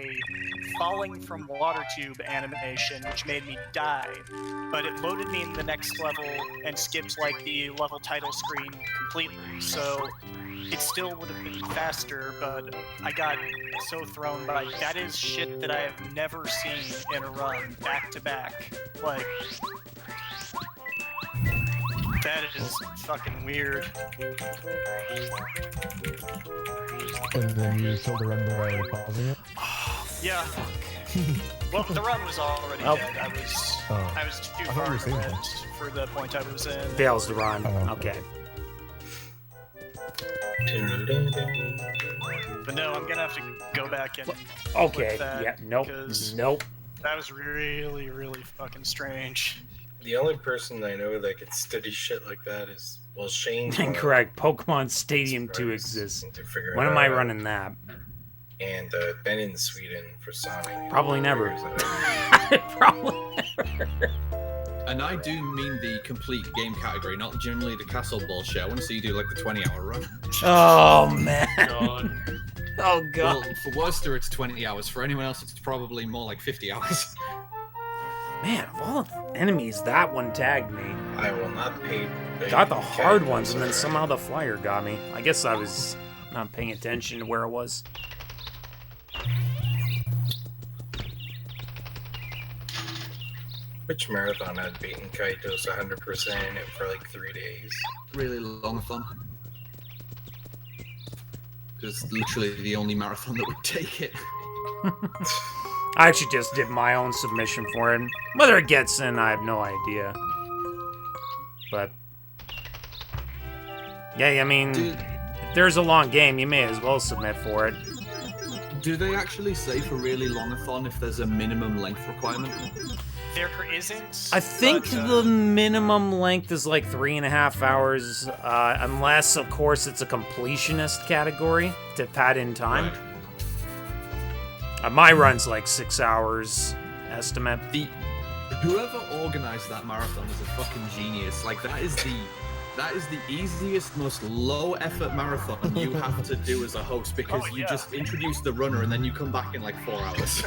a falling from water tube animation, which made me die, but it loaded me in the next level and skipped like the level title screen completely, so it still would have been faster, but I got so thrown by that is shit that I have never seen in a run, back to back. Like, that is fucking weird. And then you killed the run by pausing it? Yeah. Well, the run was already dead. I was too far ahead for the point I was in. Fails the run. Okay. But no, I'm gonna have to go back and okay. with that, Yeah. Nope. Nope. That was really, really fucking strange. The only person I know that can study shit like that is, well, Shane. Incorrect. Pokemon Stadium 2 exists. When am I running that? And Ben in Sweden for Sonic. Probably never. Probably never. And I do mean the complete game category, not generally the castle bullshit. I want to see you do like the 20-hour run. Oh, man. Oh, God. Well, for Worcester, it's 20 hours. For anyone else, it's probably more like 50 hours. Man, of all the enemies, that one tagged me. I will not pay. Got the hard ones, and then somehow the flyer got me. I guess I was not paying attention to where it was. Which marathon had beaten Kaito's 100% in it for like 3 days? Really long fun. It's literally the only marathon that would take it. I actually just did my own submission for it. Whether it gets in, I have no idea. But yeah, I mean, Dude, if there's a long game, you may as well submit for it. do they actually say for really long-a-thon if there's a minimum length requirement? There isn't. I think but, the minimum length is like 3.5 hours, unless, of course, it's a completionist category to pad in time. Right. My run's like 6 hours estimate. Whoever organized that marathon is a fucking genius. Like, that is the easiest, most low-effort marathon you have to do as a host, because you just introduce the runner and then you come back in like 4 hours.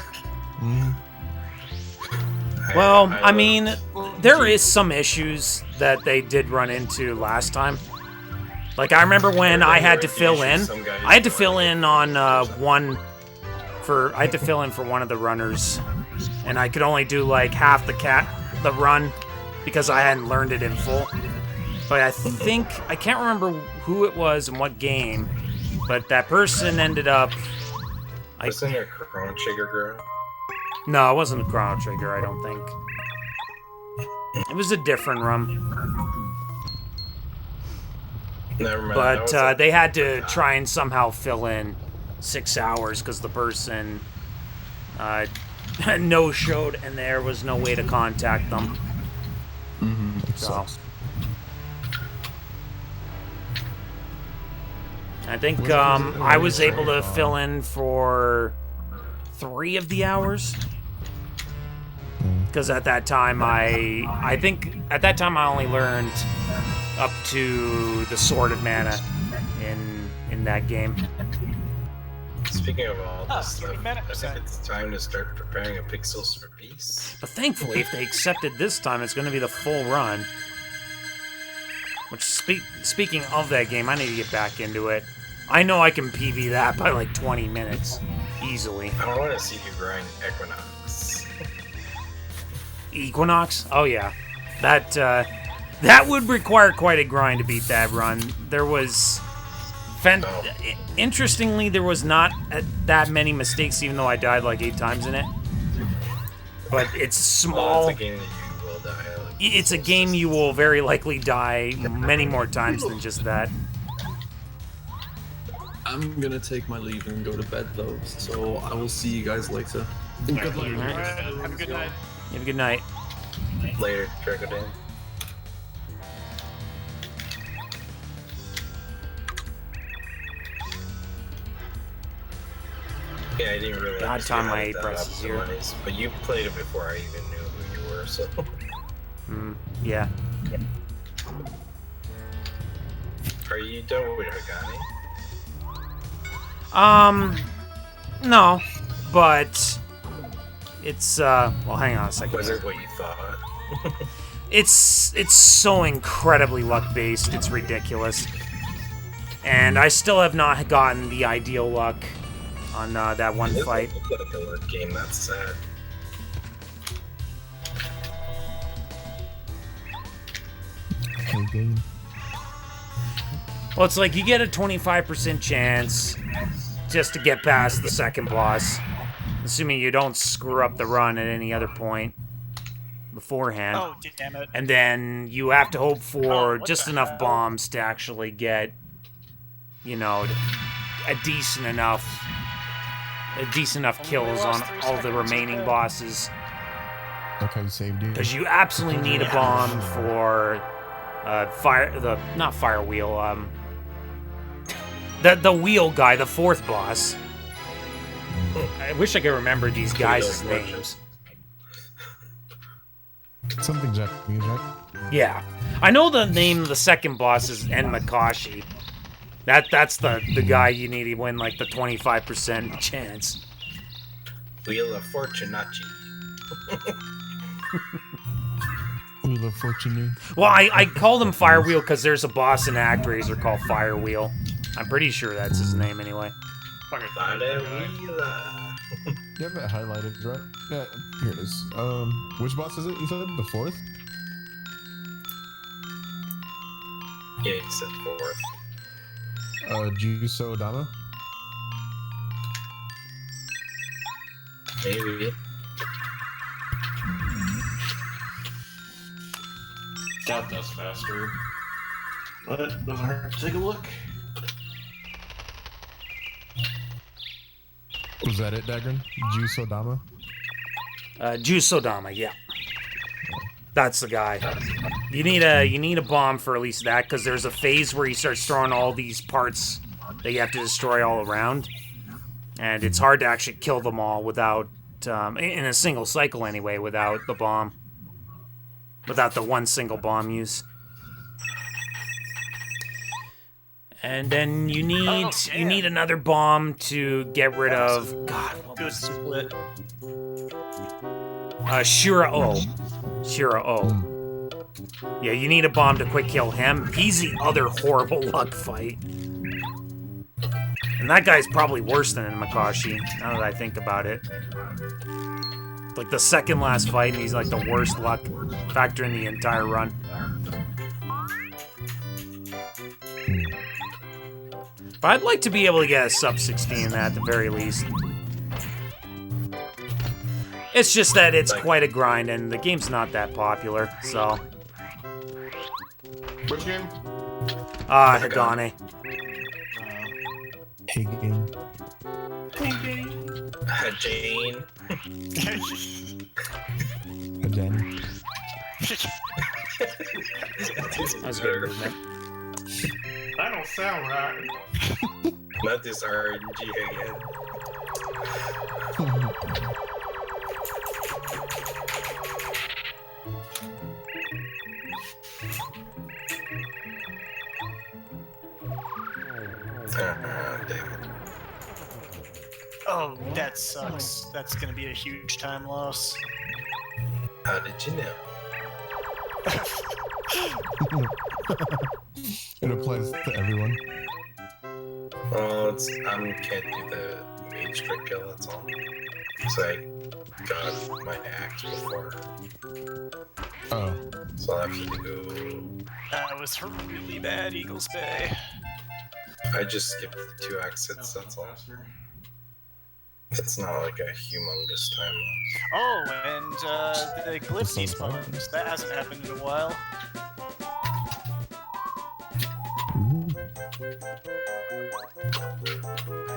Well, I mean, there is some issues that they did run into last time. Like, I remember when I had to fill in. I had to fill in on I had to fill in for one of the runners, and I could only do like half the run because I hadn't learned it in full. But I think I can't remember who it was and what game, but that person ended up. Wasn't it a Chrono Trigger girl? No, it wasn't a Chrono Trigger, I don't think. It was a different run. Never mind. But they had to try and somehow fill in 6 hours because the person no-showed and there was no way to contact them. So I think I was able to fill in for 3 of the hours. Because at that time, I think at that time I only learned up to the Sword of Mana in that game. Speaking of all this stuff, I think it's time to start preparing a Pixels for Peace. But thankfully, if they accept it this time, it's going to be the full run. Which, speaking of that game, I need to get back into it. I know I can PB that by like 20 minutes. Easily. I want to see you grind Equinox. Equinox? Oh yeah. That would require quite a grind to beat that run. There was... Interestingly, there was not that many mistakes, even though I died like 8 times in it. But it's small. It's a game that you will die. It's a game you will very likely die many more times than just that. I'm gonna take my leave and go to bed though, so I will see you guys later. Good luck. Have a good night. Have a good night. Later, Dragodan. Yeah, I didn't really. God, Tom, my 8 presses here. But you played it before I even knew who you were, so. Yeah. Are you done with Hagani? No. but it's well, hang on a second. Was it what you thought? It's so incredibly luck-based, it's ridiculous. And I still have not gotten the ideal luck on that one fight. It looked like a luck game, that's sad. Okay, game. Well, it's like you get a 25% chance just to get past the second boss, assuming you don't screw up the run at any other point beforehand. Oh, damn it. And then you have to hope for what just the enough hell? bombs to actually get, you know, a decent enough kills on lost 3 all the seconds, remaining okay. bosses. Look how you saved it. Because you absolutely need a bomb for not fire wheel, the wheel guy, the fourth boss. I wish I could remember these guys' names. Something Japanese, right? Yeah. I know the name of the second boss is Makashi. That's the guy you need to win like the 25% chance. Wheel of Fortunaci. Wheel of Fortune. Well, I called him Firewheel because there's a boss in ActRaiser called Firewheel. I'm pretty sure that's his name anyway. Firewheel. You have it highlighted, right? Yeah, here it is. Which boss is it? You said the fourth? Yeah, you said fourth. Juso Dama? Maybe. Got this faster. But doesn't hurt to take a look. Was that it, Dagran? Juso Dama? Jusodama, yeah. That's the guy. You need a bomb for at least that, because there's a phase where he starts throwing all these parts that you have to destroy all around. And it's hard to actually kill them all without, in a single cycle anyway, without the bomb. Without the one single bomb use. And then you need another bomb to get rid of, God, what Good was split. Shira-O. Shira-O. Yeah, you need a bomb to quick kill him. He's the other horrible luck fight. And that guy's probably worse than Makashi, now that I think about it. Like the second last fight, and he's like the worst luck factor in the entire run. But I'd like to be able to get a sub 16 in that at the very least. It's just that it's quite a grind, and the game's not that popular, so... Which game? Hagane. Hey, game. Jane. Again. That was good movement. That don't sound right. Not this RNG again. Damn it. Oh, that sucks. That's gonna be a huge time loss. How did you know? It applies to everyone. Well, I can't do the mage trick kill, that's all. So I got my axe before. Oh. So I'll have to go. That was really bad, Eagles Bay. I just skipped the 2 exits, that's all. It's not like a humongous time lapse. Oh, and the Glitchless spawns. That hasn't happened in a while.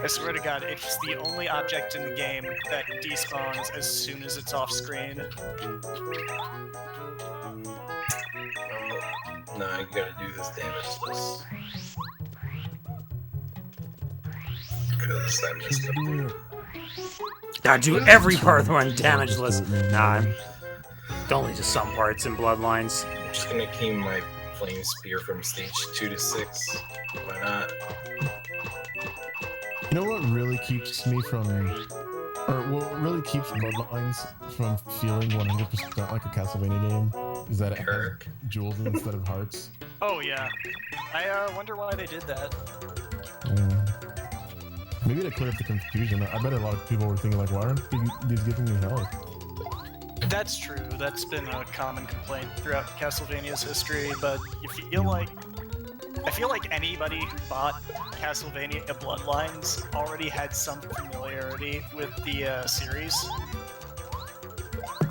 I swear to God, it's the only object in the game that despawns as soon as it's off screen. No, I gotta do this damageless. Because I missed the Gotta do every part of the run damageless. Nah, only just some parts in Bloodlines. I'm just gonna keep my flame spear from stage 2 to 6. Why not? You know what really keeps me from Or what really keeps Bloodlines from feeling 100% like a Castlevania game is that it has Kirk. jewels instead of hearts. Oh yeah. I wonder why they did that. Maybe to clear up the confusion. I bet a lot of people were thinking like, why aren't these giving me health? That's true. That's been a common complaint throughout Castlevania's history, but I feel like anybody who bought Castlevania Bloodlines already had some familiarity with the series.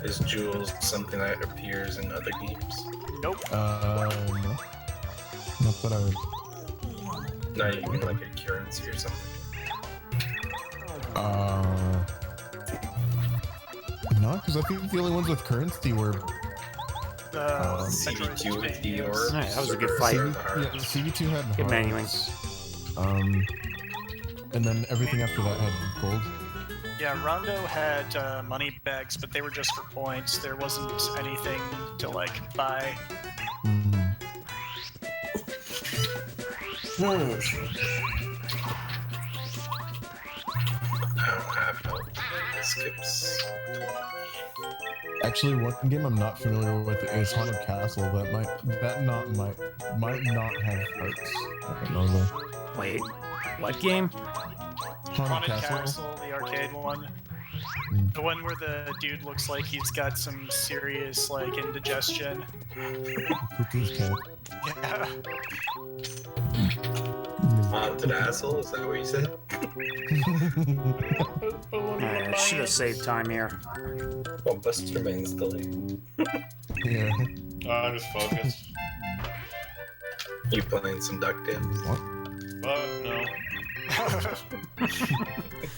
Is Jules something that appears in other games? Nope. No. Not that I would... Not even like a currency or something. No, because I think the only ones with currency were... CV2 with the orbs. Alright, that was a good fight. Yeah, CV2 had Good hearts. And then everything after that had gold. Yeah, Rondo had money bags, but they were just for points. There wasn't anything to, like, buy. I don't have help. Skips. Actually, one game I'm not familiar with is Haunted Castle. That might not have hearts. I don't know though. Wait, what game? Haunted Castle. Castle, the arcade one. The one where the dude looks like he's got some serious, like, indigestion. Cookies cat. Yeah. Haunted asshole? Is that what you said? I should have saved time here. Well, Buster remains delayed. Yeah. I'm just focused. You playing some DuckTales? What? No.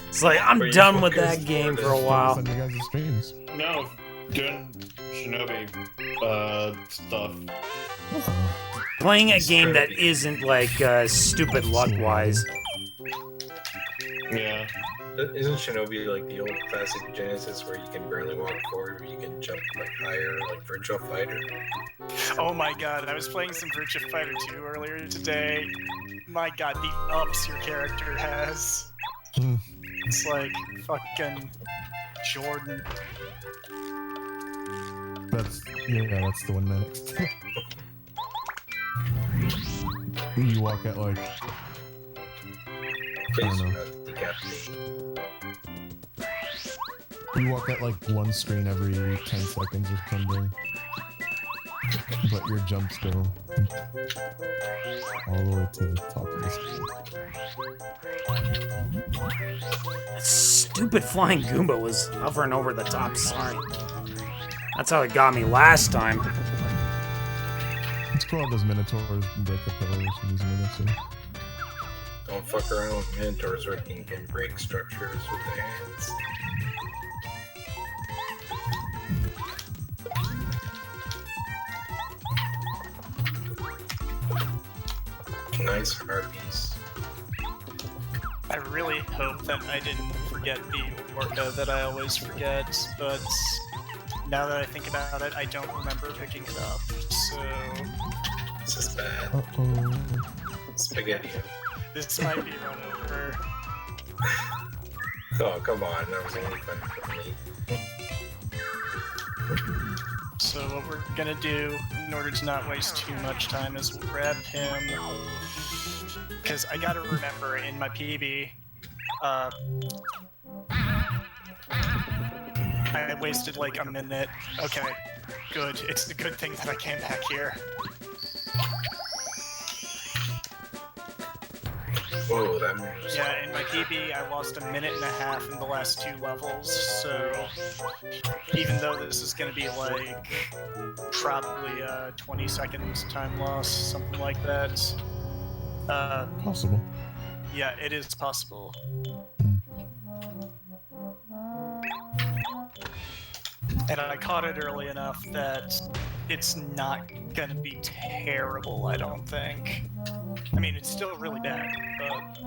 It's like, I'm Were you done with focused that game for for a this? while. On you guys' streams. No, doing Shinobi stuff. Playing a game that isn't like stupid luck-wise. Yeah. Isn't Shinobi like the old classic Genesis where you can barely walk forward, where you can jump like higher, like Virtua Fighter? Oh my god, I was playing some Virtua Fighter 2 earlier today. My god, the ups your character has. It's like fucking Jordan. That's the one next. You walk at like Please do know. not decapitate. you walk at like one screen every 10 seconds or something. But your jumps go all the way to the top of the screen. That stupid flying Goomba was hovering over the top. Sorry. That's how it got me last time. It's cool how those Minotaurs break the pillars and using them too. Don't fuck around with Minotaurs where you can break structures with their hands. Nice harpies. I really hope that I didn't forget the orca that I always forget, but now that I think about it, I don't remember picking it up, so... This is bad. Uh-oh. Spaghetti. This might be run over. Oh, come on. That was only fun for me. So what we're gonna do, in order to not waste too much time, is we'll grab him... Because I gotta remember, in my PB, I wasted like a minute. Okay, good. It's a good thing that I came back here. Whoa, that moves. Yeah, in my PB, I lost a minute and a half in the last 2 levels, so even though this is gonna be like probably 20 seconds time loss, something like that. Possible. Yeah, it is possible. And I caught it early enough that it's not gonna be terrible, I don't think. I mean, it's still really bad, but...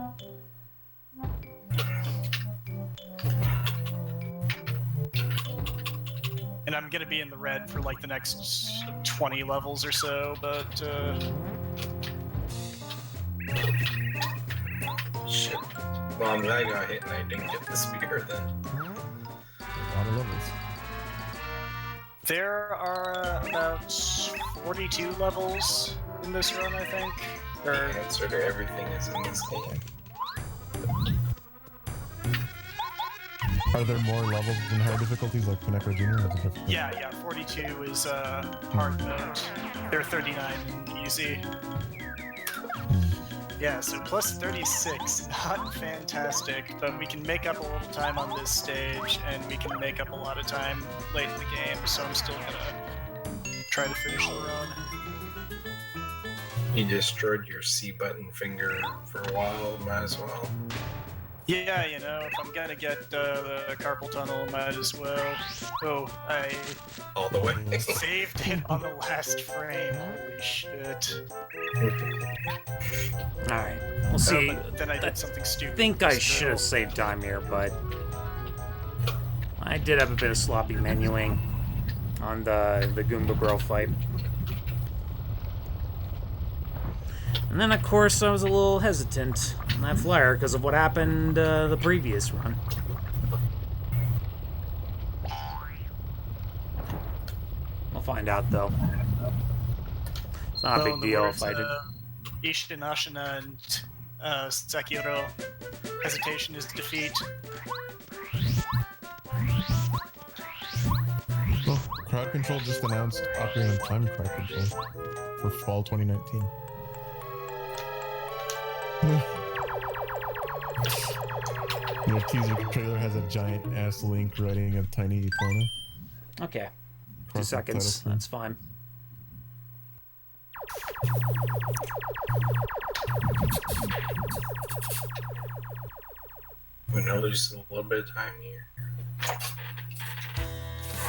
And I'm gonna be in the red for like the next 20 levels or so, but Shit. Well, I'm glad I got hit and I didn't get the spear then. There are about 42 levels in this run, I think. The answer to everything is in this game. Are there more levels in higher difficulties like Pinecco Junior? Or is it different? Yeah, 42 is hard mode. There are 39 in easy. Yeah, so plus 36, not fantastic, but we can make up a little time on this stage, and we can make up a lot of time late in the game, so I'm still gonna try to finish the run. You destroyed your C button finger for a while, might as well. Yeah, you know, if I'm gonna get the carpal tunnel, might as well. Oh, I All the way. saved it on the last frame. Holy shit. Alright, we'll see. But then I did something I stupid. think I so- should have saved time here, but I did have a bit of sloppy menuing on the Goomba Bro fight. And then, of course, I was a little hesitant on that flyer because of what happened the previous run. We'll find out, though. It's not a Well, big in the deal words if I did. of Ishin Ashina and Sekiro, hesitation is defeat. Oh, Crowd Control just announced Ocarina of Time Crowd Control for fall 2019. The teaser trailer has a giant ass Link riding a tiny iguana. Okay, 2 across the title seconds. screen. That's fine. We know there's a little bit of time here.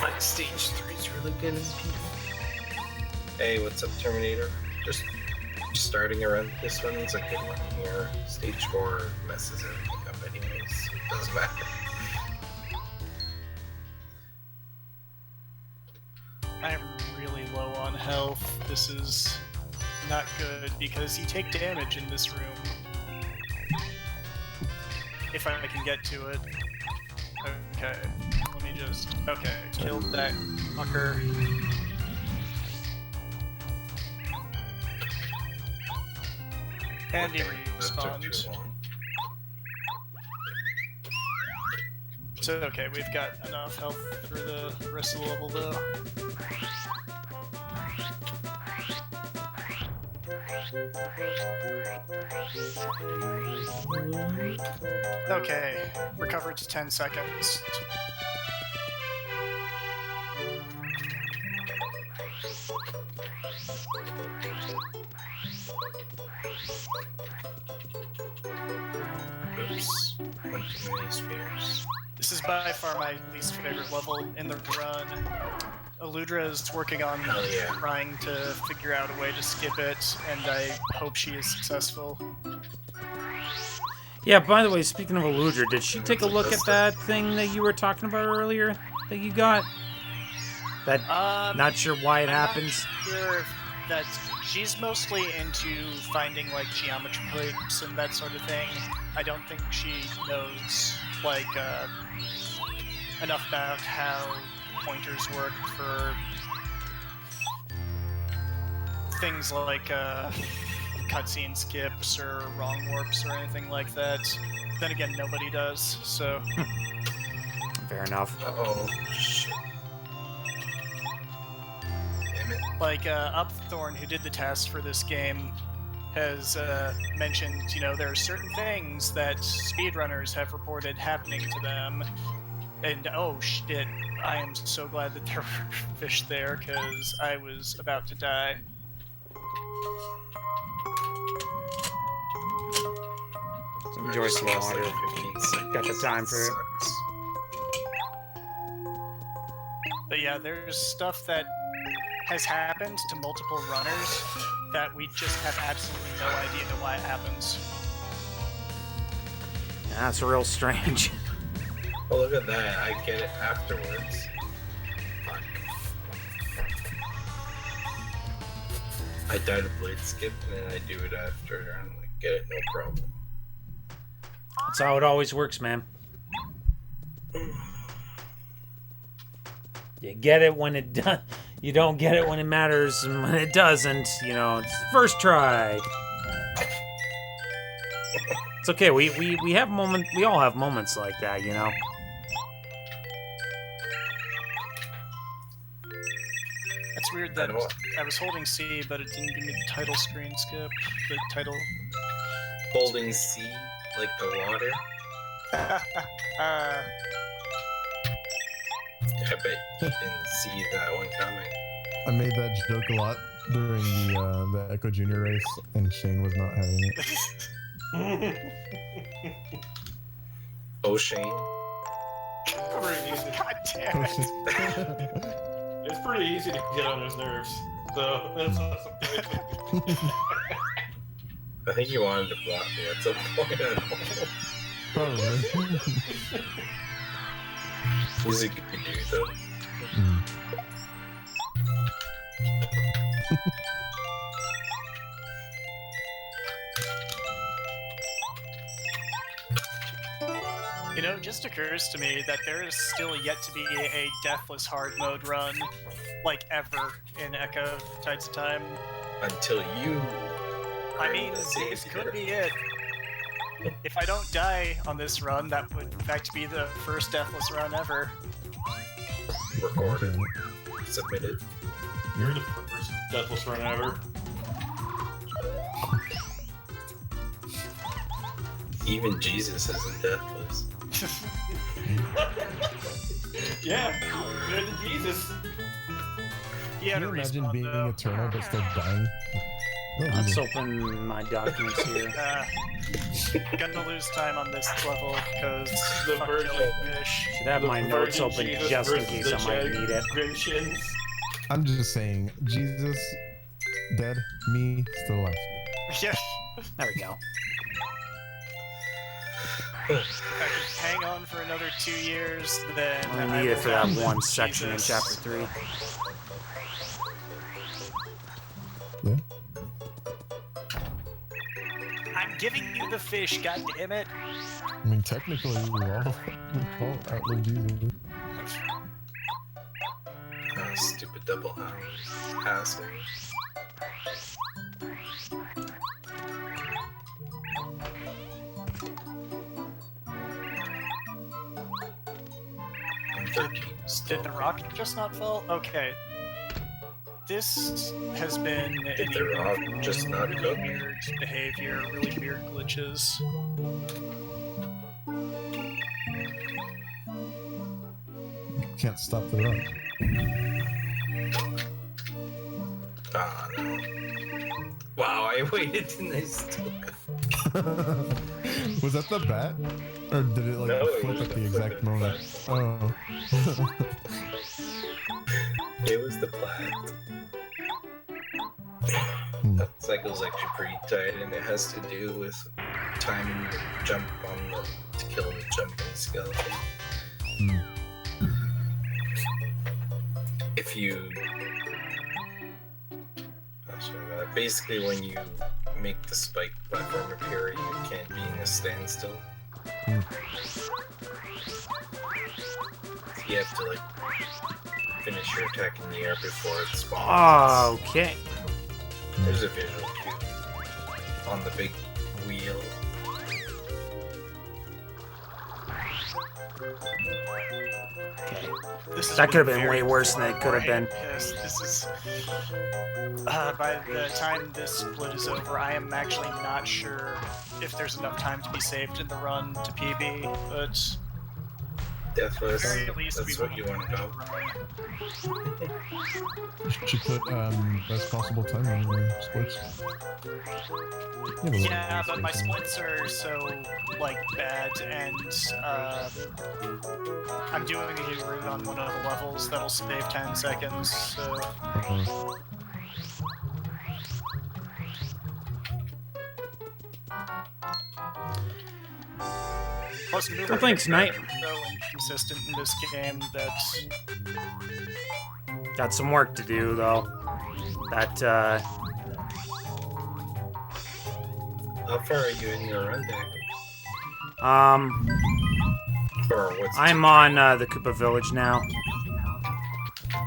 Like stage 3 is really good in people. Hey, what's up, Terminator? Just starting around this one's a good one here. Stage 4 messes everything up anyways. Doesn't matter. I'm really low on health. This is not good because you take damage in this room. If I can get to it. Okay, let me just... Okay, killed that fucker. And he That took too respawned. long. So okay, we've got enough health for the rest of the level though. Okay, recovered to 10 seconds. Oops. One too many spears. This is by far my least favorite level in the run. Eludra is working on Hell yeah. trying to figure out a way to skip it, and I hope she is successful. Yeah, by the way, speaking of Eludra, did she take a look at that thing that you were talking about earlier that you got? That, not sure why it happens. I'm not sure that she's mostly into finding like geometry clips and that sort of thing. I don't think she knows like enough about how pointers work for things like cutscene skips or wrong warps or anything like that. Then again, nobody does, so... Fair enough. Uh-oh. Shit. Damn it. Like, Upthorn, who did the test for this game, has mentioned, you know, there are certain things that speedrunners have reported happening to them, and oh shit, I am so glad that there were fish there, because I was about to die. Enjoy some Lost water. like 15 seconds. Got the time for it. Sucks. But yeah, there's stuff that has happened to multiple runners that we just have absolutely no idea why it happens. Yeah, that's real strange. Oh, look at that. I get it afterwards. Fuck. I died a blade skip and then I do it after and I'm like, get it, no problem. That's how it always works, man. You get it when it does. You don't get it when it matters, and when it doesn't, you know, it's first try. It's okay. We have moments. We all have moments like that, you know. That's weird that I was holding C, but it didn't give me the title screen. Skip the title. Holding C like the water. I bet you didn't see that one coming. I made that joke a lot during the Echo Junior race, and Shane was not having it. Oh, Shane. Pretty easy. God damn it. It's pretty easy to get on his nerves. So that's not something. I think you wanted to block me at some point. Probably. He's a good dude, though. You know, it just occurs to me that there is still yet to be a deathless hard mode run, like ever, in Echo Tides of Time. Until you. I mean, this could be it. If I don't die on this run, that would in fact be the first deathless run ever. Recorded. Submitted. You're the first deathless run ever. Even Jesus isn't deathless. Yeah, you're the Jesus. He had Can you a imagine respawn, being though. eternal but still dying? Oh, Let's Jesus. open my documents here. Gonna lose time on this level because The fuck virgin. jellyfish. Should have my The notes Virgin open Jesus just in versus case the I might need it. Grinchins. I'm just saying, Jesus, dead, me, still alive. Yeah. There we go. If I could hang on for another 2 years, then I I need it will for that have one section in Jesus. chapter 3. Yeah. I'm giving you the fish, god damn it. I mean, technically, we all outlive Jesus. Stupid double hassle. Did the rocket just not fall? Okay. This has been Did the rock just not really cook? weird behavior, really weird glitches. Can't stop the rock. Ah, no. Wow, I waited and I still got... Was that the bat? Or did it like No, it flip was at the the exact flipping moment? Oh. It was the plat. That cycle's actually pretty tight, and it has to do with timing the jump on the to kill the jumping skeleton. Hmm. If you basically when you make the spike platform appear, you can't be in a standstill. Hmm. You have to like finish your attack in the air before it spawns. Okay. There's a visual cue on the big wheel. Okay. This has That could have been very way worse than it could have been. Yes, this is. By the time this split is over, I am actually not sure if there's enough time to be saved in the run to PB, but Deathless, at the very least, that's we what you want to go. Should put best possible time on your splits. Yeah, but my splits are so like bad, and I'm doing a new route on one of the levels that'll save 10 seconds. So plus, Well, thanks, Knight. so inconsistent in this game that Got some work to do, though. That, How far are you in your run, Daniel? I'm Or what's on, the Koopa Village now.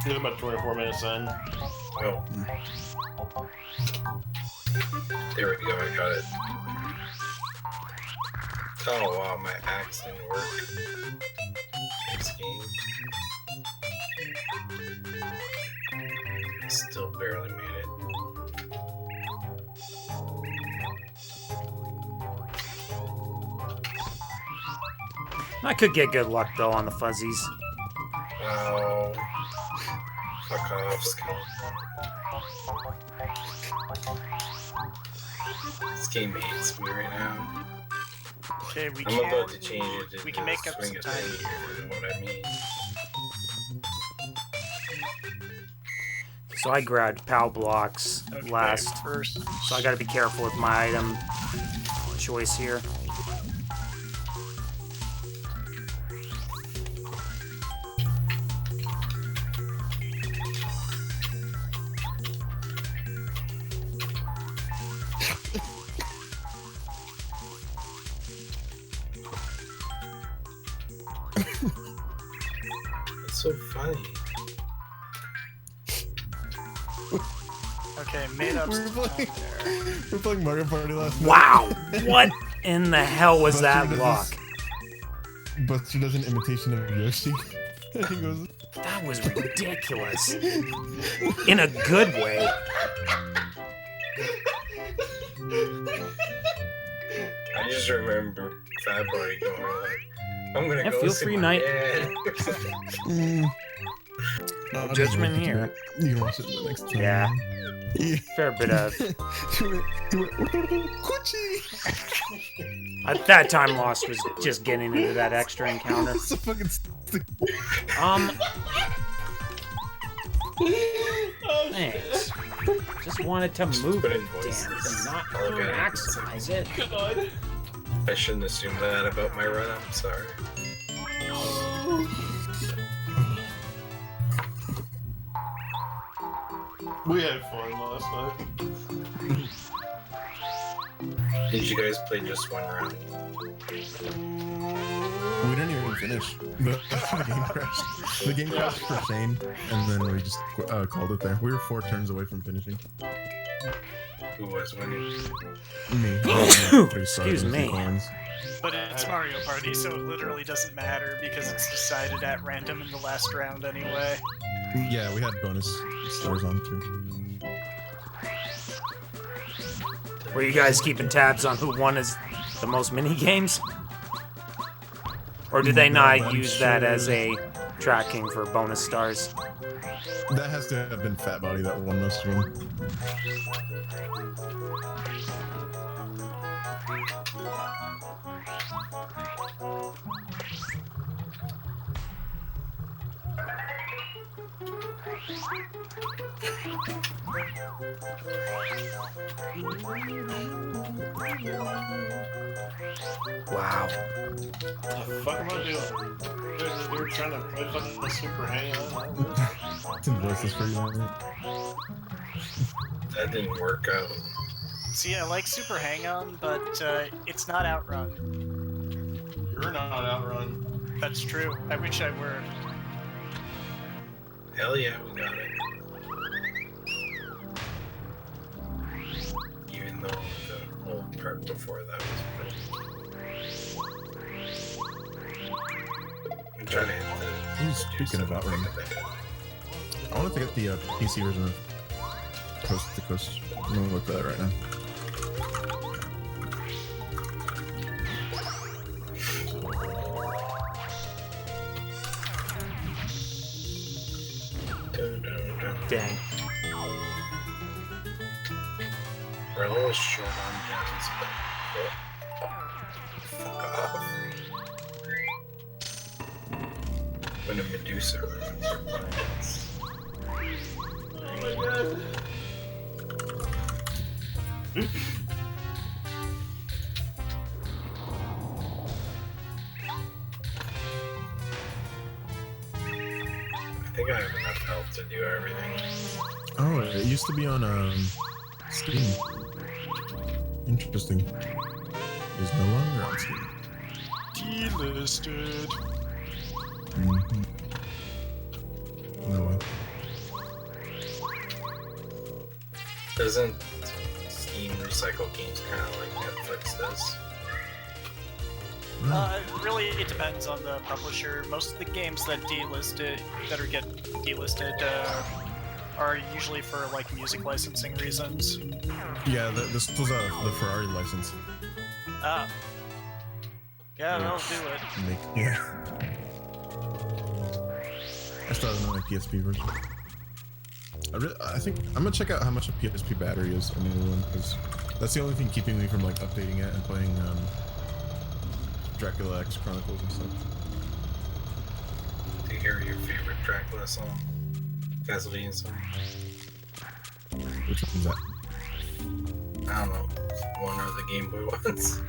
It's about 24 minutes in. Oh. There we go, I got it. Oh wow, my axe didn't work. Next game. Still barely made it. I could get good luck though on the fuzzies. Oh. Fuck off, Skull. This game hates me right now. Okay, we I'm about to change it to we can make up swing some it time in, you know what I mean? So I grabbed POW blocks last, first. so I gotta be careful with my item choice here. It's so funny. Okay, made up some time there. We're playing Mario Party last night. Wow! What in the hell was Buster that does block? Buster does an imitation of Yoshi. And he goes, That was ridiculous. In a good way. I just remember Fat Boy going like, I'm gonna Yeah, go feel see free, my Knight. dad. no judgment here. You can watch it the next time. Yeah. Yeah. Fair bit of. Do it. Gucci! At that time lost was just getting into that extra encounter. It's so fucking Thanks. Just wanted to move put it, in voices. damn, and not Okay. maximize it. God. I shouldn't assume that about my run, I'm sorry. We had fun last night. Did you guys play just one round? We didn't even finish. The game crashed. The game crashed for Shane, and then we just called it there. We were 4 turns away from finishing. Who was winning? Me. Excuse me. But it's Mario Party, so it literally doesn't matter because it's decided at random in the last round anyway. Yeah, we had bonus stars on too. Were you guys keeping tabs on who won as the most mini games? Or did they not I'm use that sure. as a tracking for bonus stars? That has to have been Fat Body that won most of them. Wow. What the fuck am I doing? They were trying to play fucking Super Hang-On. It's in voices for you. That didn't work out. See, I like Super Hang-On, but it's not Outrun. You're not Outrun. That's true. I wish I were. Hell yeah, we got it. Even though the whole part before that was pretty. I'm trying to hit the. Ooh, speaking of Outrun, I wanted to get the PC version of Coast to Coast. I'm gonna look at that right now. Dang. We're a little short on gems, but fuck off. When a Medusa ruins your plans. Oh my god. I think I have enough health to do everything. Oh, it used to be on Steam. Interesting. It's no longer on Steam. Delisted. Mm-hmm. No way. Doesn't Steam recycle games kind of like Netflix does? Really, it depends on the publisher. Most of the games that get delisted are usually for like music licensing reasons. Yeah, this was the Ferrari license. Ah. Yeah, that'll do it. Yeah. I still haven't my PSP version. I think I'm gonna check out how much a PSP battery is on the new one, because that's the only thing keeping me from like updating it and playing Dracula X Chronicles and stuff. Do you hear your favorite Dracula song? Vaseline song? Which one's that? I don't know. One of the Game Boy ones.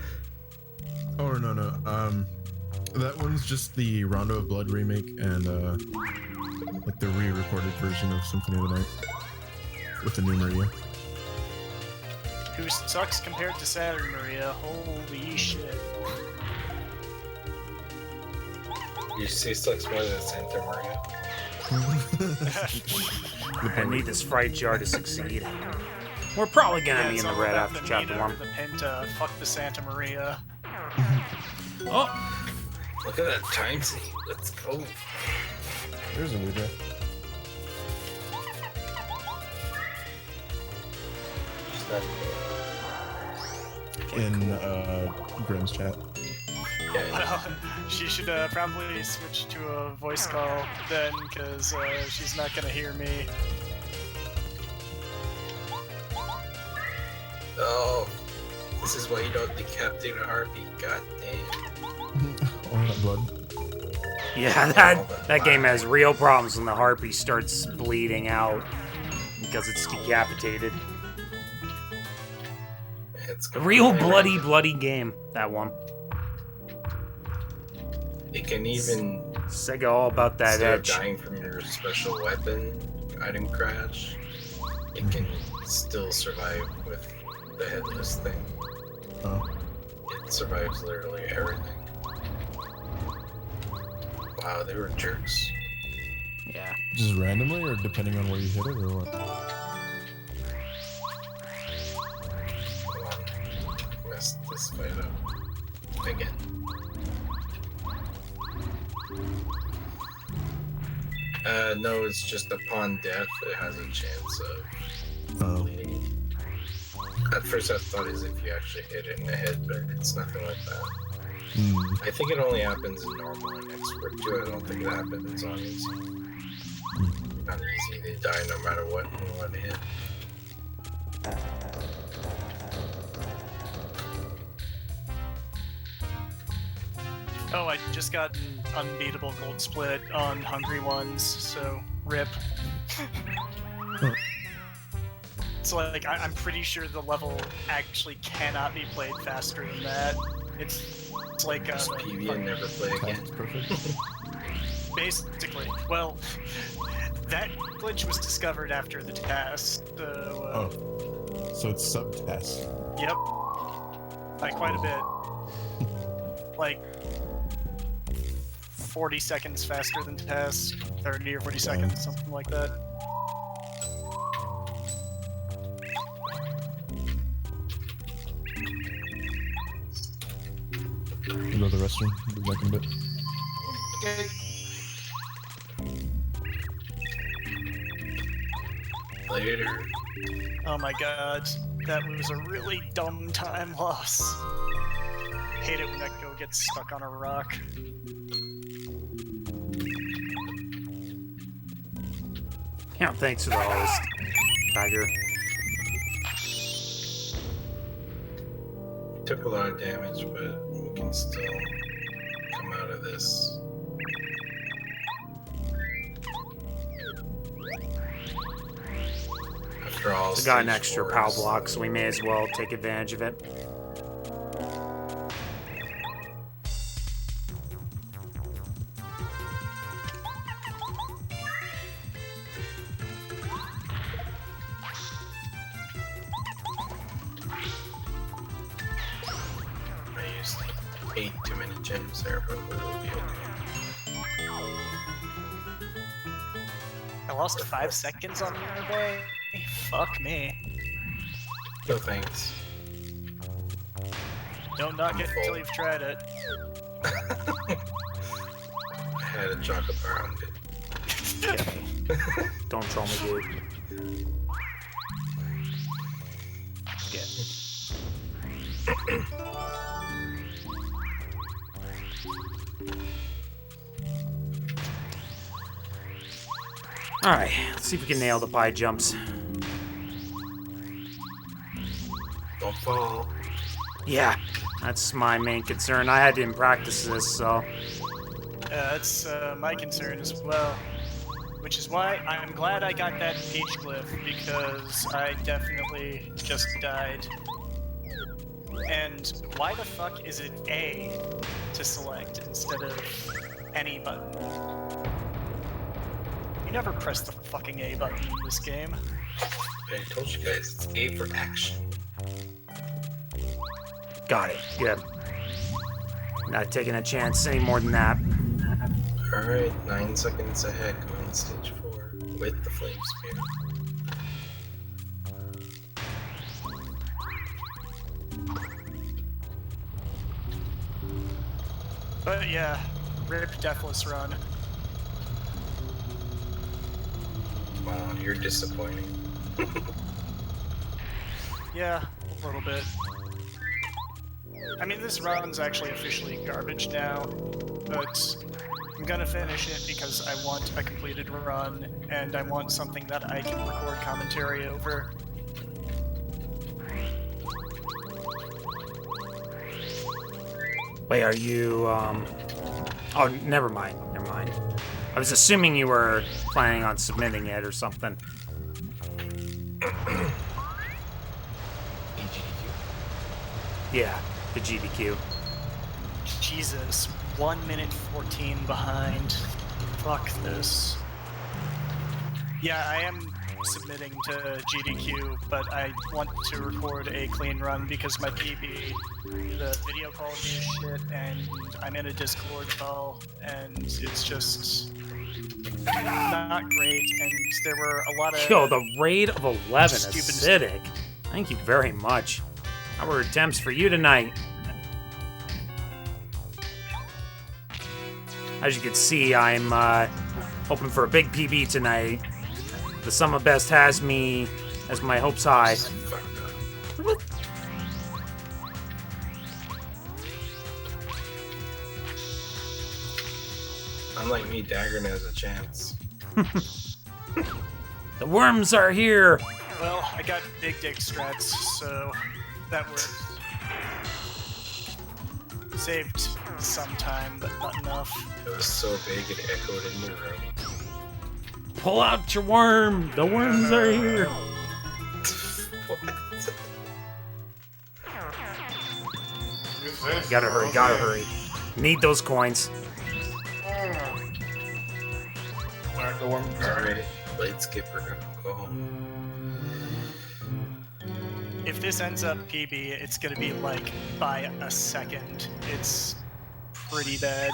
Oh no. That one's just the Rondo of Blood remake and like the re-recorded version of Symphony of the Night with the new Maria. Who sucks compared to Saturn Maria? Holy shit. You say sucks more than Santa Maria? I need this fright jar to succeed. We're probably gonna be in the red after chapter 1. The Pinta, fuck the Santa Maria. Oh! Look at that time scene. Let's go. There's a Luda. In Grimm's chat. Yeah, She should probably switch to a voice call then, because she's not gonna hear me. Oh, this is why you don't decapitate a harpy. God damn. All that blood. Yeah, that game has real problems when the harpy starts bleeding out because it's decapitated. It's A real bloody game, that one. It can even Sega all about that instead of edge. dying from your special weapon item crash, it can still survive with the headless thing. Oh. It survives literally everything. Wow, they were jerks. Yeah. Just randomly, or depending on where you hit it, or what? Hold on. Messed this fight up. Again. No, it's just upon death it has a chance of bleeding. At first I thought as if you actually hit it in the head, but it's nothing like that. I think it only happens in normal and expert too. I don't think it happens on easy. On easy, they die no matter what and what hit. Oh, I just got an unbeatable gold split on Hungry Ones, so rip. So like, I'm pretty sure the level actually cannot be played faster than that. It's like Just PB and never play again. Perfect. basically. Well, that glitch was discovered after the test, so... So it's sub-test. Yep. By quite a bit. Like... 40 seconds faster than test, 30 or 40 seconds, something like that. You go to the restroom. Be back in a bit. Okay. Later. Oh my god, that was a really dumb time loss. Hate it when that go gets stuck on a rock. Yeah, thanks for the host, Tiger. We took a lot of damage, but we can still come out of this. After all, We got an stage extra 4 POW is- block, so we may as well take advantage of it. I used 8 too many gems there, but we'll be okay. I lost 5 seconds on the other day? Fuck me. No thanks. Don't knock it until you've tried it. I had a chocolate bar on it. Don't troll me, dude. Yeah. Alright, let's see if we can nail the pie jumps. Don't fall. Yeah, that's my main concern. I didn't practice this, so... That's my concern as well. Which is why I'm glad I got that peach glyph, because I definitely just died. And why the fuck is it A to select instead of any button? You never press the fucking A button in this game. I told you guys, it's A for action. Got it. Good. Not taking a chance any more than that. Alright, 9 seconds ahead, going to stage 4 with the flame spear. But yeah, rip Deathless Run. Wow, you're disappointing. Yeah, a little bit. I mean, this run's actually officially garbage now, but I'm gonna finish it because I want a completed run, and I want something that I can record commentary over. Wait, are you, Oh, never mind. Never mind. I was assuming you were planning on submitting it or something. Yeah, the GDQ. Jesus, 1 minute 14 behind. Fuck this. Yeah, I am submitting to GDQ, but I want to record a clean run because my PB, the video quality is shit, and I'm in a Discord call, and it's just not great, and there were a lot of... Yo, the raid of 11 stupid acidic. Thank you very much. How were attempts for you tonight? As you can see, I'm hoping for a big PB tonight. The sum of best has me as my hopes high. Unlike me, Dagger has a chance. The worms are here! Well, I got big dick strats, so that works. Saved some time, but not enough. It was so big it echoed in the room. Pull out your worm! The worms are here! Gotta hurry, gotta hurry. Need those coins. Alright, Blade Skipper, go home. If this ends up PB, it's gonna be like by a second. It's pretty bad.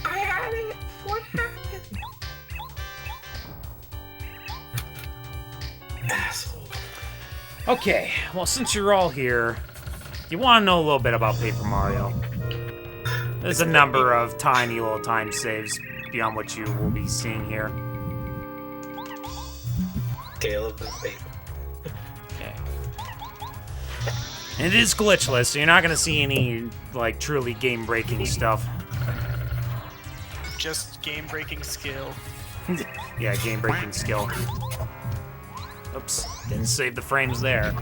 I got it! What happened? Asshole. Okay, well, since you're all here, you want to know a little bit about Paper Mario. There's a number of tiny little time saves beyond what you will be seeing here. Tale of the Paper. Okay. And it is glitchless, so you're not going to see any, like, truly game-breaking stuff. Just game-breaking skill. Yeah, game-breaking skill. Oops, didn't save the frames there.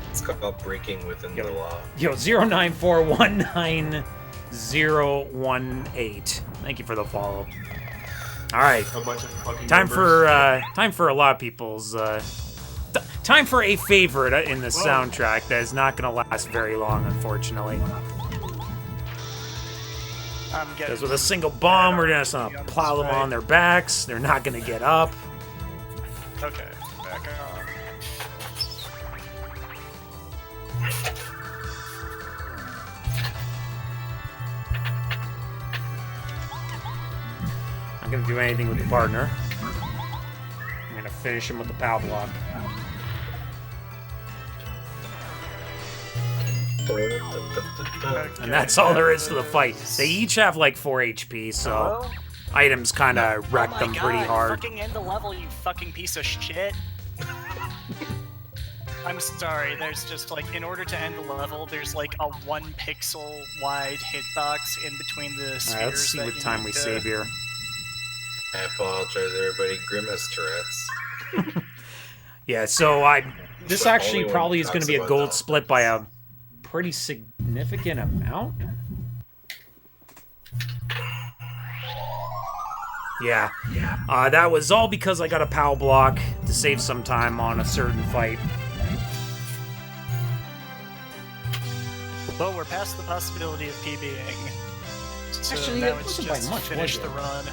It's called breaking within the law. Yo, 094191018. Thank you for the follow. All right, A bunch of fucking time numbers. for a lot of people's time for a favorite in the soundtrack that is not gonna last very long, unfortunately. I'm getting... Because with a single bomb, we're just gonna plow them on their backs. They're not gonna get up. Okay, back on. Not gonna do anything with the partner. I'm gonna finish him with the power block. And that's all there is to the fight. They each have like 4 HP, so items kind of wreck them pretty hard. Fucking end the level, you fucking piece of shit. I'm sorry, there's just like, in order to end the level, there's like a 1 pixel wide hitbox in between the spheres. Alright, let's see what time we save here. I apologize, everybody. Grimace Tourette's. Yeah, so this the actually only one probably who is going to talks be a about gold that. split by a pretty significant amount. Yeah. That was all because I got a POW block to save some time on a certain fight. Well, we're past the possibility of PBing. So Actually, now it it's wasn't by just much, finish was the it? run.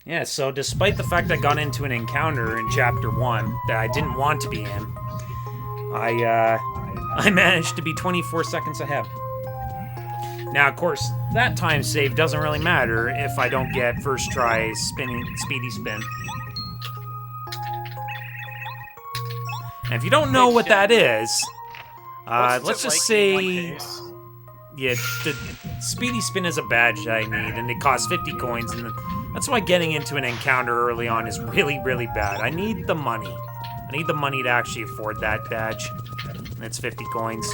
Yeah, so despite the fact I got into an encounter in Chapter 1 that I didn't want to be in, I managed to be 24 seconds ahead. Now, of course, that time save doesn't really matter if I don't get first try speedy spin. And if you don't know what that is, let's just say... Yeah, the speedy spin is a badge that I need, and it costs 50 coins, and that's why getting into an encounter early on is really, really bad. I need the money. I need the money to actually afford that badge, and it's 50 coins.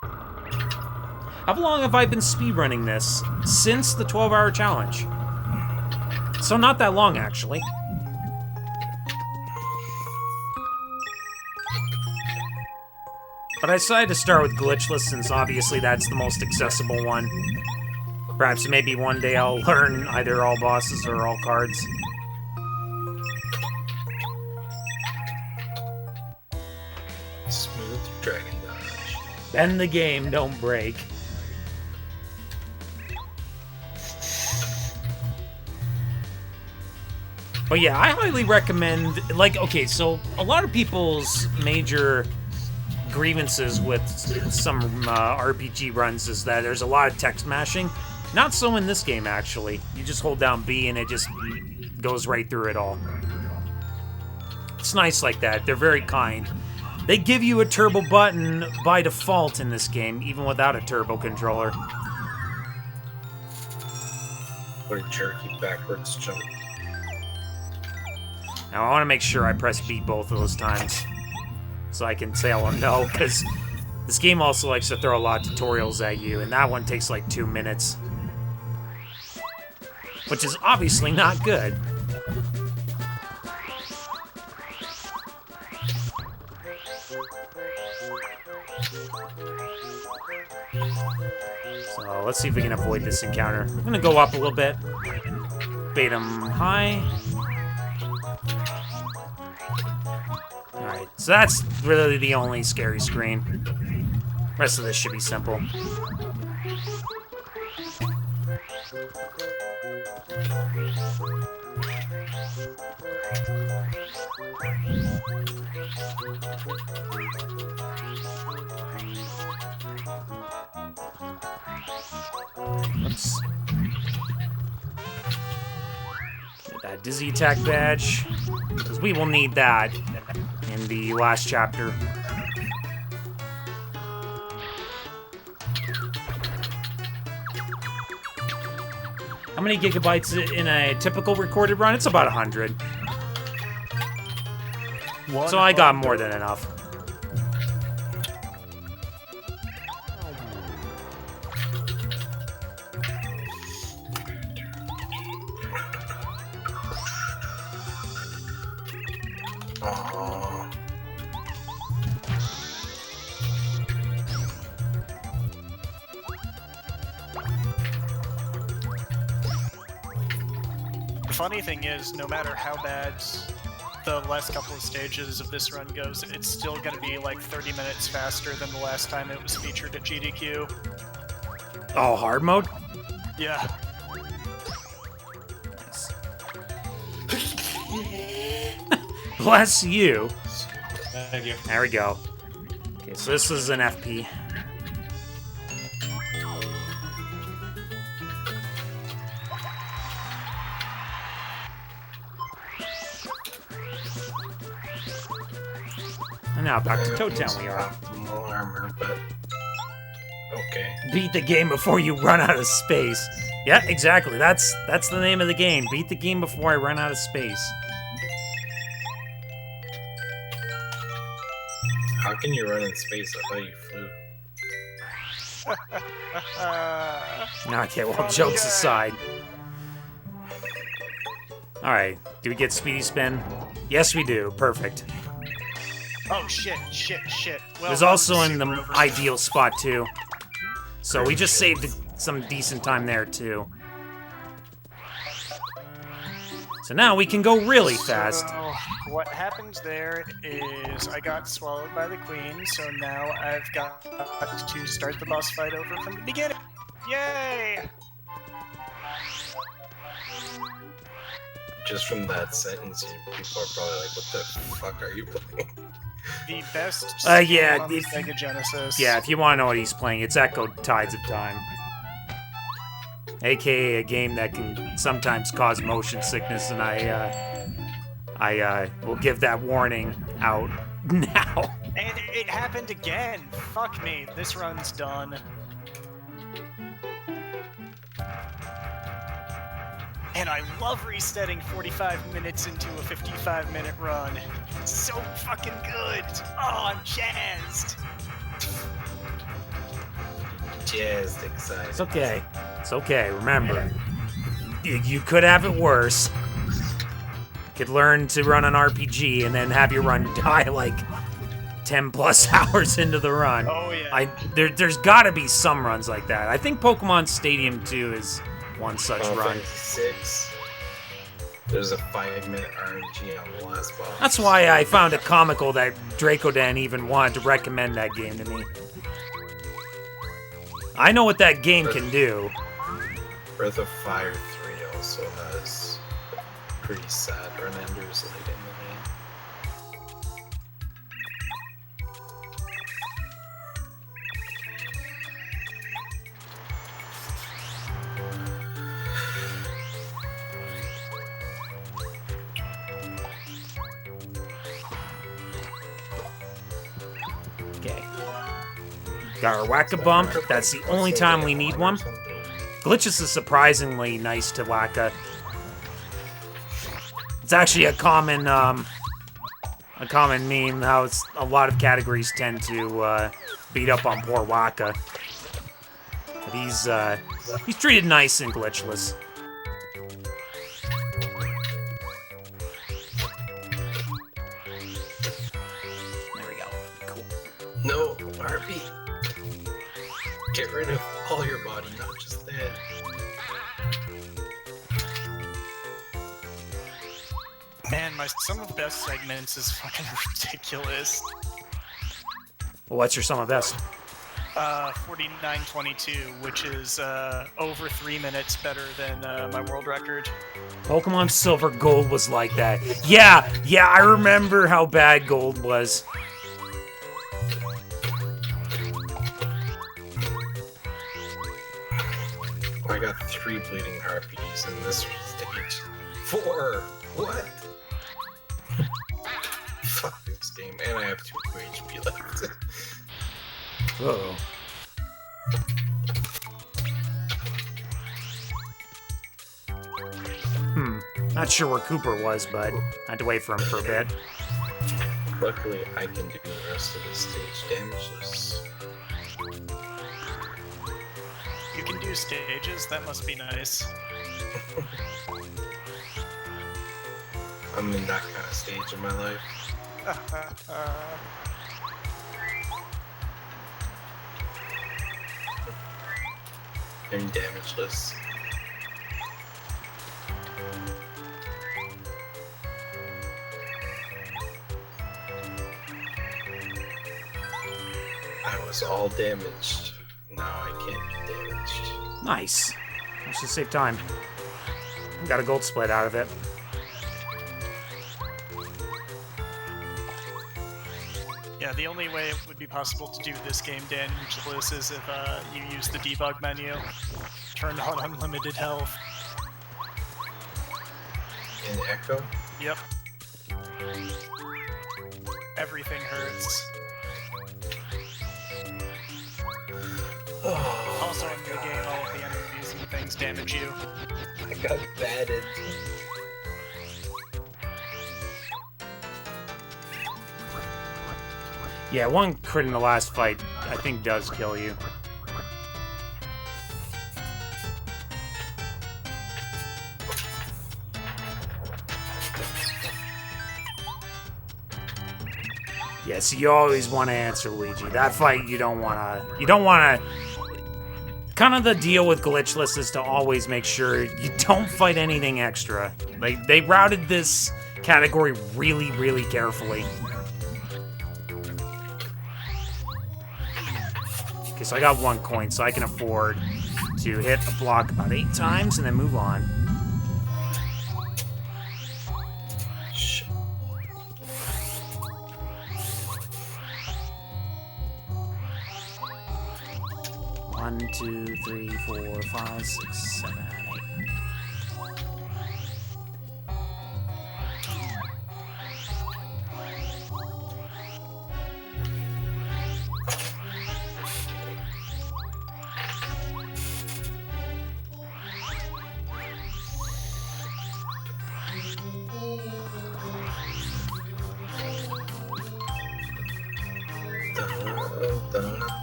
How long have I been speedrunning this? Since the 12-hour challenge. So not that long, actually. But I decided to start with Glitchless since obviously that's the most accessible one. Perhaps maybe one day I'll learn either all bosses or all cards. Smooth dragon dodge. Bend the game, don't break. But yeah, I highly recommend, like, okay, so a lot of people's major grievances with some RPG runs is that there's a lot of text mashing. Not so in this game, actually. You just hold down B and it just goes right through it all. It's nice like that. They're very kind. They give you a turbo button by default in this game, even without a turbo controller. Or jerky backwards jump. Now, I want to make sure I press B both of those times, so I can say I'll know, because this game also likes to throw a lot of tutorials at you, and that one takes like 2 minutes. Which is obviously not good. So let's see if we can avoid this encounter. I'm gonna go up a little bit. Bait him high. Alright, so that's really the only scary screen. Rest of this should be simple. Let's get that dizzy attack badge, because we will need that in the last chapter. How many gigabytes in a typical recorded run? It's about 100. So I got more than enough. Aww. The funny thing is, no matter how bad the last couple of stages of this run goes, it's still going to be like 30 minutes faster than the last time it was featured at GDQ. Oh, hard mode? Yeah. Bless you. Thank you. There we go. Okay, so this is an FP. And now back to Toad Town we are. More armor, but okay. Beat the game before you run out of space. Yeah, exactly. That's the name of the game. Beat the game before I run out of space. How can you run in space? I thought you flew. Okay, well, jokes aside. Alright, do we get Speedy Spin? Yes, we do. Perfect. Oh, shit. Well, It was also in the ideal spot, too. So we just saved some decent time there, too. So now we can go really fast. So, what happens there is I got swallowed by the queen, so now I've got to start the boss fight over from the beginning. Yay! Just from that sentence, people are probably like, what the fuck are you playing? The best yeah, on the Sega Genesis. Yeah, if you want to know what he's playing, it's Echo Tides of Time. AKA a game that can sometimes cause motion sickness, and I will give that warning out now. And it happened again. Fuck me. This run's done. And I love resetting 45 minutes into a 55-minute run. It's so fucking good. Oh, I'm jazzed. Jazzed, excited. It's okay. It's okay. Remember, you could have it worse. You could learn to run an RPG and then have your run die like 10 plus hours into the run. Oh, yeah. There's gotta be some runs like that. I think Pokemon Stadium 2 is one such run. 6. There's a 5-minute RNG on the last boss. That's why I found it comical that Dracodan even wanted to recommend that game to me. I know what that game can do. Breath of Fire 3 also has pretty sad run enders late in the game. Okay. Got our Whack-A-Bump. That's the only time we need one. Glitchless is surprisingly nice to Wacka. It's actually a common meme how it's a lot of categories tend to beat up on poor Wacka. But he's treated nice in Glitchless. There we go. Cool. No, RP. Get rid of all your body, not just the head. Man, some of the best segments is fucking ridiculous. Well, what's your sum of best? 49:22, which is over 3 minutes better than my world record. Pokemon Silver Gold was like that. Yeah, I remember how bad Gold was. I got 3 bleeding harpies in this stage. 4! What? Fuck this game. And I have 2 HP left. Uh-oh. Not sure where Cooper was, but I had to wait for him for a bit. Luckily, I can do the rest of the stage damageless. You can do stages? That must be nice. I'm in that kind of stage in my life. I'm damageless. I was all damaged. Now I can't be damaged. Nice. Let's just save time. Got a gold split out of it. Yeah, the only way it would be possible to do this game damageless is if you use the debug menu, turn on unlimited health. In Echo? Yep. Everything hurts. Oh, Also, in the game, all of the enemies and things damage you. I got batted. Yeah, one crit in the last fight, I think, does kill you. Yeah, so you always want to answer Luigi. That fight, you don't want to... Kind of the deal with Glitchless is to always make sure you don't fight anything extra. Like, they routed this category really, really carefully. Okay, so I got 1 coin, so I can afford to hit a block about 8 times and then move on. Shit. One, 2, 3, 4, 5, 6, 7, 8.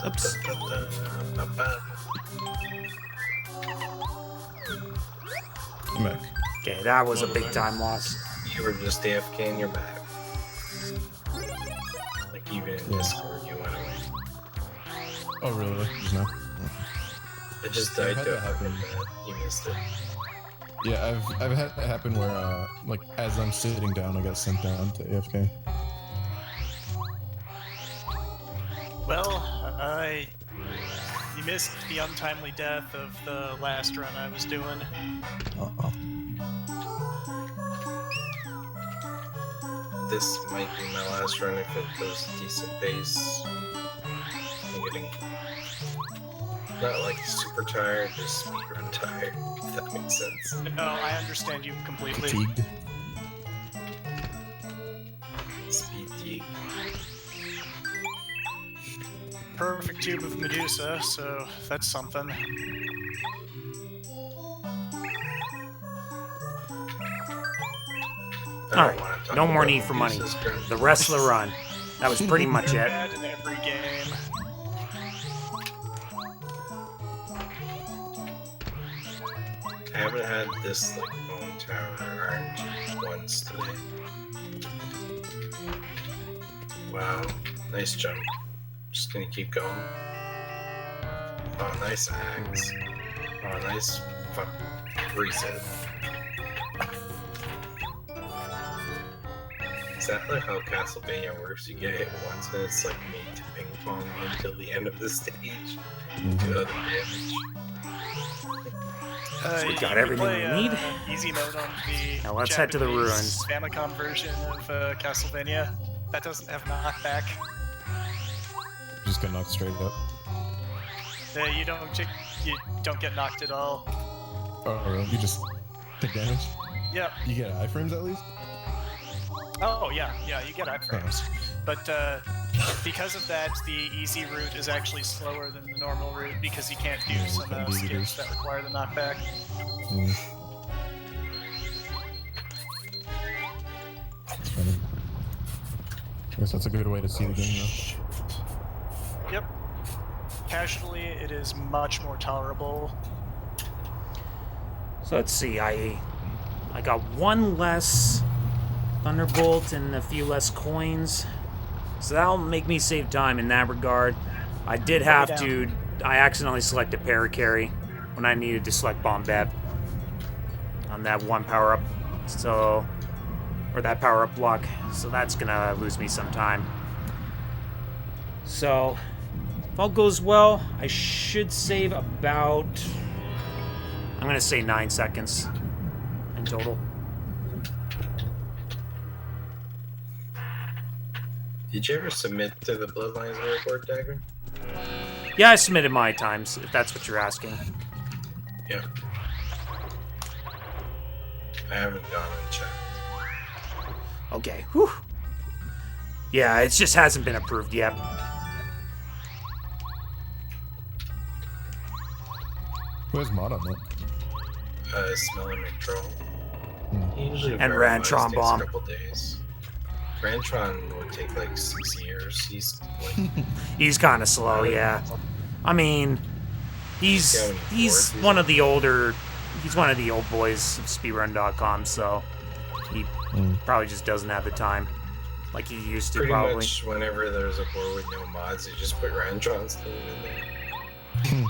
Oops. I'm back. Okay, that was a big time loss. You were just AFK and you're back. Like even in Discord, you went away. Oh, really? Just now? It just died had to a that happen. fucking bad. You missed it. Yeah, I've had that happen where, like, as I'm sitting down, I got sent down to AFK. Well, you missed the untimely death of the last run I was doing. Uh-oh. This might be my last run if it goes decent pace. I'm getting not like super tired, just speedrun tired, if that makes sense. No, I understand you completely. Fatigued. Speed fatigue. Perfect tube of Medusa, so that's something. Alright, no more need for money. The rest of the run. That was pretty much it. Bad in every game. I haven't had this like bone tower RNG once today. Wow, nice jump. Just gonna keep going. Oh, nice axe. Oh, nice fuck reset. Is that like how Castlevania works? You get hit once and it's like made to ping pong until the end of the stage. Do other damage. So we You got can everything play, we need. Easy mode on the Now let's head to the Japanese ruins. Famicom version of Castlevania. That doesn't have knockback. Just got knocked straight up. You don't get knocked at all. Oh, really? You just take damage? Yep. You get iframes at least? Oh yeah, you get iframes. But because of that, the easy route is actually slower than the normal route because you can't do some skips that require the knockback. Mm. That's funny. I guess that's a good way to see the game, though. Yep. Casually, it is much more tolerable. So let's see, I got 1 less Thunderbolt and a few less coins. So that'll make me save time in that regard. I did have to... I accidentally selected Paracarry when I needed to select Bombette on that 1 power-up. So... Or that power-up block. So that's gonna lose me some time. So... If all goes well, I should save about... I'm gonna say 9 seconds in total. Did you ever submit to the Bloodlines report, Dagger? Yeah, I submitted my times, if that's what you're asking. Yeah. I haven't gone and checked. Okay, whew. Yeah, it just hasn't been approved yet. Who has mod on that? Smelling McTroll. Hmm. He usually And verifies, Rantron takes Bomb. a couple days. Rantron would take like 6 years. He's like, He's kind of slow, yeah. I mean, he's one of the older, he's one of the old boys of speedrun.com, so he probably just doesn't have the time like he used to. pretty Probably. much whenever there's a board with no mods, you just put Rantron's name in there.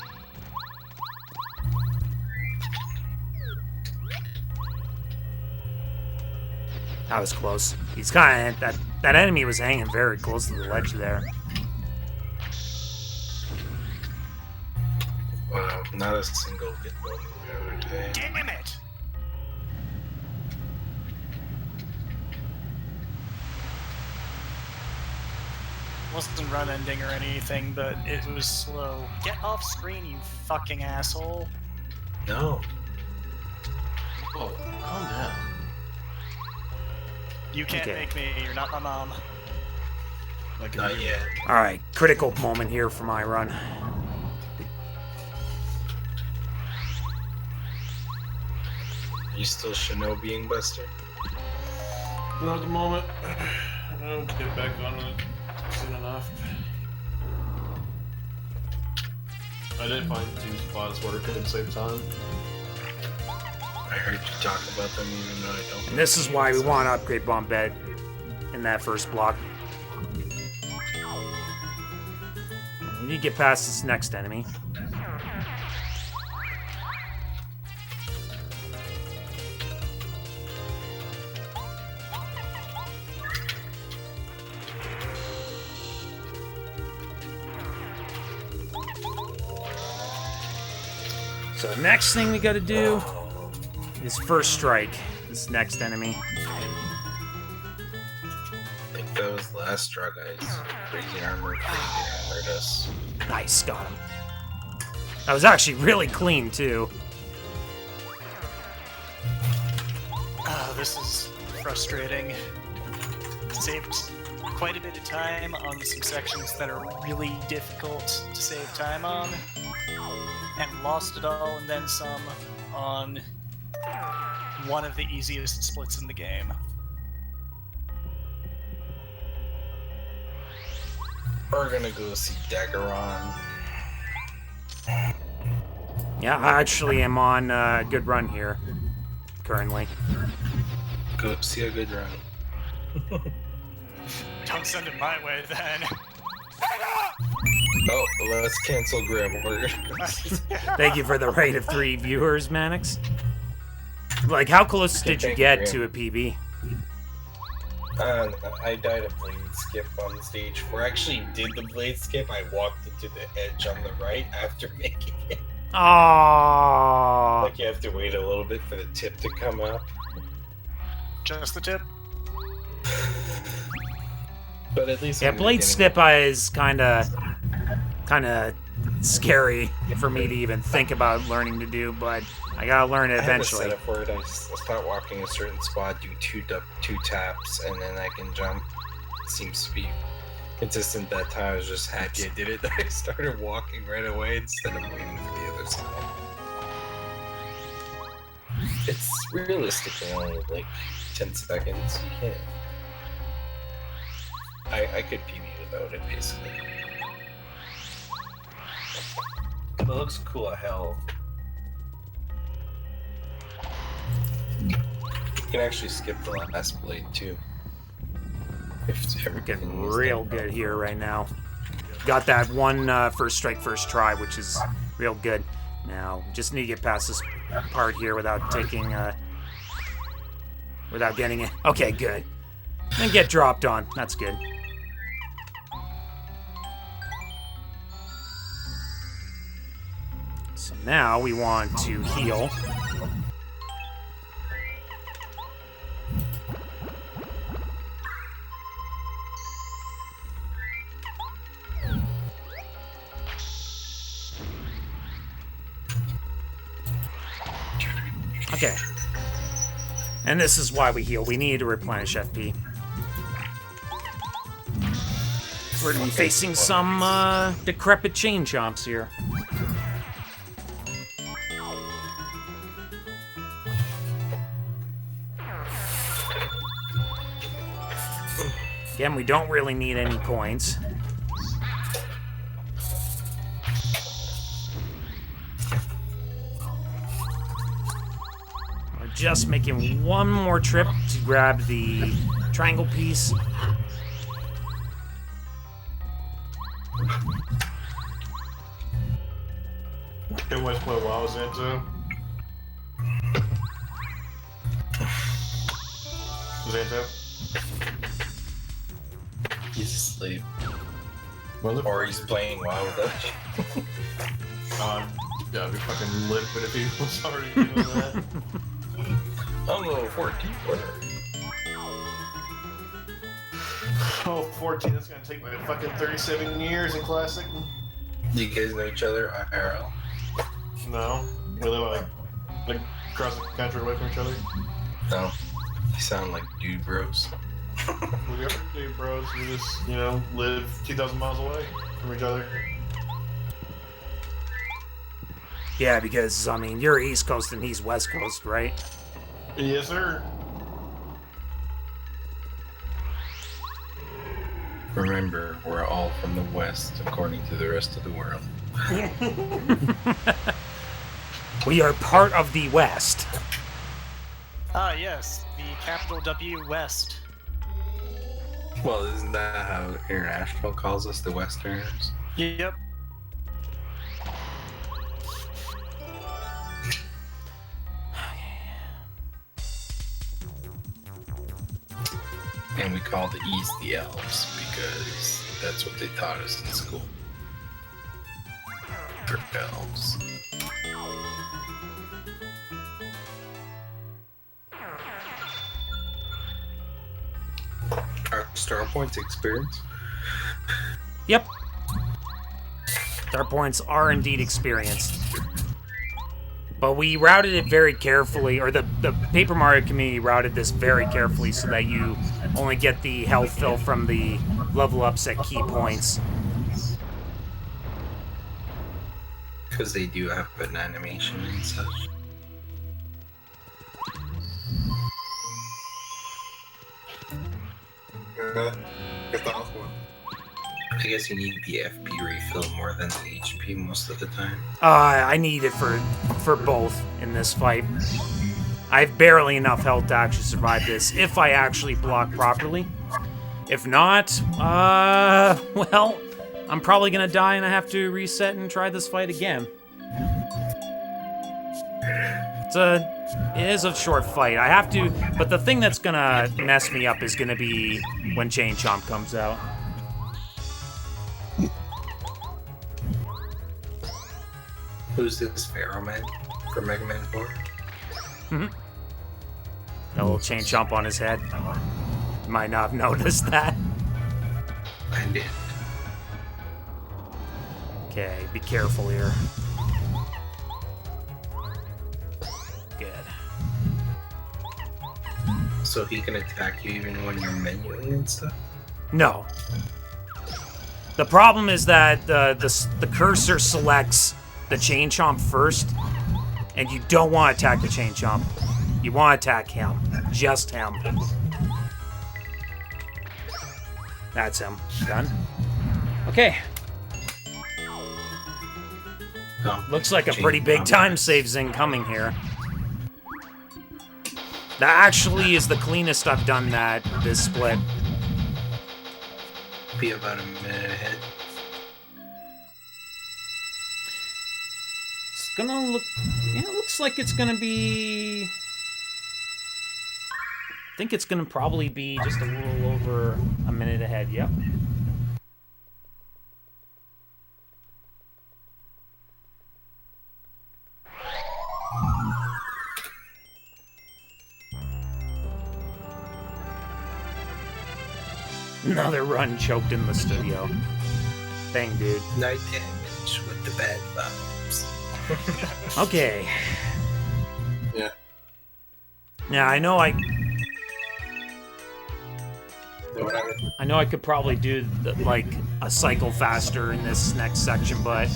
That was close. He's kind of that enemy was hanging very close to the ledge there. Wow, not a single good ball move today. Damn it! Wasn't run ending or anything, but it was slow. Get off screen, you fucking asshole. No. Oh, calm down. You can't Okay. make me, you're not my mom. Like Not yet. All right, critical moment here for my run. Are you still Shinobiing Buster? Not at the moment. I'll get back on it soon enough. I did find 2 spots where it could save time. I heard you talk about them even though I don't. And this is why we want to upgrade bomb bed in that first block. We need to get past this next enemy. So the next thing we gotta do is first strike this next enemy. I think those last straw guys, crazy armor, didn't hurt us. Nice, got him. That was actually really clean too. Oh, this is frustrating. Saved quite a bit of time on some sections that are really difficult to save time on, and lost it all and then some on one of the easiest splits in the game. We're gonna go see Daggeron. Yeah, I actually am on a good run here currently. Go see a good run. Don't send it my way then. Oh, let's cancel Grim. We're gonna Thank you for the rate of 3 viewers, Mannix. Like, how close did you Thank get you, to a PB? I died a blade skip on stage 4. I actually did the blade skip. I walked into the edge on the right after making it. Aww. Like you have to wait a little bit for the tip to come up. Just the tip. But at least Yeah, I'm blade getting- snip is kind of scary for me to even think about learning to do, but I gotta learn it I have a eventually. setup for it. I start walking a certain spot, do two taps, and then I can jump. It seems to be consistent that time. I was just happy I did it. I started walking right away instead of waiting for the other side. It's realistically only like 10 seconds. You can't. I could PB without it basically. It looks cool as hell. You can actually skip the last blade too. If We're getting everything is real done good here right now. Got that one first strike, first try, which is real good. Now, just need to get past this part here without taking, without getting it. Okay, good. And get dropped on. That's good. So now we want to heal. Okay. And this is why we heal. We need to replenish FP. We're facing some decrepit chain chomps here. Again, we don't really need any coins. We're just making one more trip to grab the triangle piece. It was what I was into. Xanto? He's asleep. Motherfucker. Or he's playing WoW with us. Yeah, I'd be fucking livid if he was already doing that. I'm level 14 winner. Oh, 14, that's gonna take my fucking 37 years in Classic. Do you guys know each other IRL? No. We live like across the country away from each other. No. You sound like dude bros. We are dude bros. We just, you know, live 2,000 miles away from each other. Yeah, because, I mean, you're East Coast and he's West Coast, right? Yes, sir. Remember, we're all from the West, according to the rest of the world. We are part of the West. Ah, yes, the capital W West. Well, isn't that how International calls us, the Westerners? Yep. And we call the East the Elves, because that's what they taught us in school. For elves. Our star points experience. Yep. Star points are indeed experienced. But we routed it very carefully, or the Paper Mario community routed this very carefully so that you only get the health fill from the level ups at key points. Because they do have an animation and such. I guess you need the FP refill more than the HP most of the time. I need it for both in this fight. I have barely enough health to actually survive this, if I actually block properly. If not, well, I'm probably gonna die and I have to reset and try this fight again. It is a short fight. I have to, but the thing that's gonna mess me up is gonna be when Chain Chomp comes out. Who's this Pharaoh Man from Mega Man 4? Mm-hmm. A little Chain Chomp on his head. Might not have noticed that. I did. Okay, be careful here. Good. So he can attack you even when you're menuing and stuff? No. The problem is that the cursor selects the Chain Chomp first, and you don't want to attack the Chain Chomp. You want to attack him. Just him. That's him. Done. Okay. No. Looks like a pretty big time save's incoming here. That actually is the cleanest I've done this split. Be about a minute ahead. It's gonna look... Yeah, it looks like it's gonna be... I think it's gonna probably be just a little over a minute ahead, yep. Another run choked in the studio. Dang, dude. Night damage with the bad vibes. Okay. Yeah. Yeah, I know Whatever. I know I could probably do like a cycle faster in this next section, but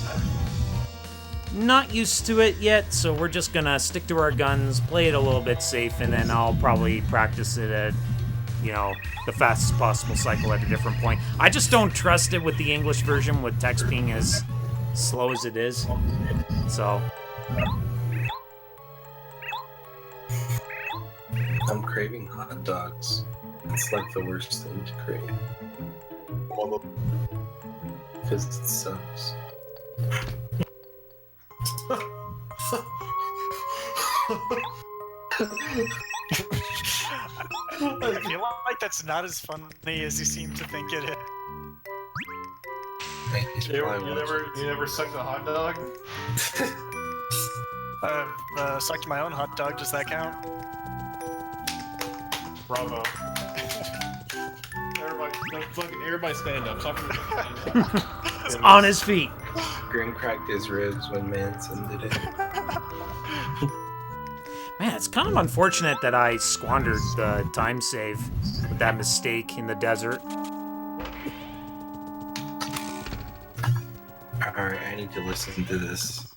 not used to it yet, so we're just gonna stick to our guns, play it a little bit safe, and then I'll probably practice it at, you know, the fastest possible cycle at a different point. I just don't trust it with the English version with text being as slow as it is, so... I'm craving hot dogs. It's like the worst thing to crave. Because it sucks. I feel like that's not as funny as you seem to think it is. You never sucked a hot dog? I've sucked my own hot dog. Does that count? Bravo. Everybody stand up. Stand up. It's on his feet. Grim cracked his ribs when Manson did it. Man, it's kind of unfortunate that I squandered the time save with that mistake in the desert. Alright, I need to listen to this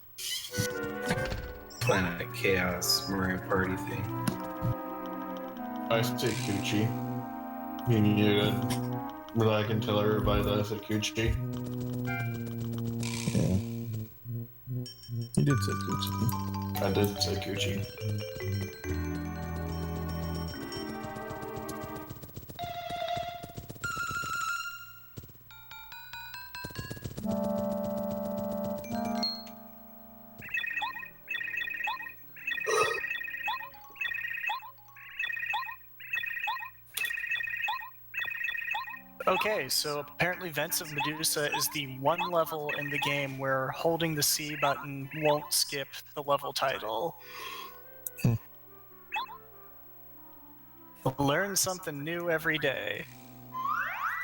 Planet Chaos Mario Party thing. I say Coochie. You need to rely and tell everybody that I said Coochie. Yeah. You did say Gucci. I did say Coochie. Okay, so apparently Vents of Medusa is the one level in the game where holding the C button won't skip the level title. Learn something new every day.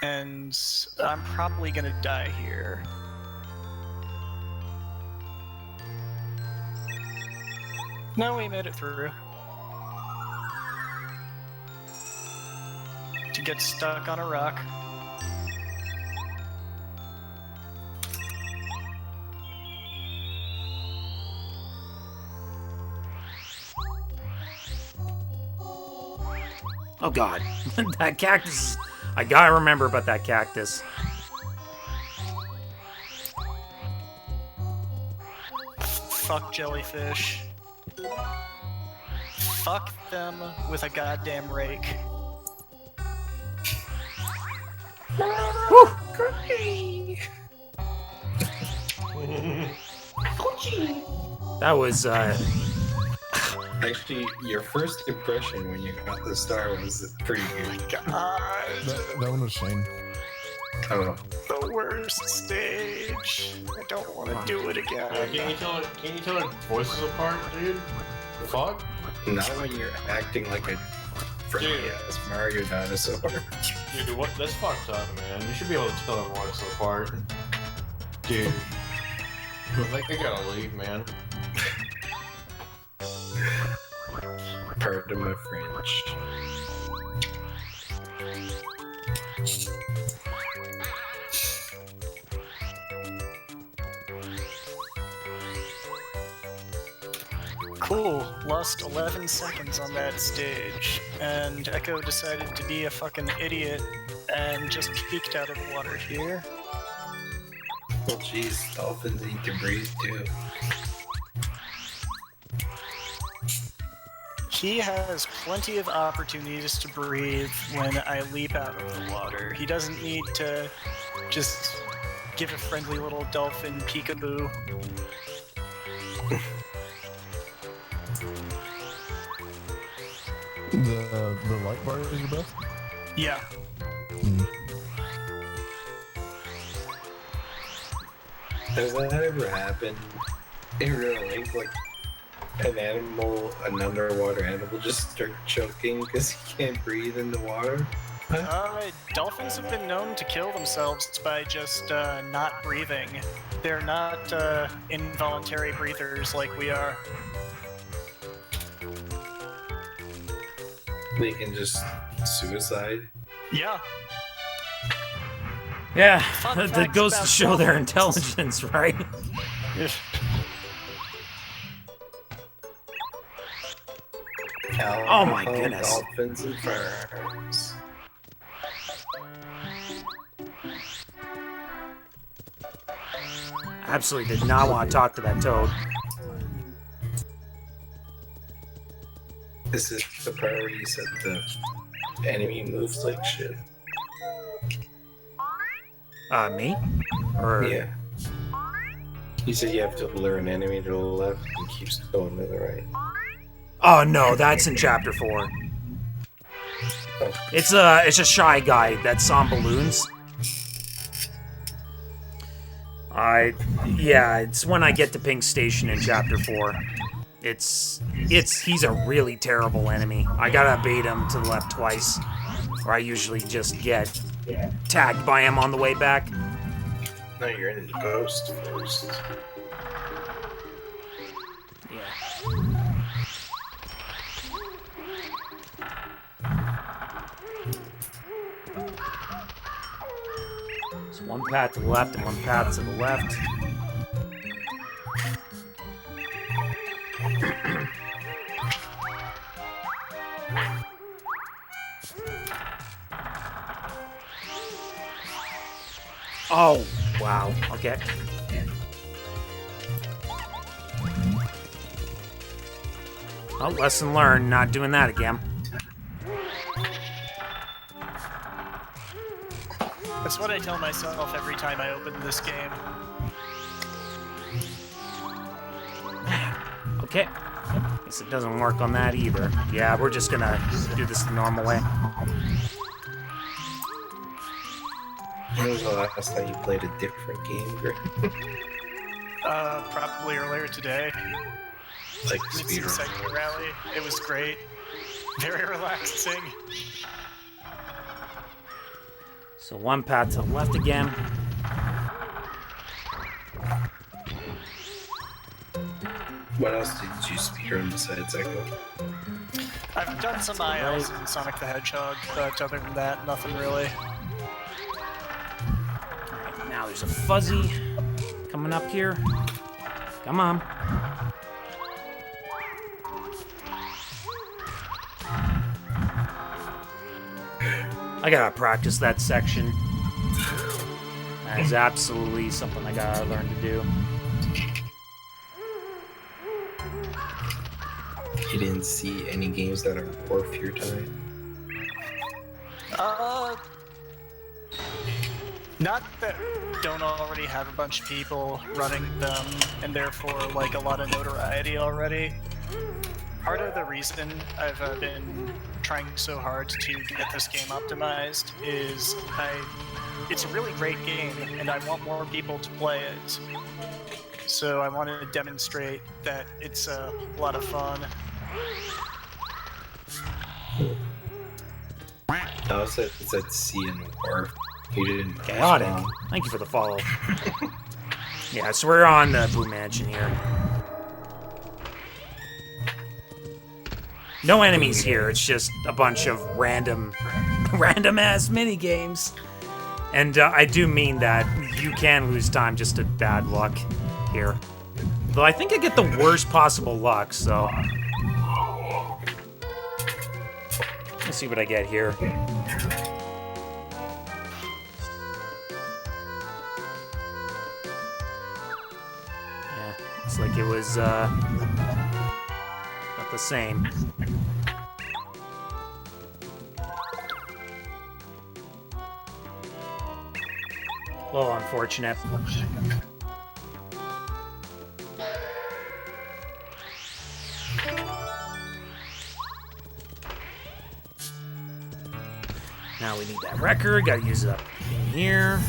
And I'm probably gonna die here. No, we made it through. To get stuck on a rock. Oh god, that cactus. I gotta remember about that cactus. Fuck jellyfish. Fuck them with a goddamn rake. Whew. That was, Actually, your first impression when you got the star was pretty good. That one was Shane. Oh, The worst stage. I don't want to do it again. Can you tell our voices apart, dude? Fuck? not when you're acting like a friendly ass Mario dinosaur. Dude, what? That's fucked up, man. You should be able to tell our voices apart. Dude. Like, they gotta leave, man. Pardon my French. Cool, lost 11 seconds on that stage, and Echo decided to be a fucking idiot and just peeked out of the water here. Well, jeez, dolphins need to breathe too. He has plenty of opportunities to breathe when I leap out of the water. He doesn't need to just give a friendly little dolphin peekaboo. The light bar is your best? Yeah. Has that ever happened in real life? Like, an animal, an underwater animal, just start choking because he can't breathe in the water? Dolphins have been known to kill themselves by just not breathing. They're not involuntary breathers like we are. They can just suicide? Yeah, Yeah, Fun that facts goes to about show their dolphins. intelligence, right? Oh my goodness. Dolphins and ferns. Absolutely did not want to talk to that toad. This is the part where you said the enemy moves like shit. Me? Or Yeah. You said you have to lure an enemy to the left and keeps going to the right. Oh no, that's in chapter 4. Oh, It's a shy guy that's on balloons. Yeah, it's when I get to Pink Station in chapter 4. He's a really terrible enemy. I gotta bait him to the left twice, or I usually just get tagged by him on the way back. no, you're in the ghost first. Yeah. So one path to the left and one path to the left. Oh, wow. Okay. Oh, lesson learned, not doing that again. That's what I tell myself every time I open this game. Okay. Guess it doesn't work on that either. Yeah, we're just gonna do this the normal way. When was the last time you played a different game, Greg? Probably earlier today. Like It's Speedrun? Second Rally. It was great. Very relaxing. So one path to the left again. What else did you speedrun besides Echo? I've done some ILs in Sonic the Hedgehog, but other than that, nothing really. Alright, now there's a fuzzy coming up here. Come on. I gotta practice that section. That is absolutely something I gotta learn to do. You didn't see any games that are worth your time? Not that don't already have a bunch of people running them, and therefore, like, a lot of notoriety already. Part of the reason I've been trying so hard to get this game optimized is it's a really great game, and I want more people to play it. So I want to demonstrate that it's a lot of fun. No, it said C and R. You didn't. Chaotic. respond. Thank you for the follow. Yeah, so we're on the Blue Mansion here. No enemies here, it's just a bunch of random ass mini games. And I do mean that you can lose time just to bad luck here. Though I think I get the worst possible luck, so. Let's see what I get here. Yeah, looks like it was not the same. A little unfortunate. Now we need that record, gotta use it up in here.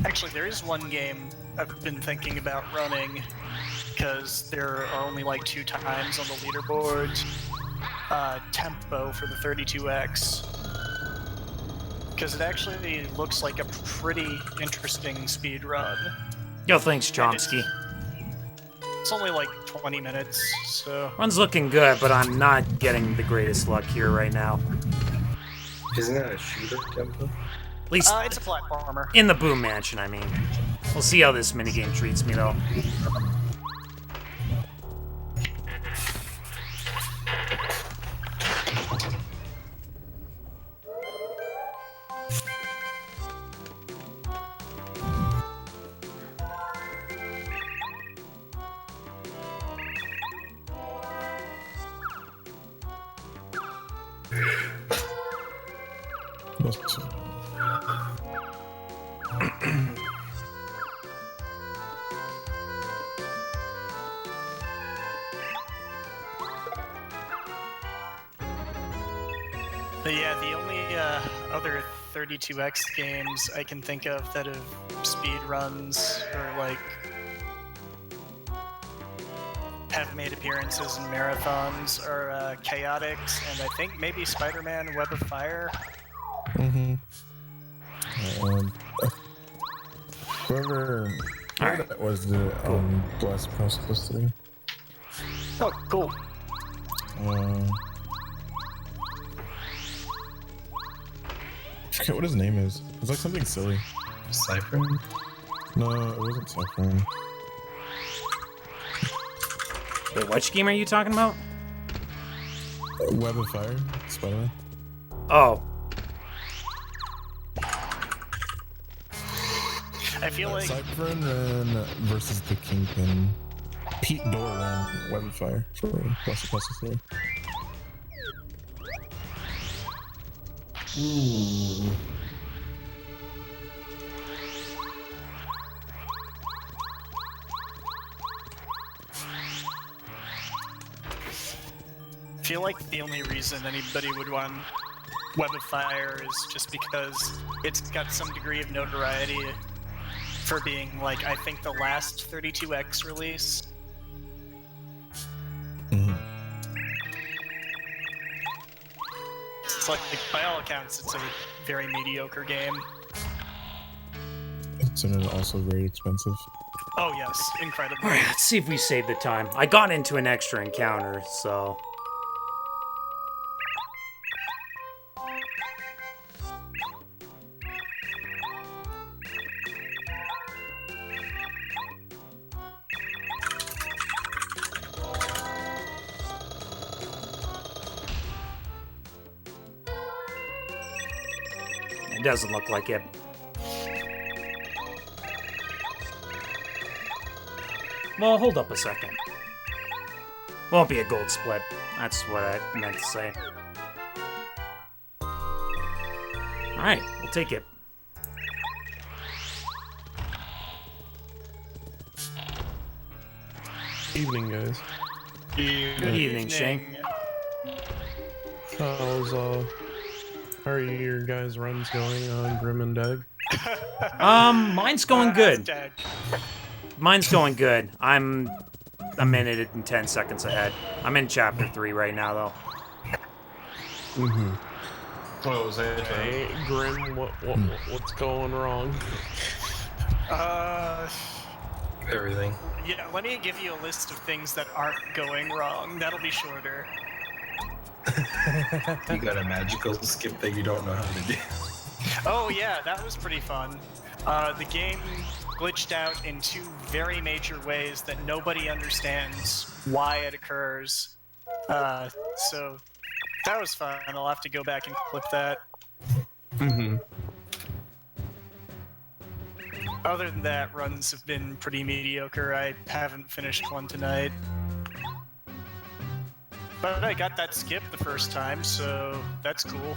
Actually, there is one game I've been thinking about running, because there are only like 2 times on the leaderboard. Tempo for the 32X. Because it actually looks like a pretty interesting speed run. Yo, thanks, Chomsky. It's only like 20 minutes, so... Run's looking good, but I'm not getting the greatest luck here right now. Isn't that a shooter tempo? At least it's a platformer. in the Boom Mansion, I mean. We'll see how this minigame treats me, though. But yeah, the only other 32X games I can think of that have speed runs or like have made appearances in marathons are Chaotix and I think maybe Spider-Man Web of Fire. Whoever that was the blast process today. Oh, cool. I forget what his name is. It's like something silly. Cypher? No, it wasn't Cypher. Wait, which game are you talking about? Web of Fire, Spider-Man. Oh. I feel like Cypher ran versus the Kingpin. Pete Dorr ran Web of Fire for Blast Process today. I feel like the only reason anybody would want Web of Fire is just because it's got some degree of notoriety for being, like, I think the last 32X release. It's like, by all accounts, it's a very mediocre game. It's also very expensive. Oh yes, incredible. Alright, let's see if we save the time. I got into an extra encounter, so... It doesn't look like it. Well, hold up a second. Won't be a gold split. That's what I meant to say. Alright, we'll take it. Evening, guys. Good evening, Shane. How are your guys' runs going on Grim and Dag? Mine's going good. Dead. Mine's going good. I'm a minute and 10 seconds ahead. I'm in chapter 3 right now, though. What was that? Hey, Grim, what's going wrong? Everything. Yeah, let me give you a list of things that aren't going wrong. That'll be shorter. You got a magical skip that you don't know how to do. Oh yeah, that was pretty fun. The game glitched out in 2 very major ways that nobody understands why it occurs. So that was fun. I'll have to go back and clip that. Other than that, runs have been pretty mediocre. I haven't finished one tonight. But I got that skip the first time, so that's cool.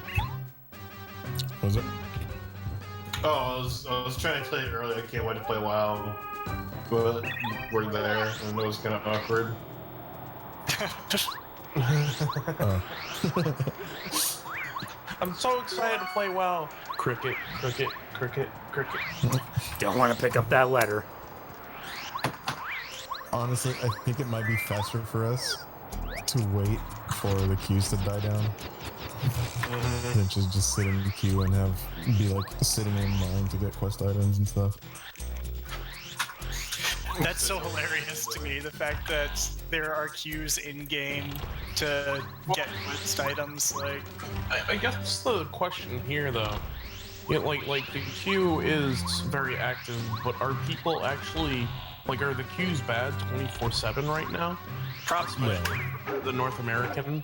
Was it? Oh, I was trying to play it earlier. I can't wait to play WoW. But we're there, and it was kind of awkward. I'm so excited to play WoW. Cricket. Don't want to pick up that letter. Honestly, I think it might be faster for us to wait for the queues to die down than just sit in the queue and be like sitting in line to get quest items and stuff. That's so hilarious to me, the fact that there are queues in-game to get quest items, like... I guess the question here, though, like the queue is very active, but are people actually... Like, are the queues bad 24/7 right now? Probably. Yeah. The North American?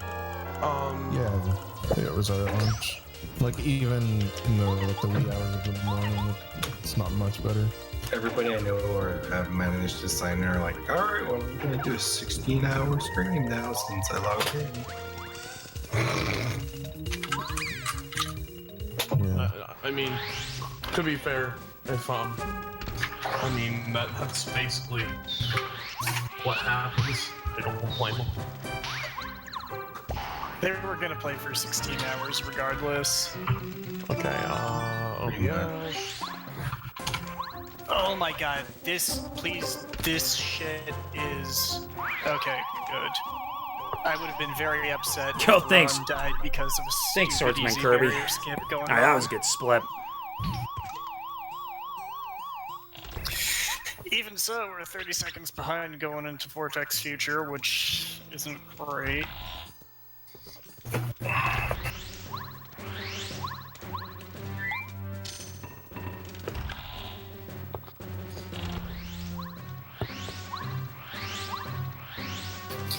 Yeah, it was at launch. Like, even in the wee hours of the morning, it's not much better. Everybody I know or have managed to sign in are like, alright, well, I'm gonna do a 16-hour stream now since I logged in. Yeah. I mean, to be fair, if I mean that's basically what happens. I don't blame them. They were gonna play for 16 hours regardless. Okay, yeah. Oh my god, this shit is... Okay, good. I would have been very upset Yo, if thanks. Ron died because of a Thanks, stupid Swordsman easy Kirby. barrier skip going Alright, that on. was a good split. Even so, we're 30 seconds behind going into Vortex Future, which isn't great.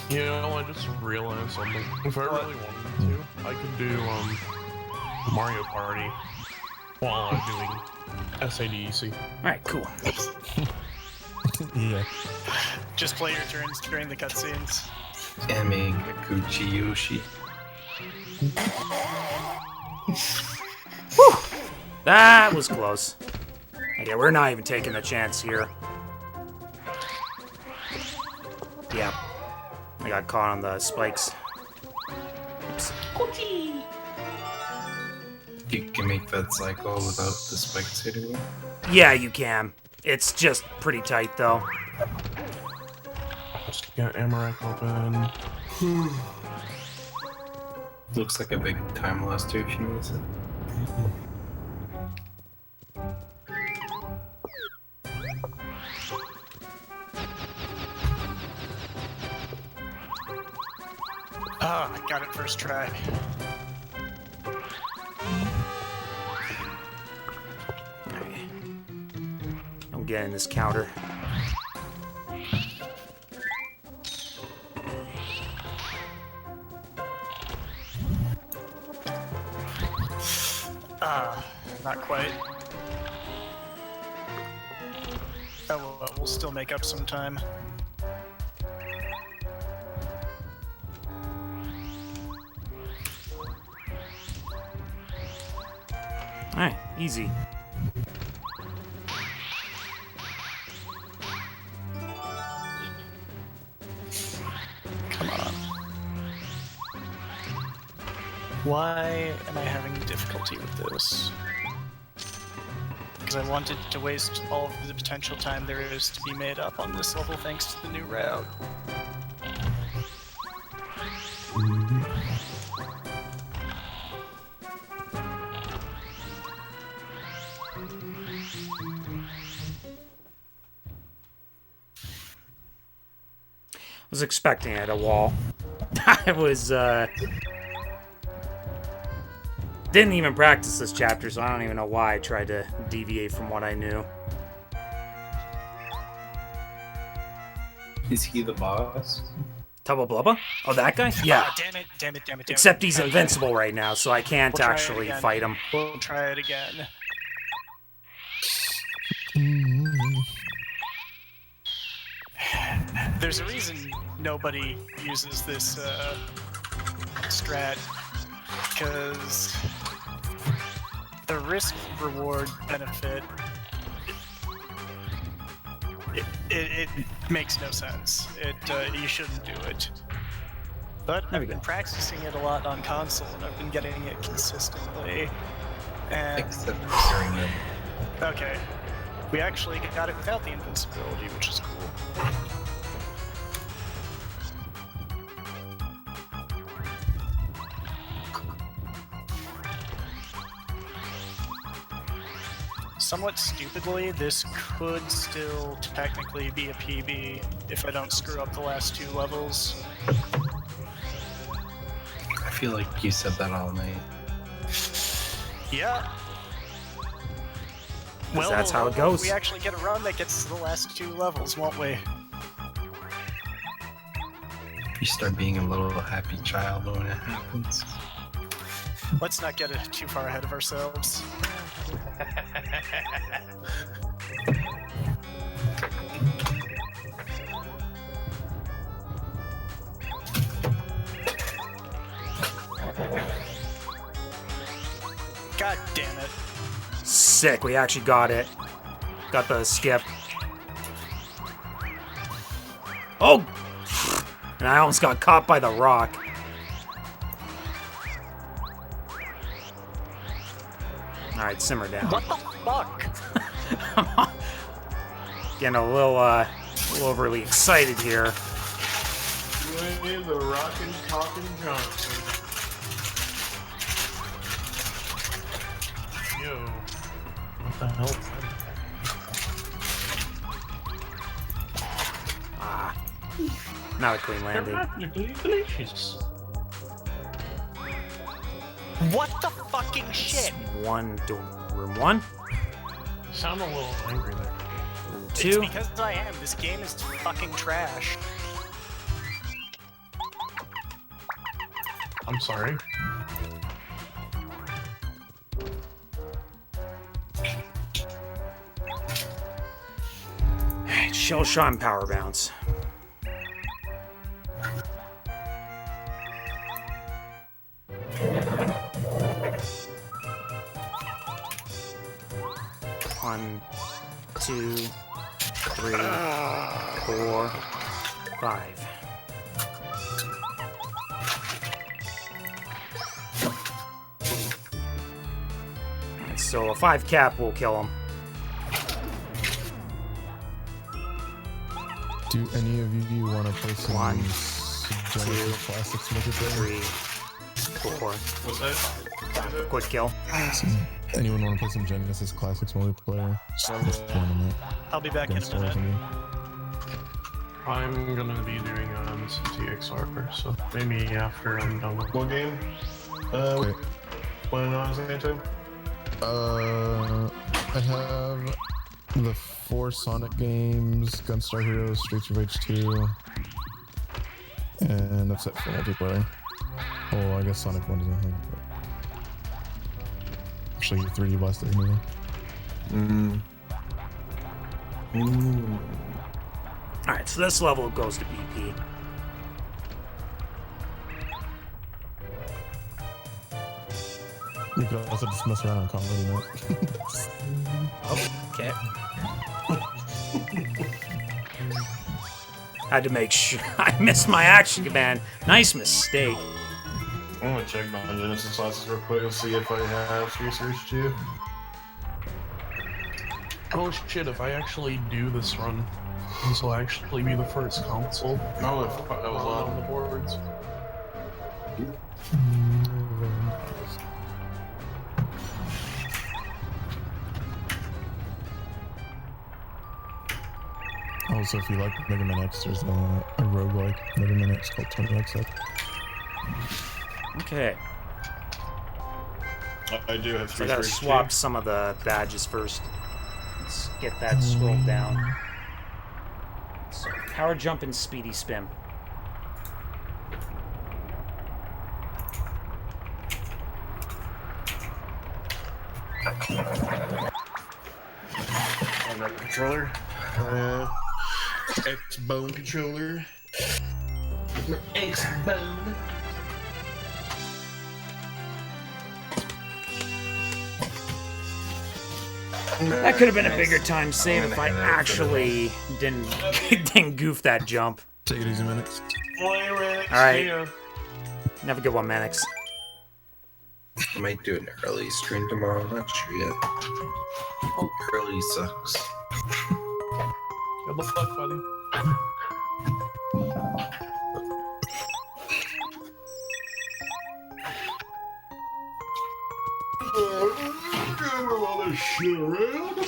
You know, I just realized something. If I really wanted to, I could do Mario Party while I'm doing SADC. Alright, cool. Yeah. Just play your turns during the cutscenes. And make a Gucci Yoshi. That was close. Okay, we're not even taking a chance here. Yeah. I got caught on the spikes. Oops. You can make that cycle without the spikes hitting you. Yeah, you can. It's just pretty tight, though. Just get Amaranth open. Looks like a big time loss too if you use it. Ah, I got it first try. I'm getting this counter. Not quite. Oh well, we'll still make up some time. Alright, easy. Come on. Why am I having difficulty with this? Because I wanted to waste all of the potential time there is to be made up on this level thanks to the new route. I was expecting it, a wall. I was, didn't even practice this chapter, so I don't even know why I tried to deviate from what I knew. Is he the boss? Tubba Blubba? Oh, that guy? Yeah. Ah, damn it. Except he's invincible right now, so I can't We'll try it actually again. fight him. We'll try it again. There's a reason nobody uses this strat, because the risk-reward benefit, it makes no sense. You shouldn't do it. But There we I've been go. practicing it a lot on console, and I've been getting it consistently. And Except during it. okay, we actually got it without the invincibility, which is cool. Somewhat stupidly, this could still technically be a PB if I don't screw up the last 2 levels. I feel like you said that all night. Yeah. Well, that's how it goes. We actually get a run that gets to the last 2 levels, won't we? You start being a little happy child when it happens. Let's not get too far ahead of ourselves. God damn it. Sick, we actually got it. Got the skip. Oh! And I almost got caught by the rock. Alright, simmer down. What the fuck? Getting a little overly excited here. Dwayne the Rockin' Talkin' Johnson. Yo. What the hell? Ah. Not a clean They're landing. practically delicious. What the fucking shit? Room 1. Sound a little angry there. Room It's 2. because I am. This game is fucking trash. I'm sorry. Shell shot and power bounce. One, 2, 3, 4, 5. So a 5 cap will kill him. Do any of you want to play some 1, Genesis Classics multiplayer? 3, 4. What's that? Quick kill. Anyone want to play some Genesis Classics multiplayer? Just tournament. I'll be back in Against a minute. something. I'm gonna be doing CTXR first, so maybe after I'm done with What game? Okay. When on anytime? I have the 4 Sonic games, Gunstar Heroes, Streets of Rage 2, and that's it for multiplayer. Oh, I guess Sonic 1 doesn't have it. Actually, 3D Blast doesn't either. Alright, so this level goes to BP. You could also just mess around on comedy, mate. Oh, okay. Had to make sure I missed my action command. Nice mistake. I'm gonna check my Genesis classes real quick and see if I have Streets of Rage 2. Oh shit, if I actually do this run, this will actually be the first console Oh, that was on the on. boards. Also, if you like Mega Man X, there's a roguelike Mega Man X called 20XX. Okay. I do have So I Streets gotta of Rage swap some of the badges first. Let's get that scrolled down. So, power jump and speedy spin. On that controller. X-Bone controller. X-Bone. That could have been a bigger time save if I actually didn't goof that jump. Take it easy, minutes. Alright. Have a good one, Mannix. I might do an early stream tomorrow, I'm not sure yet. Early sucks. Good luck, buddy. this shit around.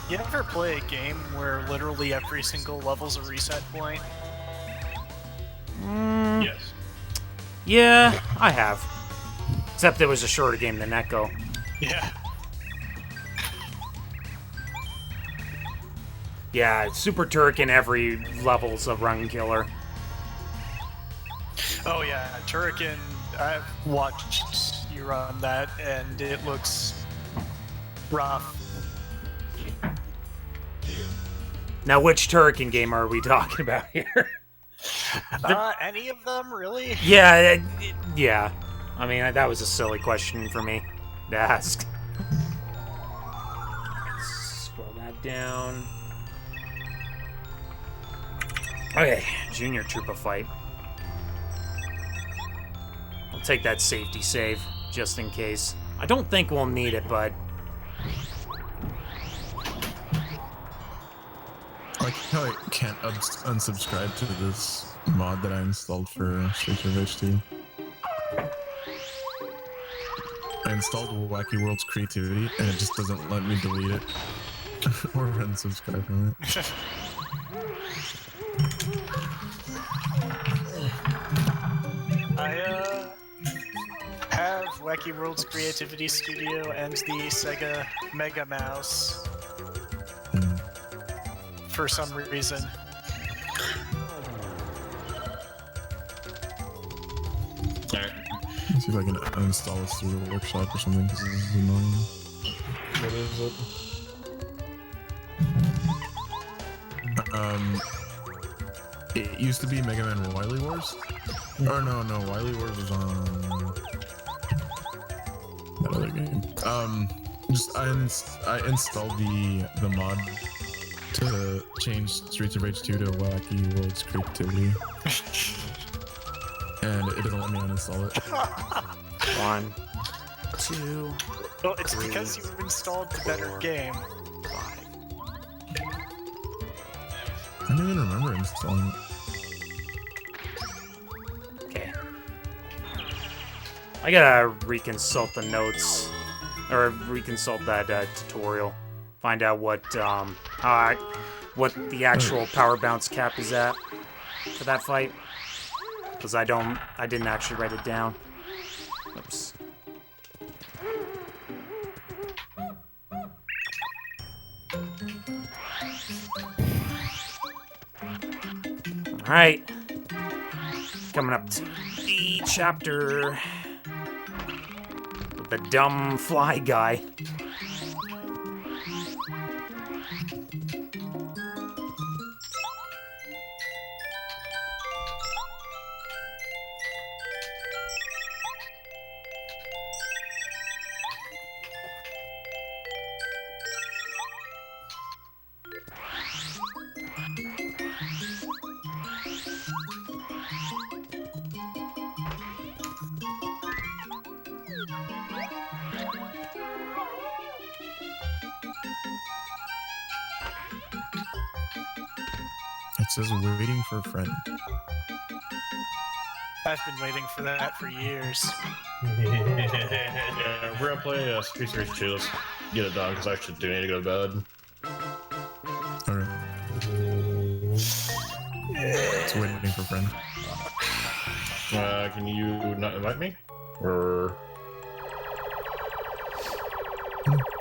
You ever play a game where literally every single level's a reset point? Yes. Yeah, I have. Except it was a shorter game than Echo. Yeah. Yeah, Super Turk in every level's a run killer. Oh yeah, Turrican, I've watched you run that, and it looks rough. Now, which Turrican game are we talking about here? Any of them, really? Yeah, yeah. I mean, that was a silly question for me to ask. Scroll that down. Okay, Junior Troopa fight. I'll take that safety save, just in case. I don't think we'll need it, but... Like how I can't unsubscribe to this mod that I installed for Streets of Rage 2. I installed Wacky World's Creativity, and it just doesn't let me delete it or unsubscribe from it. I have Wacky World's Creativity Studio and the Sega Mega Mouse for some reason. Alright. Let's see if I can uninstall this through the workshop or something, because this is annoying. What is it? It used to be Mega Man Wily Wars. Or no, Wily Wars was on that other game. I installed the mod to change Streets of Rage 2 to Wacky World's Creativity. And it doesn't let me uninstall it. 1, 2, Well, it's because you installed the better game. 5. I don't even remember installing it. Okay. I gotta reconsult the notes, or reconsult that tutorial. Find out what the actual power bounce cap is at for that fight. Because I didn't actually write it down. Oops. Alright. Coming up to the chapter with the dumb fly guy. It says waiting for a friend. I've been waiting for that for years. Yeah, we're gonna play Streets of Rage 2. Let's get it done, because I actually do need to go to bed. Alright. It's waiting for a friend. Can you not invite me? Or...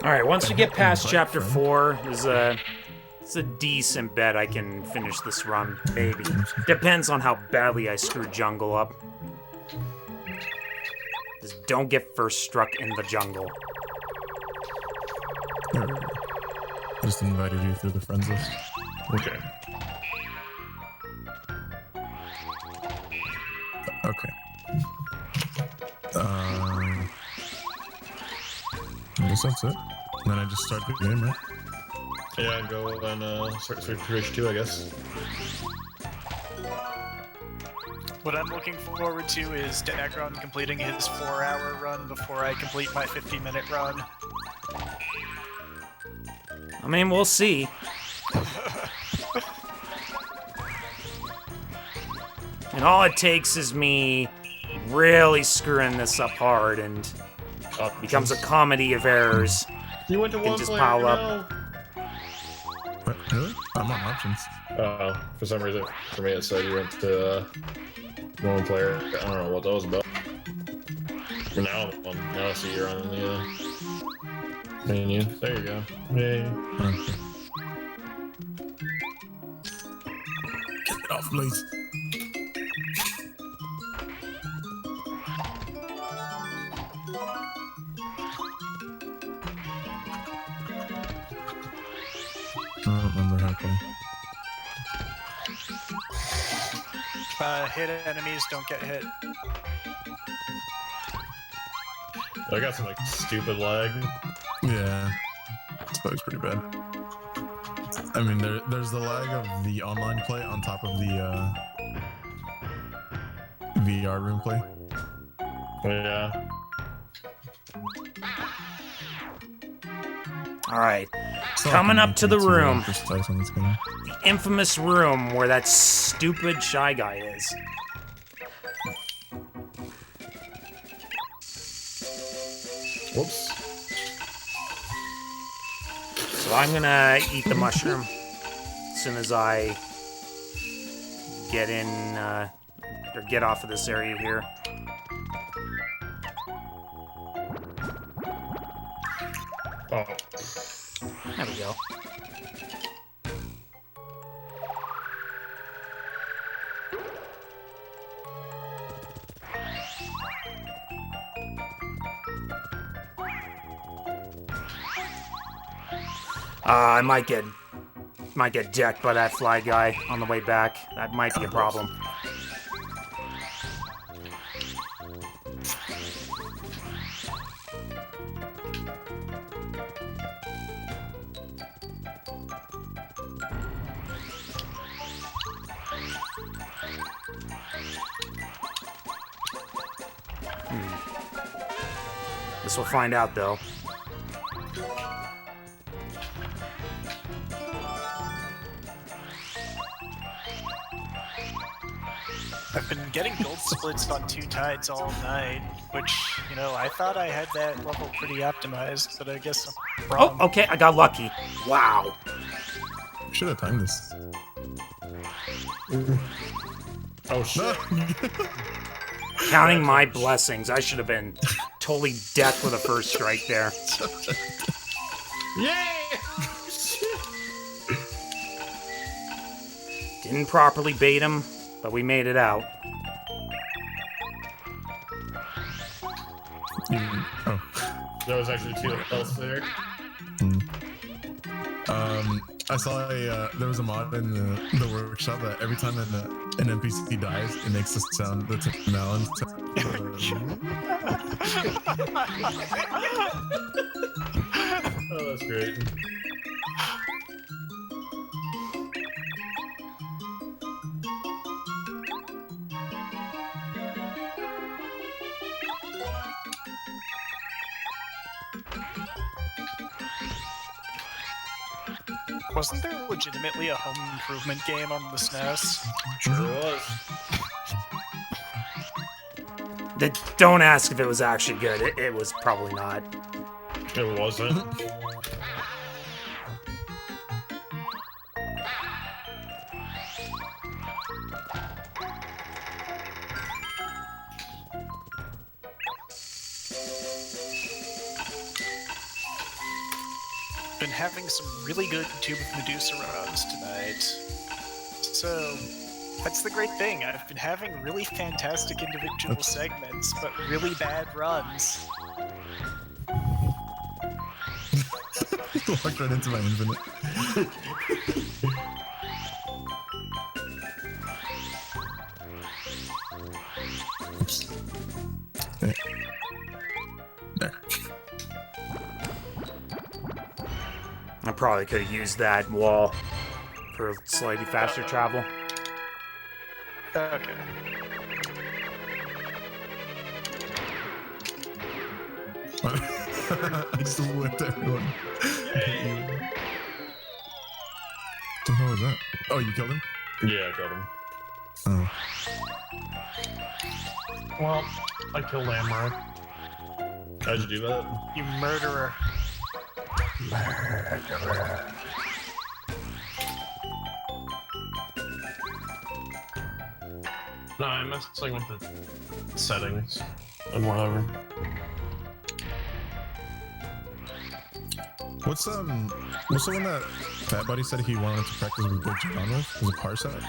Alright, once we get past chapter 4, it's a decent bet I can finish this run, maybe. Depends on how badly I screw jungle up. Just don't get first struck in the jungle. I just invited you through the friends list. Okay. Okay. I guess that's it. Then I just start the game, right? Yeah, and go and start Switch 2, I guess. What I'm looking forward to is Dagron completing his 4-hour run before I complete my 50-minute run. I mean, we'll see. And all it takes is me really screwing this up hard, and it becomes a comedy of errors. You went to Can one just player, pile up. no. What? Really? I'm on options. For some reason, for me it said you went to one player. I don't know what that was about. For now, now I see you're on the menu. There you go. Yay. Okay. Get it off, please. I don't remember how to play. Hit enemies, don't get hit. I got some like stupid lag. Yeah, it's always pretty bad. I mean, there's the lag of the online play on top of the VR room play. Yeah. All right, So coming I up can to the make it room. precise on this game. The infamous room where that stupid Shy Guy is. Whoops. So I'm gonna eat the mushroom as soon as I get in, or get off of this area here. Oh. There we go. I might get decked by that fly guy on the way back. That might be a problem. Guess we'll find out, though. I've been getting gold splits on 2 tides all night, which, you know, I thought I had that level pretty optimized, but I guess I'm wrong. Oh, okay, I got lucky. Wow. Should have timed this. Oh shit. Counting my blessings, I should have been totally decked with a first strike there. Yay! Didn't properly bait him, but we made it out. Oh. There was actually 2 else there. I saw there was a mod in the workshop that every time an NPC dies, it makes the sound that's now on. Oh, that's great. Wasn't there legitimately a home improvement game on the SNES? Sure was. Don't ask if it was actually good. It was probably not. It wasn't. Been having some really good Tube of Medusa runs tonight. So, that's the great thing. I've been having really fantastic individual segments, but really bad runs. Walked right into my infinite. Oops. There. probably could have used that wall for slightly faster travel. Okay. I just whipped everyone. What the hell was that? Oh, you killed him? Yeah, I got him. Oh. Well, I killed Amra. How'd you do that? You murderer. No, I'm messing with the settings and whatever. What's the one that Fat Buddy said he wanted to practice with Big John with? Was it Parsec?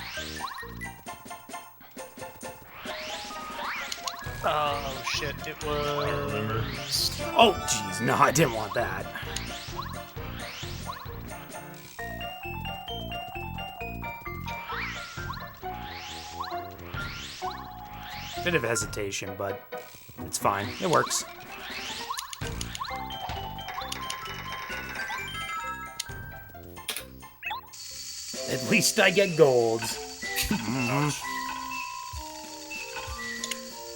Oh shit, it was... Oh, jeez, no, I didn't want that. Bit of hesitation, but it's fine. It works. At least I get gold.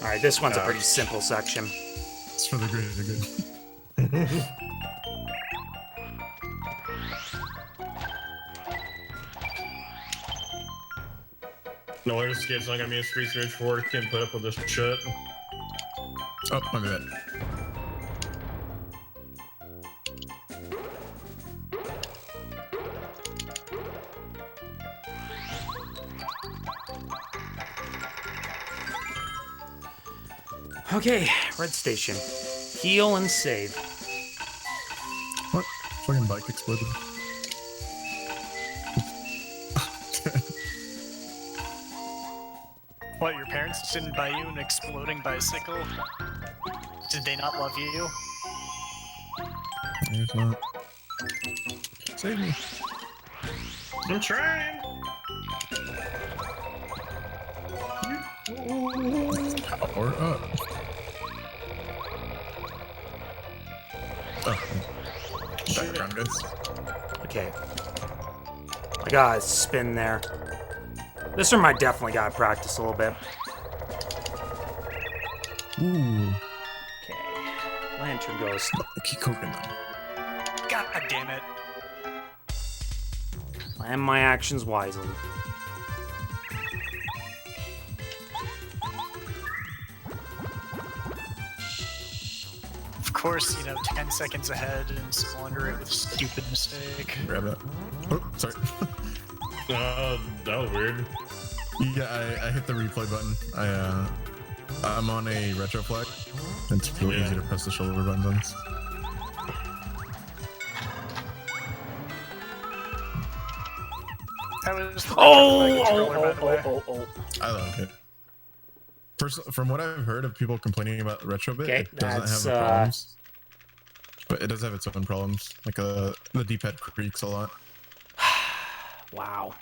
Alright, this one's a pretty simple section. It's for the greater good. No wonder this kid's not gonna be in Street Search 4. Can't put up with this shit. Oh, my bad. Okay, red station. Heal and save. What? Fucking bike exploded. What, your parents didn't buy you an exploding bicycle? Did they not love you? It's not. Save me. I'm trying. Power up. Oh. Background goods. Okay. I gotta spin there. This one I definitely gotta practice a little bit. Ooh. Okay. Lantern Ghost. Keep cooking them. God damn it. Plan my actions wisely. Of course, 10 seconds ahead and squander it with a stupid mistake. Grab it. Oh, sorry. That was weird. Yeah, I hit the replay button. I'm on a retro flag. It's really easy to press the shoulder buttons. That was the controller, by the way. I like it. From what I've heard of people complaining about Retrobit, Okay, it doesn't have the problems. But it does have its own problems. Like the D-pad creaks a lot. Wow.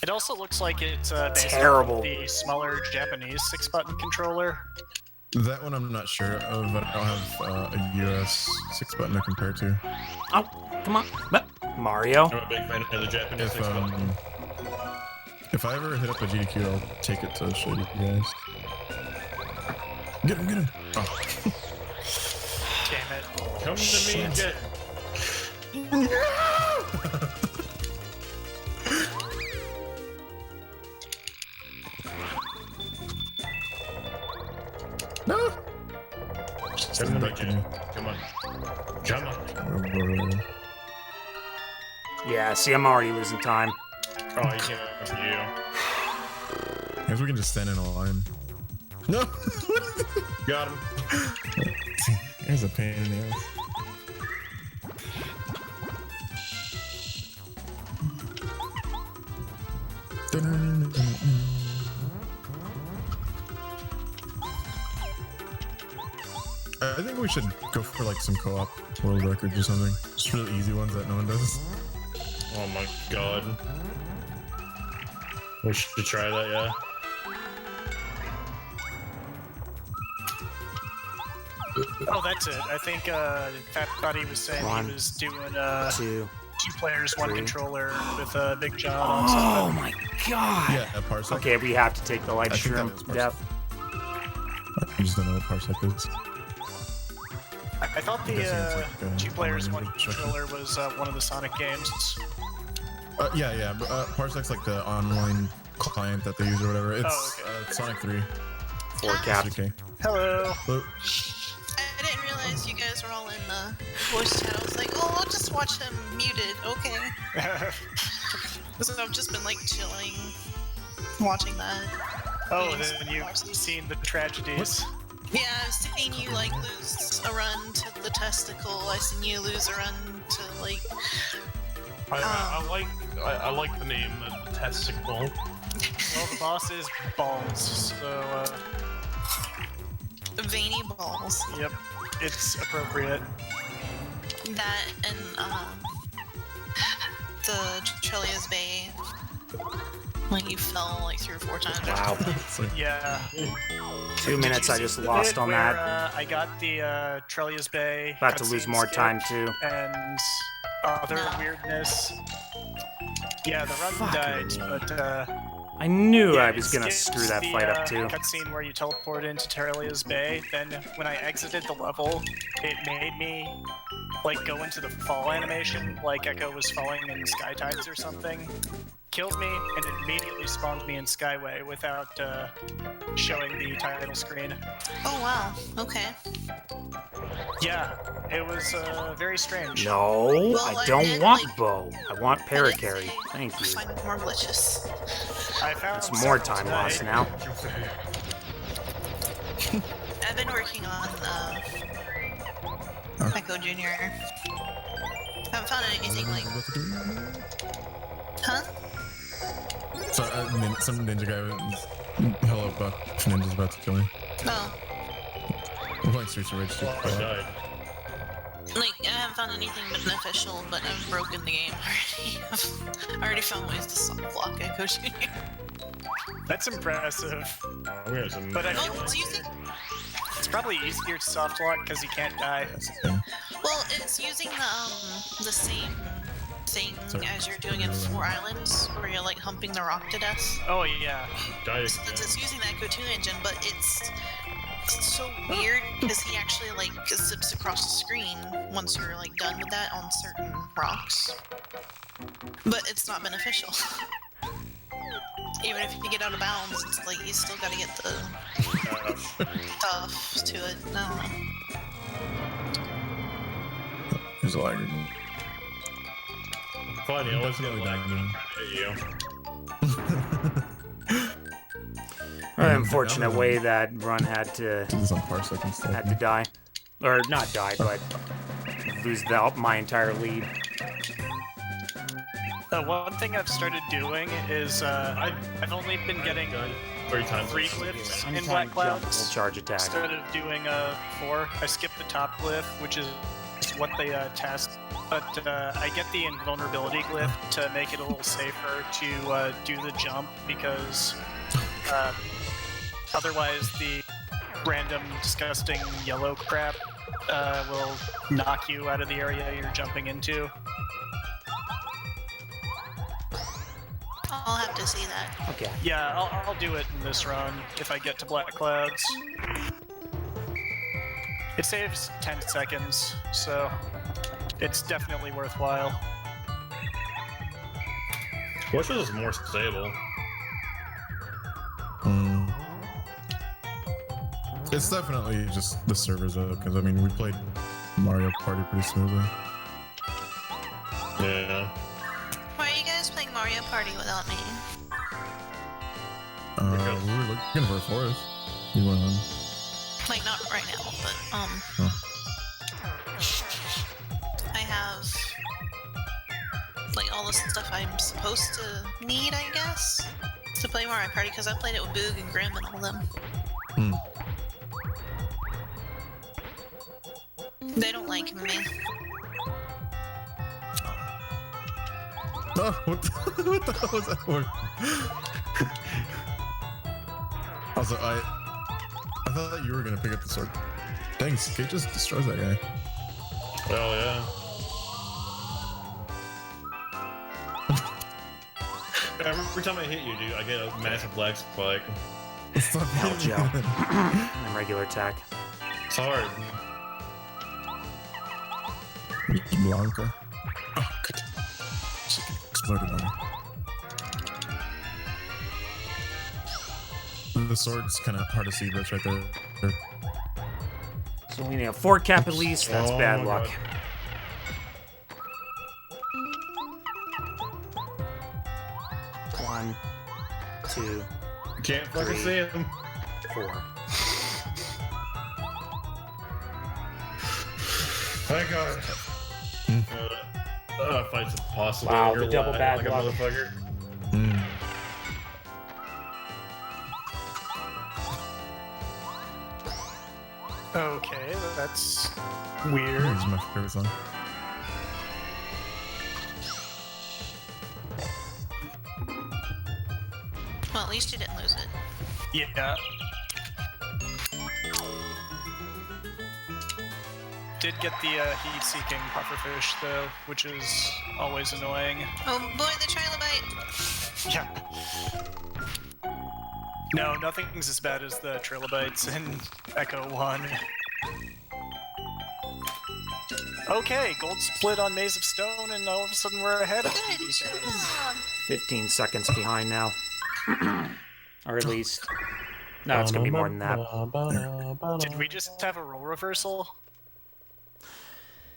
It also looks like it's based Terrible. on the smaller Japanese 6-button controller. That one I'm not sure of, but I don't have a US 6-button to compare to. Oh, come on. Mario. I'm a big fan of the Japanese six-button. If I ever hit up a GDQ, I'll take it to show you guys. Get him! Oh. Damn it. Come to me and get. No! Come to me, Jay. Come on. Come on. Yeah, see, I'm already losing time. Oh, he came up for you. I guess we can just stand in a line. No! Got him. There's a pain in the ass. I think we should go for like some co-op world records or something. Just really easy ones that no one does. Oh my god. We should try that, yeah. Oh, that's it. I think Fat thought he was saying he was doing 2 2 players, 1 3. controller with Big John. Oh something. my god! Yeah, Parsec. Okay, we have to take the light I think that shroom was to Parsec. death. I just don't know what Parsec is. I thought the guessing it's like, 2 players, 1 online controller was one of the Sonic games. Yeah. Parsec's like the online client that they use or whatever. It's okay. Sonic 3. 4 cap. Okay. Hello. Hello. I didn't realize you guys were all in the voice chat. I was like, oh, I'll just watch him muted. Okay. So I've just been like chilling, watching that. Oh, then you've seen the tragedies. Yeah, I've seen you like lose a run to the testicle. I've seen you lose a run to like. I like the name, the testicle. Well, the boss is balls, so Veiny balls. yep, it's appropriate. That and the Trelia's Bay. Like you fell like 3 or 4 times. Wow. Yeah. 2 minutes I just lost on where, that. I got the Trelia's Bay. About to lose cutscene more skip time too. And other weirdness. Yeah, the run died, but I knew yeah, I it was gonna skips screw that the, fight up too. Cutscene where you teleport into Trelia's Bay. Then when I exited the level, it made me like go into the fall animation, like Echo was falling in Sky Tides or something. Killed me and immediately spawned me in Skyway without showing the title screen. Oh wow. Okay. Yeah, it was very strange. No, Well, I I don't did, want like- bow. I want paracarry. Thank you. Find more glitches. I found It's more several time tonight. lost now. I've been working on Echo Jr. Haven't found anything like. Huh? So, some ninja guy was hello about ninja's about to kill me. No. I'm playing Streets of Rage 2. I died. Like, I haven't found anything beneficial, but I've broken the game already. I already found ways to soft block Echo Jr. That's impressive. We have some. But I feel Oh, like do you think? it's probably easier to soft lock because you can't die. Well, it's using the same thing Sorry. as you're doing in Four Islands, where you're like humping the rock to death. Oh yeah. Die It's again. using that Echo 2 engine, but it's so weird because he actually like zips across the screen once you're like done with that on certain rocks. But it's not beneficial. Even if you get out of bounds, it's like you still gotta get the stuff to it. No. There's a lag. Funny, I was gonna Definitely like dying. hit you. An unfortunate way that run had to Do this on Parsec and stuff. die, or not die, but lose my entire lead. One thing I've started doing is I've only been getting 3 times. 3 glyphs in Anytime Black jump, Clouds full charge attack. instead of doing 4. I skipped the top glyph, which is what they test. But I get the invulnerability glyph to make it a little safer to do the jump because otherwise the random disgusting yellow crap will knock you out of the area you're jumping into. I'll have to see that. Okay. Yeah, I'll do it in this run if I get to Black Clouds. It saves 10 seconds, so it's definitely worthwhile. Which was more stable? It's definitely just the servers though, because I mean we played Mario Party pretty smoothly. Yeah. Why are you guys playing Mario Party without me? We were looking for a forest. You went on. Like, not right now, but, I have, like, all the stuff I'm supposed to need, I guess, to play Mario Party, because I played it with Boog and Grim and all them. They don't like me. Oh, what the hell was that for? Also, I thought you were gonna pick up the sword. Thanks. Kate just destroys that guy. Well, yeah. Every time I hit you, dude, I get a massive black spike. Hell, Joe. And regular attack. It's hard. Blanca. Oh, good. She exploded on me. The sword's kind of hard to see, but it's right there. So we need a 4 cap at least. That's Oh bad my luck. God. 1, 2, Can't fucking 3. see him. 4. Thank God. Fight's impossible. Wow, You're the double lying bad like luck. a motherfucker. Mm. Okay, that's weird. This is my favorite song. Well, at least you didn't lose it. Yeah. Did get the heat-seeking pufferfish though, which is always annoying. Oh boy, the trilobite! Yeah. No, nothing's as bad as the trilobites in Echo 1. Okay, gold split on Maze of Stone, and all of a sudden we're ahead of Good these days. job! 15 seconds behind now. Or at least. No, it's gonna be more than that. Did we just have a role reversal?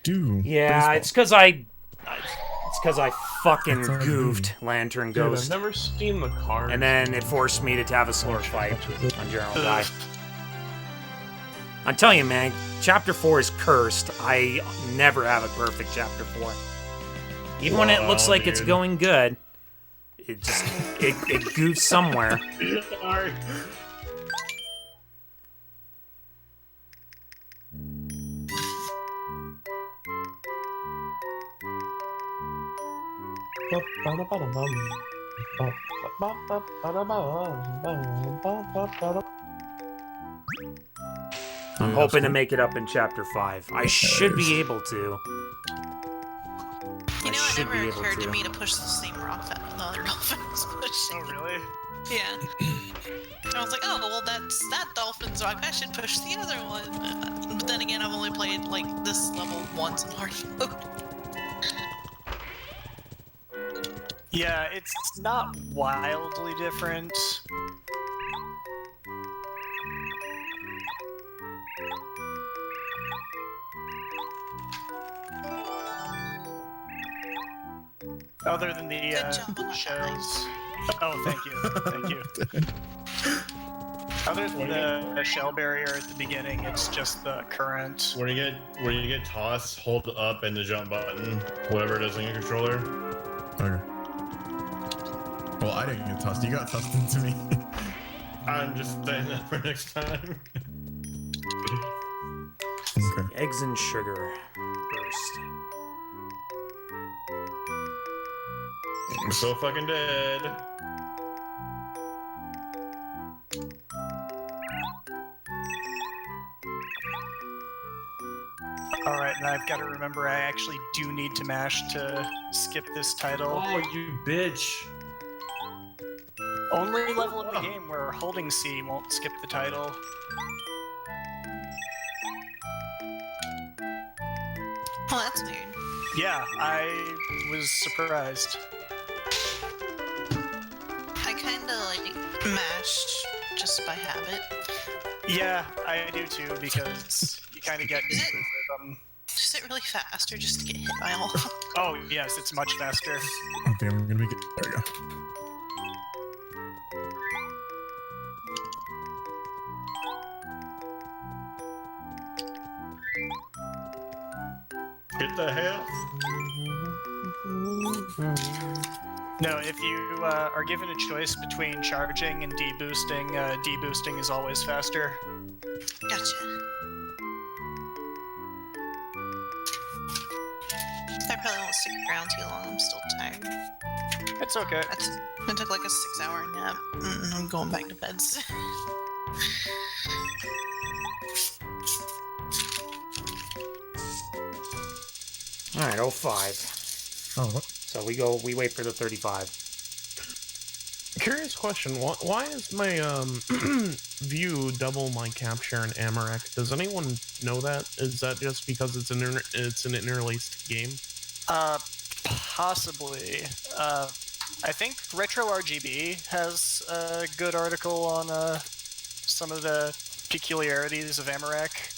Dude. Yeah, it's because I fucking That's all you goofed Lantern Dude, I've Ghost. never seen the card. And then it forced me to have a slower fight on General Guy. I'm telling you, man, Chapter 4 is cursed. I never have a perfect Chapter 4. Even when it looks Wow, like it's dude. going good, it just it goofs somewhere. Sorry. I'm hoping to make it up in Chapter 5. I should be able to. You know, it should never be able occurred to to. me to push the same rock that the other dolphin was pushing. Oh, really? Yeah. I was like, oh, well, that's that dolphin's rock. I should push the other one. But then again, I've only played, like, this level once in hard mode. Yeah, it's not wildly different. Other than the Good job on that, shells. Oh, thank you. Thank you. Other than the shell barrier at the beginning, it's just the current. When you get tossed, hold up and the jump button, whatever it is on your controller. Okay. Well, I didn't get tossed. You got tossed into me. I'm just saying that for next time. Okay. Eggs and sugar first. I'm so fucking dead. Alright, and I've got to remember I actually do need to mash to skip this title. Oh, you bitch. Only level in the game where holding C won't skip the title. Oh, that's weird. Yeah, I was surprised. I kinda, like, mashed just by habit. Yeah, I do too, because you kind of get into the rhythm. Is it really fast or just to get hit by all? Oh, yes, it's much faster. I think I'm gonna make it. There we go. Get the hell. No, if you are given a choice between charging and deboosting, deboosting is always faster. Gotcha. I probably won't stick around too long. I'm still tired. It's okay. I took like a 6-hour nap. I'm going back to bed soon. All right, 05. Oh, what? So we wait for the 35. Curious question: why is my view double my capture in Amarek? Does anyone know that? Is that just because it's an interlaced game? Possibly. I think Retro RGB has a good article on some of the peculiarities of Amarek.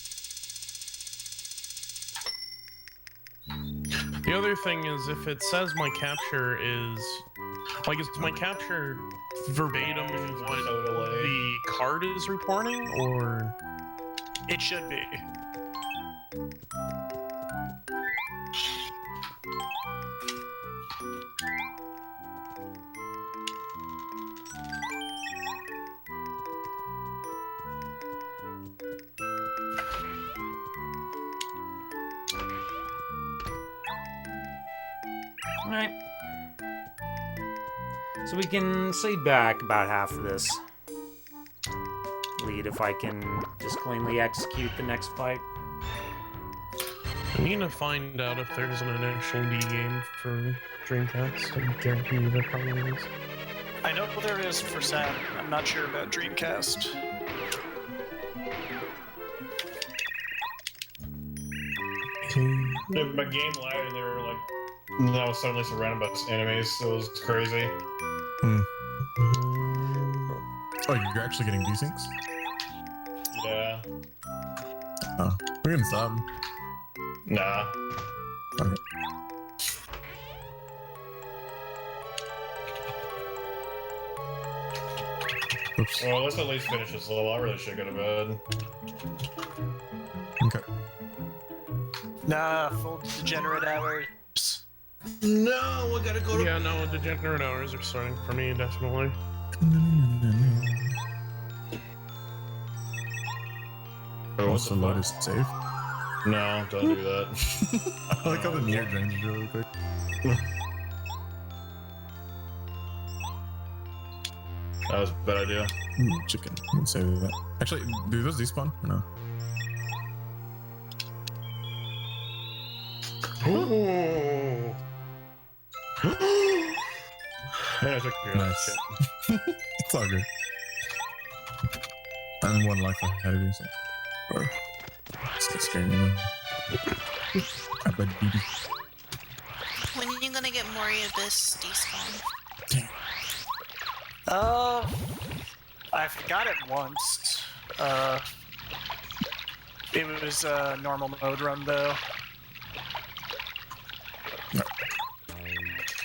The other thing is, if it says my capture is my capture verbatim what the card is reporting, or It should be. Alright. So we can save back about half of this lead if I can just cleanly execute the next fight. I need to find out if there's an initial D game for Dreamcast. I guarantee you there probably is. I know there is for Saturn. I'm not sure about Dreamcast. Yeah, my game lagged, they were like, I was suddenly surrounded by animes, so it was crazy. Oh, you're actually getting desyncs? Yeah. Oh, we can stop. Nah. Okay. Oops. Well, let's at least finish this level. I really should go to bed. Okay. Nah, full degenerate hours. No, I gotta go to Yeah, no, degenerate hours are starting for me, definitely. Also, load is safe. No, don't do that. I like how the meter drains really quick. That was a bad idea. Ooh, chicken. Let's save that. Actually, do those despawn? Or no? Ooh. Yeah, I took your Nice. shit. It's all good. And one life ahead of you, so. Or. It's scaring me. I bet BB. When are you gonna get Mori Abyss despawn? Damn. I forgot it once. It was a normal mode run though.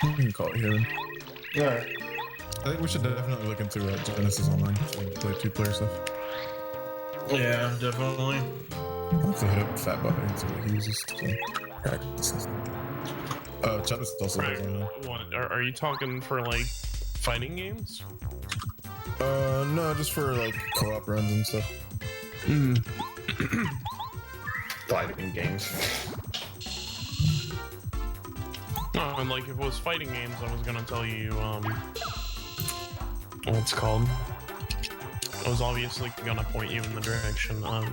We can call it here. Alright. I think we should definitely look into Genesis Online to play 2-player stuff. Yeah, definitely. I'll have to hit up Fat Body and see what he uses to practice. Chavis also does online. What, are you talking for, like, fighting games? No, just for, like, co-op runs and stuff. Fighting games. No, and, like, if it was fighting games, I was gonna tell you, what's it called? I was obviously gonna point you in the direction of,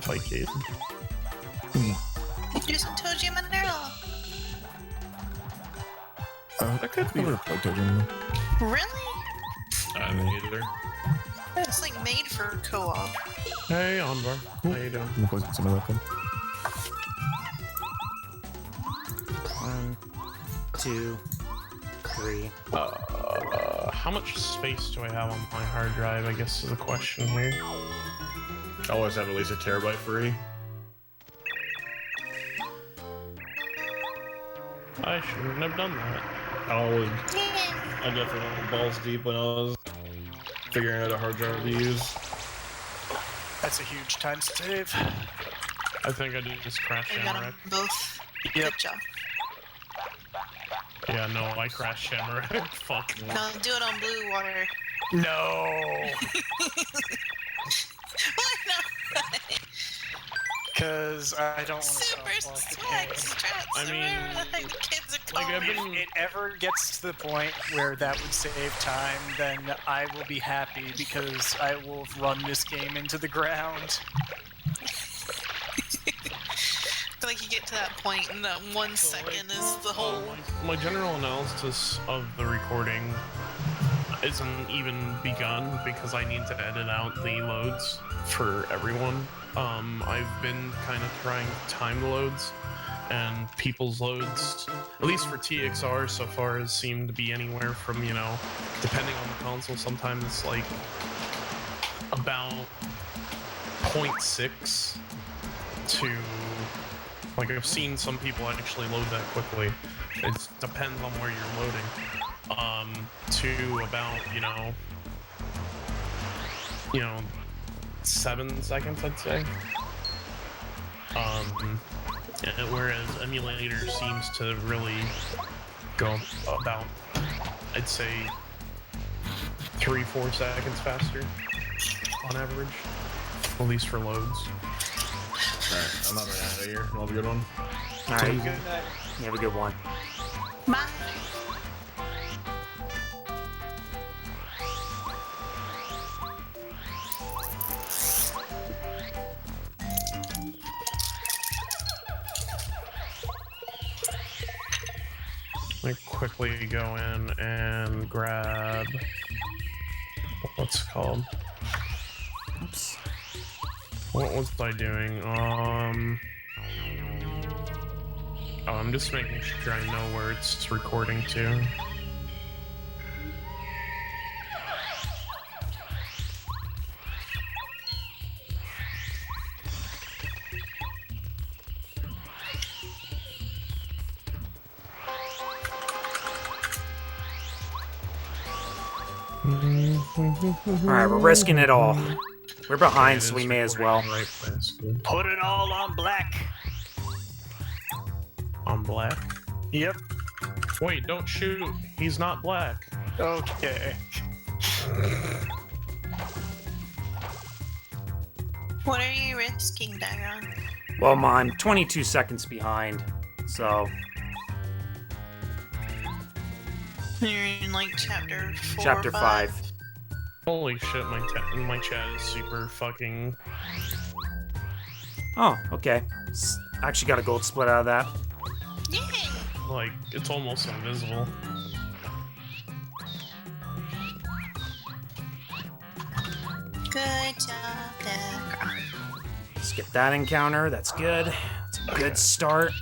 Fightcade. Do some Toji Monero. I could never play Tojo. Really? I don't either. It's like made for co-op. Hey, Anvar. How you doing? I'm gonna play some of that then. 1, 2, 3. How much space do I have on my hard drive, I guess is the question here. I always have at least a terabyte free. I shouldn't have done that. I definitely went balls deep when I was figuring out a hard drive to use. That's a huge time save. I think I did just crash You got them Shamrock. both. Yep. Good job. Yeah, no, I crashed Shamrock. Fuck. No, do it on blue water. No, Why not? because I don't want to Super swag strats. I mean, whatever the heck the kids are like, calling I've been- it. If it ever gets to the point where that would save time, then I will be happy because I will run this game into the ground. Like you get to that point, and that 1 second is the whole. My general analysis of the recording isn't even begun because I need to edit out the loads for everyone. I've been kind of trying to time the loads, and people's loads, at least for TXR so far, has seemed to be anywhere from, you know, depending on the console, sometimes like about 0.6 to, like, I've seen some people actually load that quickly. It depends on where you're loading. To about, you know, 7 seconds, I'd say. Whereas emulator seems to really go about, I'd say, 3-4 seconds faster on average, at least for loads. Alright, I'm not running out of here. I'll have a good one. Alright, you have a good one. Bye. Let me quickly go in and grab what's it called? Oops. What was I doing? Oh, I'm just making sure I know where it's recording to. Alright, we're risking it all. We're behind, so we may as well. Right place, dude. Put it all on black. On black? Yep. Wait, don't shoot. He's not black. Okay. What are you risking, Dagon? Well, I'm 22 seconds behind, so You're in like chapter 4. chapter or 5. Holy shit, my chat is super fucking... Oh, okay. Actually got a gold split out of that. Yay! like, it's almost invisible. Good job, Dagon. Skip that encounter. That's good. It's a good start.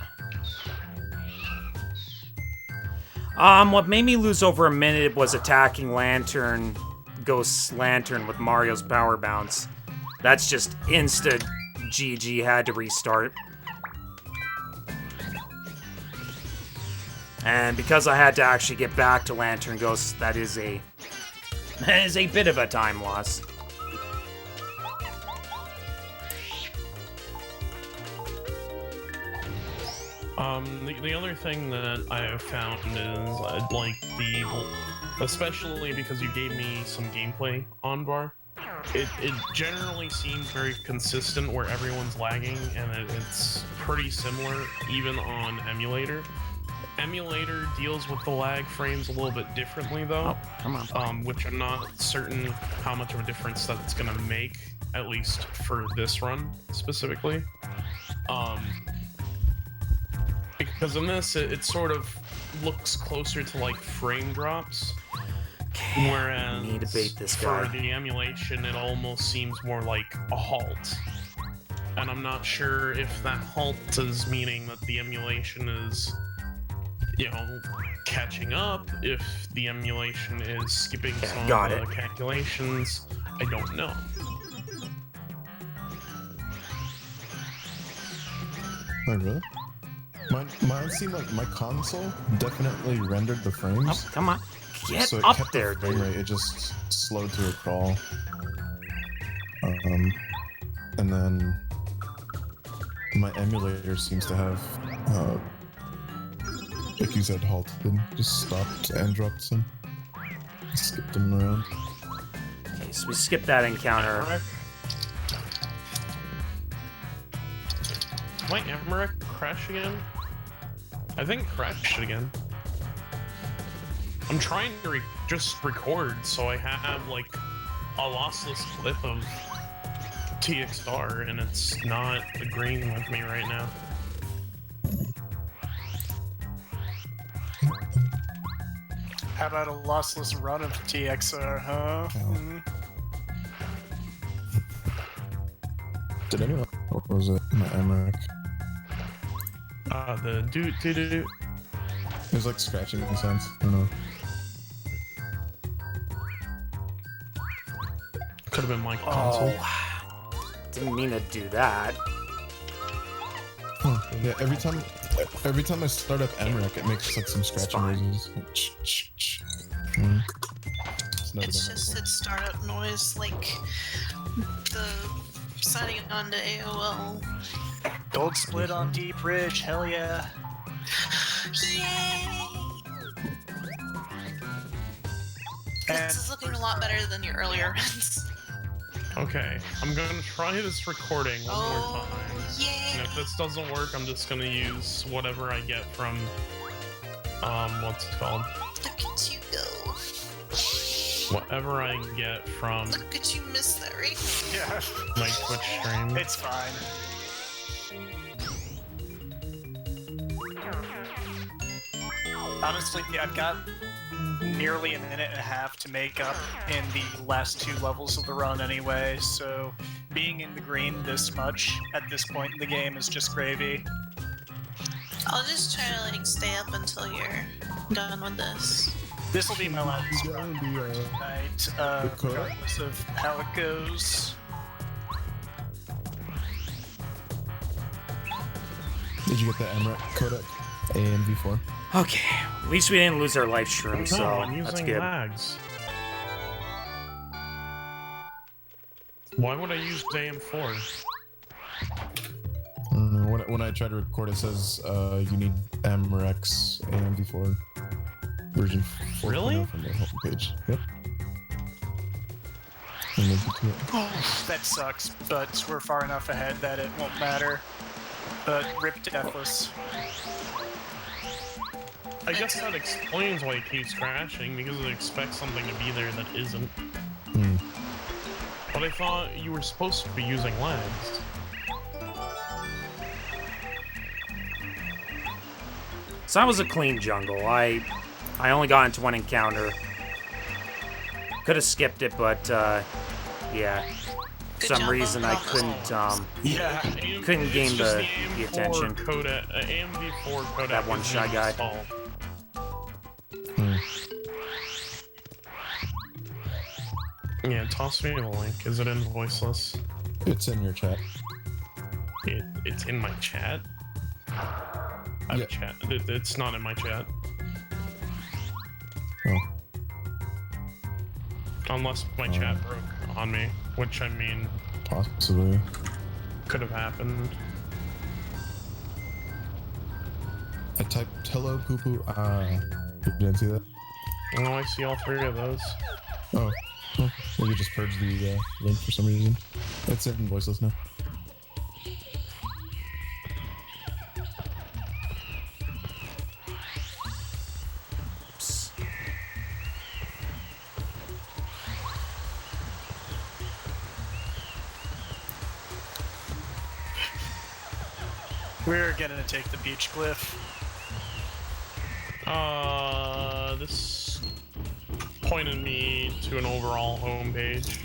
What made me lose over a minute was attacking Ghost's Lantern with Mario's Power Bounce. That's just insta GG, had to restart. And because I had to actually get back to Lantern Ghost, that is a bit of a time loss. The other thing that I have found is I'd like especially because you gave me some gameplay on bar, it generally seems very consistent where everyone's lagging, and it's pretty similar even on emulator. Emulator deals with the lag frames a little bit differently though, come on. which I'm not certain how much of a difference that's gonna make, at least for this run specifically. Because in this, it sort of looks closer to like frame drops, whereas need to bait this for guy. the emulation, it almost seems more like a halt. And I'm not sure if that halt is meaning that the emulation is, you know, catching up, if the emulation is skipping some got of it. the calculations. I don't know. Oh, really? Mine seemed like my console definitely rendered the frames. Oh, come on. Get so it up kept there, the frame dude. rate, it just slowed to a crawl. And then my emulator seems to have, like you said, halted, just stopped and dropped some, skipped them around. Okay, so we skip that encounter. Might Emmerich crash again? I think crashed again. I'm trying to just record so I have like a lossless clip of TXR, and it's not agreeing with me right now. How about a lossless run of TXR, huh? Mhm. Did anyone? What was it? My Emmerich. The doot. It was like scratching sounds. I don't know. Could have been my console. Oh, didn't mean to do that. Huh. Yeah, every time I start up Emmerich, it makes like some scratching noises. It's just its startup noise, like the signing on to AOL. Gold split on Deep Ridge, hell yeah. Yay! This is looking a lot better than your earlier runs. Okay, I'm gonna try this recording one more time. Yay! And if this doesn't work, I'm just gonna use whatever I get from, what's it called? Look at you go. Whatever I get from Look at you miss that, right? Yeah. my Twitch stream. It's fine. Honestly, I've got nearly a minute and a half to make up in the last 2 levels of the run anyway, so being in the green this much at this point in the game is just gravy. I'll just try to like stay up until you're done with this. This will be my last run tonight, regardless of how it goes. Did you get the Emmerich codec? AMV4? Okay, at least we didn't lose our live stream, so No, I'm that's using good. lags. Why would I use AM4? I don't know. When I try to record, it says you need Emmerich's AMV4 version 4.0 Really? from the homepage. Yep. And link it to it. That sucks, but we're far enough ahead that it won't matter. But rip Deathless. I guess that explains why it keeps crashing, because it expects something to be there that isn't. Hmm. But I thought you were supposed to be using lags. So that was a clean jungle. I only got into one encounter. Could have skipped it, but yeah. For Good some job, reason I Uncle. couldn't Yeah. couldn't It's gain just the AM4 attention. AMV4 codec. That one isn't shy guy. installed. Hmm. Yeah, toss me the link. Is it in voiceless? It's in your chat. It's in my chat. I have Yeah. a chat. It's not in my chat. Oh. Unless my chat broke on me, which I mean Possibly. could have happened. I typed hello poo poo. You didn't see that? Oh, I see all 3 of those. Oh. Well, maybe just purge the link for some reason. It's in voiceless now. Oops. We're gonna take the beach cliff. This pointed me to an overall homepage.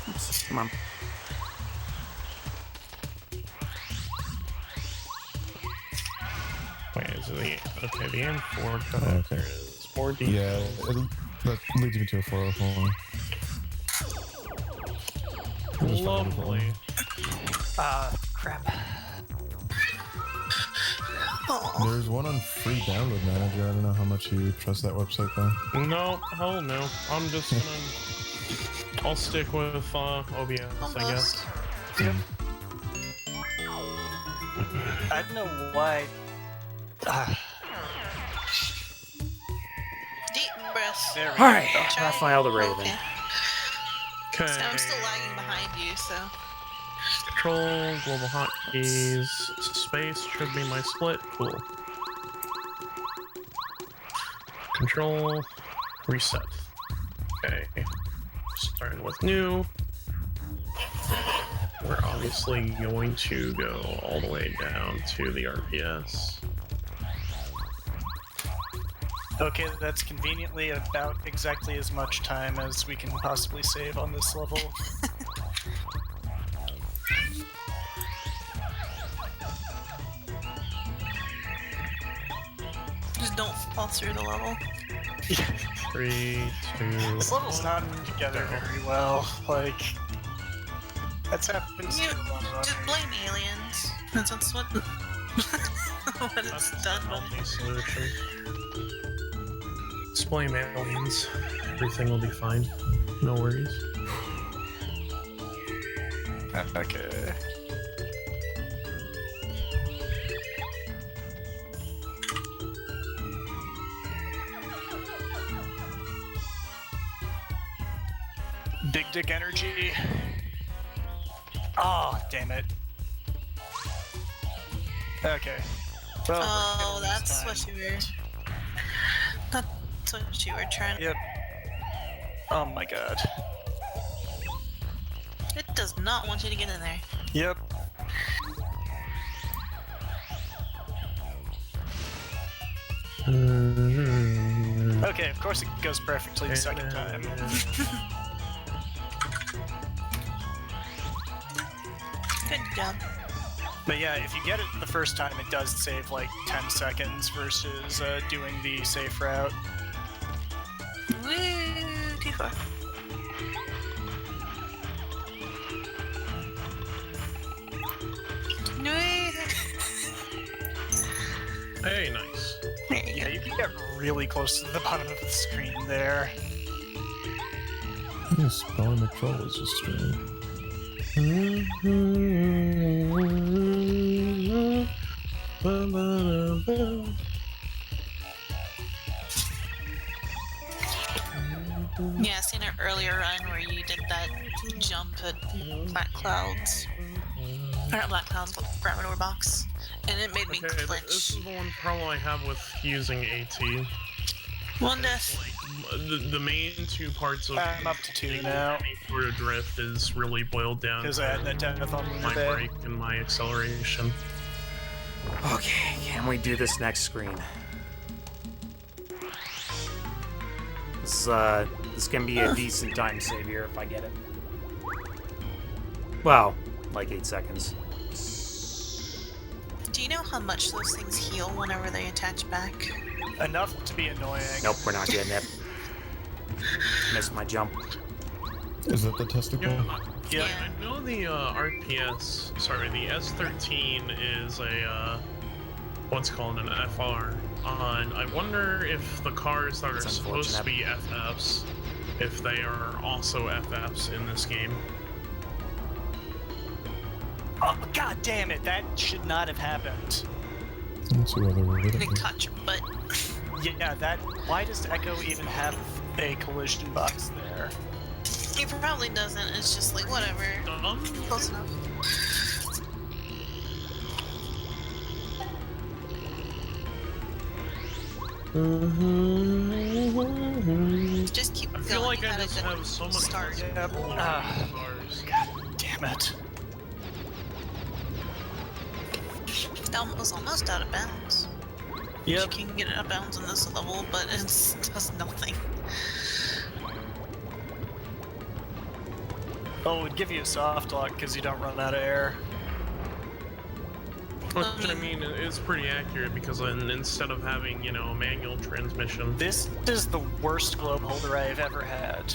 Oops. Come on. Wait, is it the okay? The M4 cut Okay. there is 4D. Yeah, that leads me to a 404. Lovely. Crap. Oh, There's one on free download manager. I don't know how much you trust that website though. No, hell no. I'm just gonna. I'll stick with OBS, I guess. Yep. I don't know why. deep breaths. There we go. Alright, Try- Raphael the Raven. Okay. Okay. So I'm still lagging behind you, so. Control, global hotkeys, space should be my split. Cool. Control, reset. Okay. Starting with new. we're obviously going to go all the way down to the RPS. Okay, that's conveniently about exactly as much time as we can possibly save on this level. Just don't fall through the level. 3, 2. This level's not put together very well. Like, that's happened to You a lot of just blame aliens. That's what what it's done by. Healthy solution. Just blame aliens. Everything will be fine. No worries. Okay. Big dick energy. Oh, damn it. Okay. Well, Oh, we're gonna lose that's time. what you were. That's what you were trying. Yep. Oh my god. It does not want you to get in there. Yep. Okay, of course it goes perfectly the second time. Good job. But yeah, if you get it the first time, it does save like 10 seconds versus doing the safe route. Woo! Too far. Hey, nice. There you Yeah, go. you can get really close to the bottom of the screen there. Spelling the troll is just strange. Yeah, I seen an earlier run where you did that jump at Black Clouds. Or not Black Clouds, but Parameter Box. And it made me Okay, this clench. is the one problem I have with using AT. One death. The main two parts of I'm up to 2 now. any sort of drift is really boiled down Because I had that death on my the brake and my acceleration. Okay, can we do this next screen? This is gonna be a decent time savior if I get it. Well, like 8 seconds. Do you know how much those things heal whenever they attach back? Enough to be annoying. Nope, we're not getting it. Missed my jump. Is that the testicle? Yeah. I know the RPS, sorry, the S13 is a, what's called an FR. I wonder if the cars that are That's supposed to be unfortunate. FFs, if they are also FFs in this game. Oh, god damn it, that should not have happened. Let's see whether we're They good. caught your butt. Yeah, that. Why does Echo even have a collision box there? He probably doesn't. It's just like, whatever. Close enough. Just keep I going. feel like You I had a just good have so much start. Yep. control over Ah. the cars. God damn it. That was almost out of bounds. You Yep. can get it out of bounds in this level, but it does nothing. Oh, it would give you a soft lock because you don't run out of air. Which, I mean, it's pretty accurate because instead of having, a manual transmission, This is the worst globe holder I've ever had.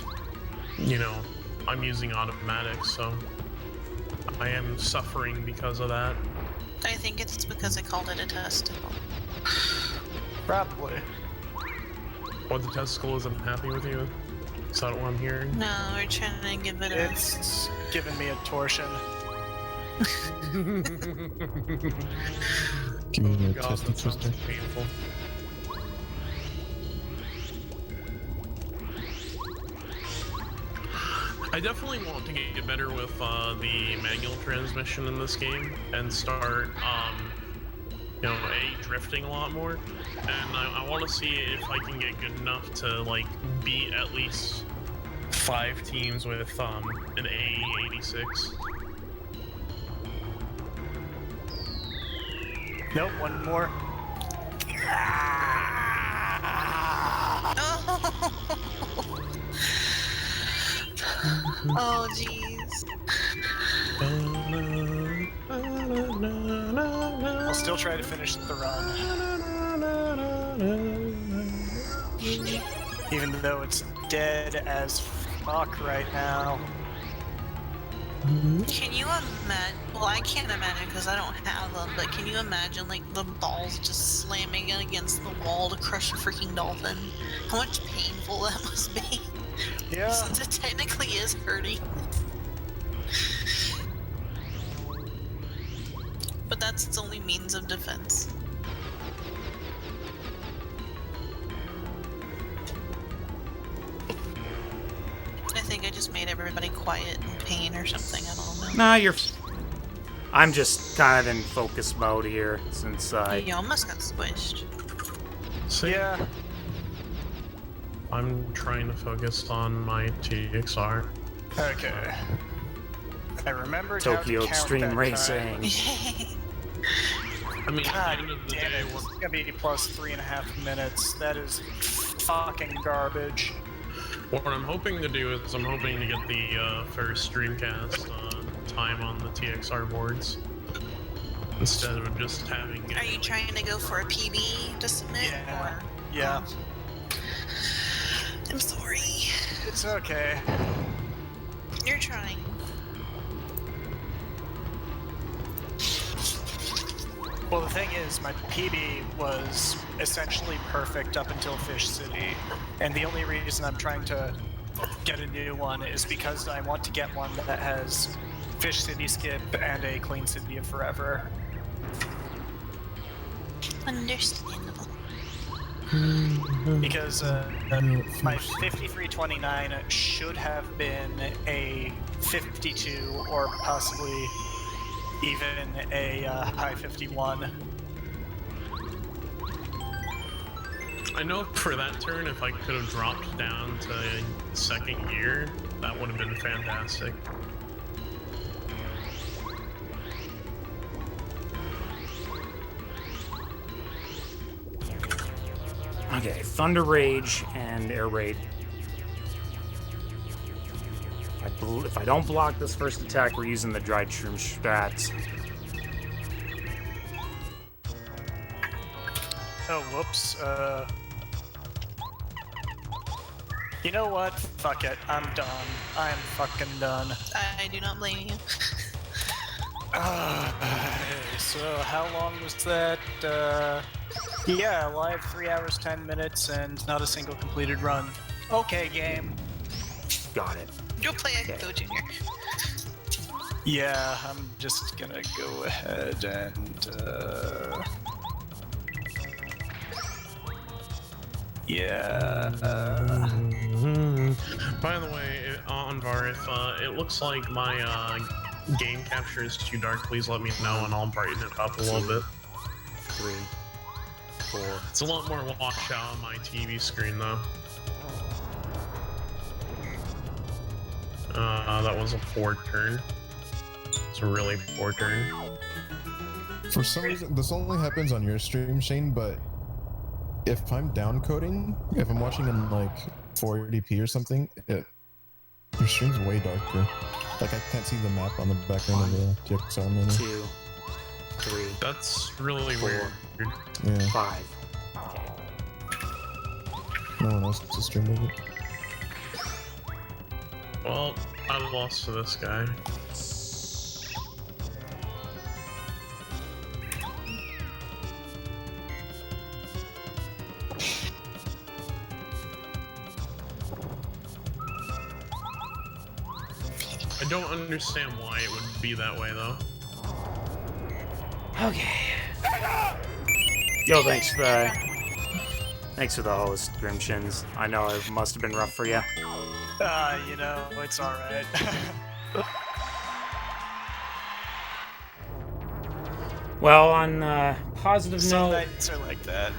I'm using automatic, so I am suffering because of that. I think it's because I called it a testicle. Probably. What, the testicle isn't happy with you? Is that what I'm hearing? No, we're trying to give it a... It's giving me a torsion. Give me a God, test that sounds twister. painful. I definitely want to get better with the manual transmission in this game and start, drifting a lot more. And I want to see if I can get good enough to, beat at least 5 teams with an A86. Nope, one more. Oh, jeez. I'll still try to finish the run. Even though it's dead as fuck right now. Can you imagine? Well, I can't imagine because I don't have them, but can you imagine, like, the balls just slamming against the wall to crush a freaking dolphin? How much painful that must be. Yeah. Since it technically is hurting. But that's its only means of defense. I think I just made everybody quiet in pain or something, I don't know. Nah, I'm just kind of in focus mode here since You almost got squished. See, Yeah. I'm trying to focus on my TXR. Okay. I remembered Tokyo how to count Extreme that Racing. I mean, God at the end of the damn day, it, it's gonna be plus 3.5 minutes. That is fucking garbage. what I'm hoping to do is I'm hoping to get the first Dreamcast time on the TXR boards instead of just having. Are you trying to go for a PB to submit? Yeah. Or... Yeah. I'm sorry. It's okay. You're trying. Well, the thing is, my PB was essentially perfect up until Fish City, and the only reason I'm trying to get a new one is because I want to get one that has Fish City Skip and a Clean City of Forever. Understandable. Because my 5329 should have been a 52 or possibly even a high 51. I know for that turn, if I could have dropped down to second gear, that would have been fantastic. Okay, Thunder Rage and Air Raid. If I don't block this first attack, we're using the dried shroom strats. Oh, whoops. You know what? Fuck it. I'm done. I'm fucking done. I do not blame you. So how long was that? Yeah, live 3 hours 10 minutes and not a single completed run. Okay, game. Got it. Go play Echo Junior. Yeah, I'm just gonna go ahead and yeah. By the way, Anvar, if it looks like my game capture is too dark, please let me know and I'll brighten it up a little bit. 3, 4. It's a lot more washed out on my TV screen though. That was a poor turn. It's a really poor turn. For some reason, this only happens on your stream, Shane, but if I'm down coding, if I'm watching in like 480p or something, your stream's way darker. Like I can't see the map on the background of the TXR menu. 2, 3. That's really 4, weird. Yeah, 5. no one else is streaming it. Well, I lost to this guy. I don't understand why it would be that way, though. Okay. Yo, thanks for the host, Grimshins. I know it must have been rough for you. You know, it's alright. Well, on a positive Some note, nights are like that.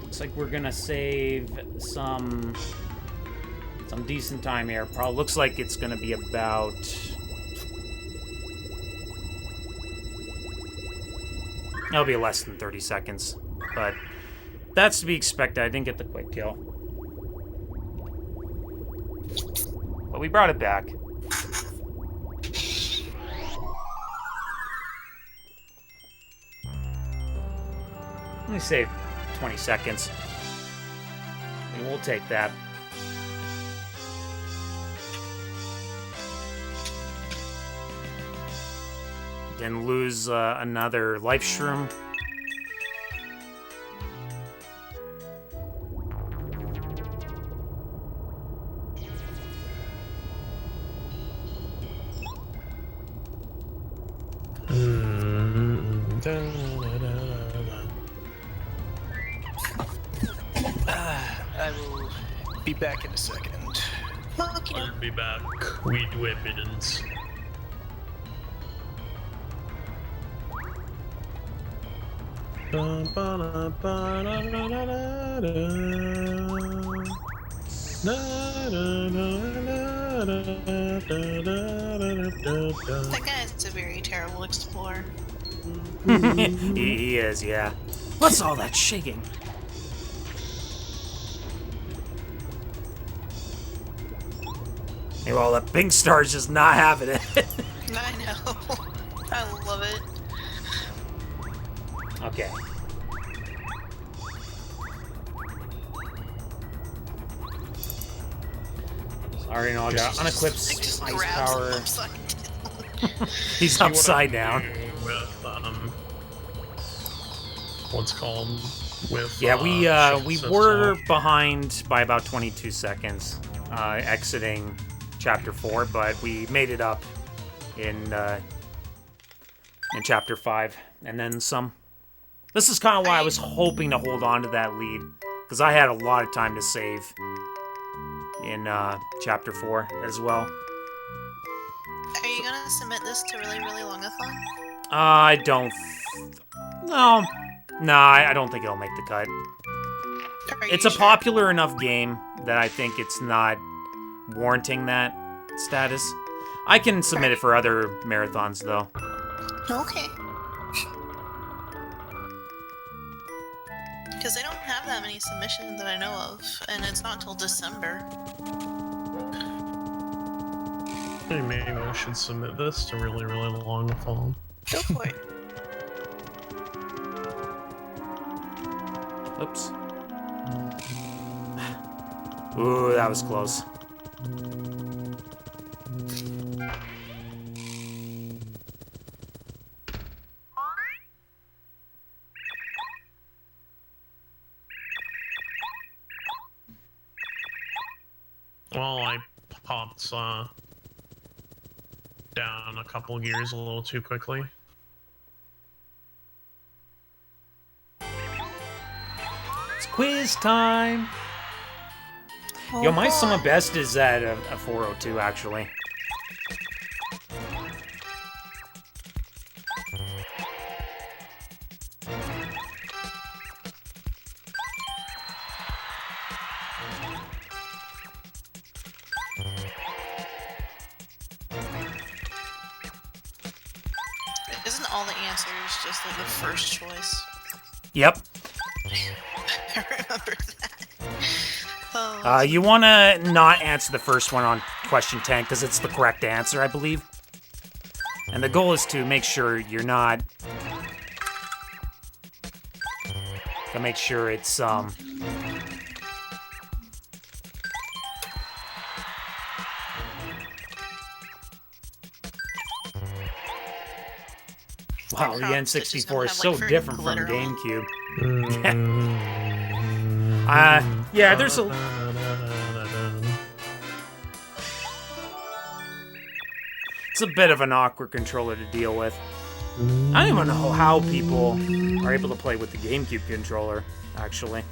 looks like we're gonna save some decent time here. Probably looks like it's gonna be about It'll be less than 30 seconds, but that's to be expected. I didn't get the quick kill. But we brought it back. Let me save 20 seconds. And we'll take that. Then lose another life shroom. I will be back in a second. I'll be back with weapons. That guy's a very terrible explorer. He is, yeah. What's all that shaking? Hey, well, that pink star's just not having it. I know. I love it. Okay. Sorry, no, I got unequipped Like, just ice grabs power. him upside down. He's upside down. With, what's called? With, Yeah, we ships as were well. behind by about 22 seconds exiting Chapter 4, but we made it up in Chapter 5, and then some. This is kind of why I was hoping to hold on to that lead, because I had a lot of time to save in Chapter 4 as well. Are you gonna submit this to really, really longathon? I don't... No. No, I don't think it'll make the cut. Are It's you a sure? popular enough game that I think it's not warranting that status. I can submit it for other marathons, though. Okay. Because they don't have that many submissions that I know of, and it's not till December. Hey, maybe I should submit this to really, really long phone. Go for it. Oops. Ooh, that was close. Well, I popped down a couple gears a little too quickly. It's quiz time! Yo, my summer best is at a 402, actually. Isn't all the answers just like the first choice? Yep. I remember that. Oh, You want to not answer the first one on question 10, because it's the correct answer, I believe. And the goal is to make sure you're not... To make sure it's, Wow, the N64 is so different from GameCube. Yeah, there's a... It's a bit of an awkward controller to deal with. I don't even know how people are able to play with the GameCube controller, actually.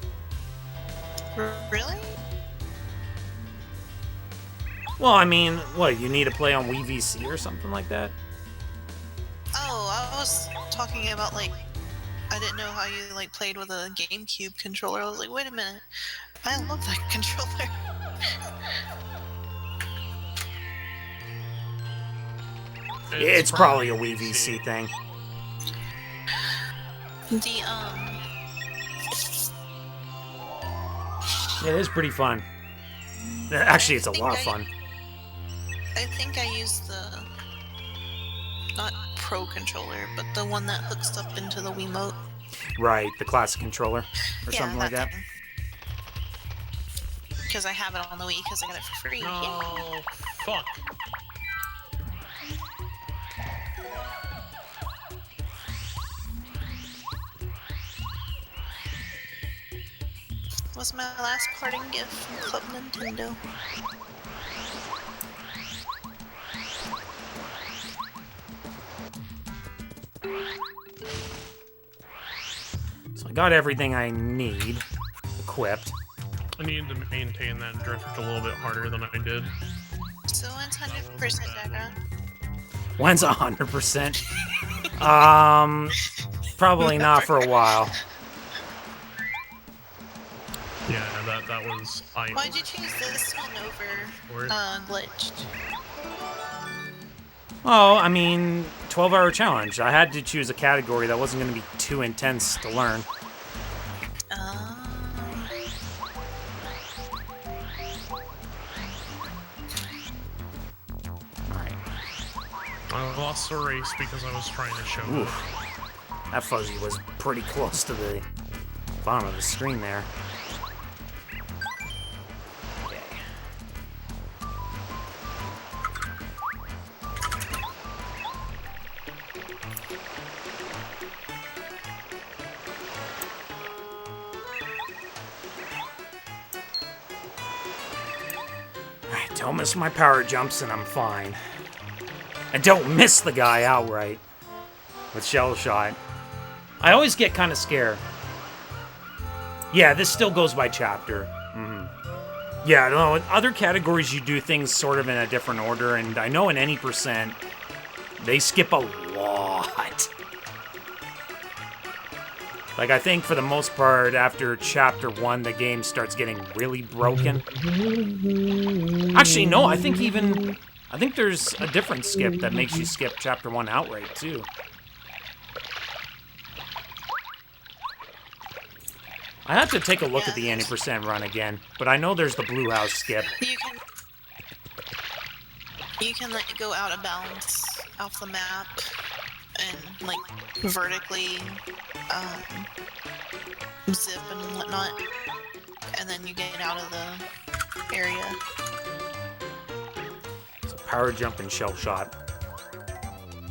really? Well, I mean, what, you need to play on Wii VC or something like that? Oh, I was talking about like I didn't know how you like played with a GameCube controller. I was like, wait a minute, I love that controller. It's probably a Wii VC thing. The It is pretty fun. Actually, it's a lot of fun. I think I used the not Pro controller, but the one that hooks up into the Wiimote. Right, the classic controller or something like that. Because I have it on the Wii because I got it for free. Oh, fuck. Was my last parting gift from Club Nintendo. So I got everything I need equipped. I need to maintain that drift a little bit harder than I did. So when's 100% Dagger? When's 100%? Probably not for a while. Yeah, that was... Why'd you choose this one over Glitched? Oh, I mean, 12-hour challenge. I had to choose a category that wasn't going to be too intense to learn. Alright. I lost the race because I was trying to show it. That fuzzy was pretty close to the bottom of the screen there. Don't miss my power jumps and I'm fine. And don't miss the guy outright with shell shot. I always get kind of scared. Yeah, this still goes by chapter. Yeah, no, in other categories you do things sort of in a different order, and I know in any percent, they skip a lot. Like, I think for the most part, after chapter 1, the game starts getting really broken. Actually, no, I think there's a different skip that makes you skip chapter 1 outright, too. I have to take a look at the 80% run again, but I know there's the Blue House skip. You can like go out of bounds off the map and like vertically zip and whatnot, and then you get out of the area. So power jump and shell shot.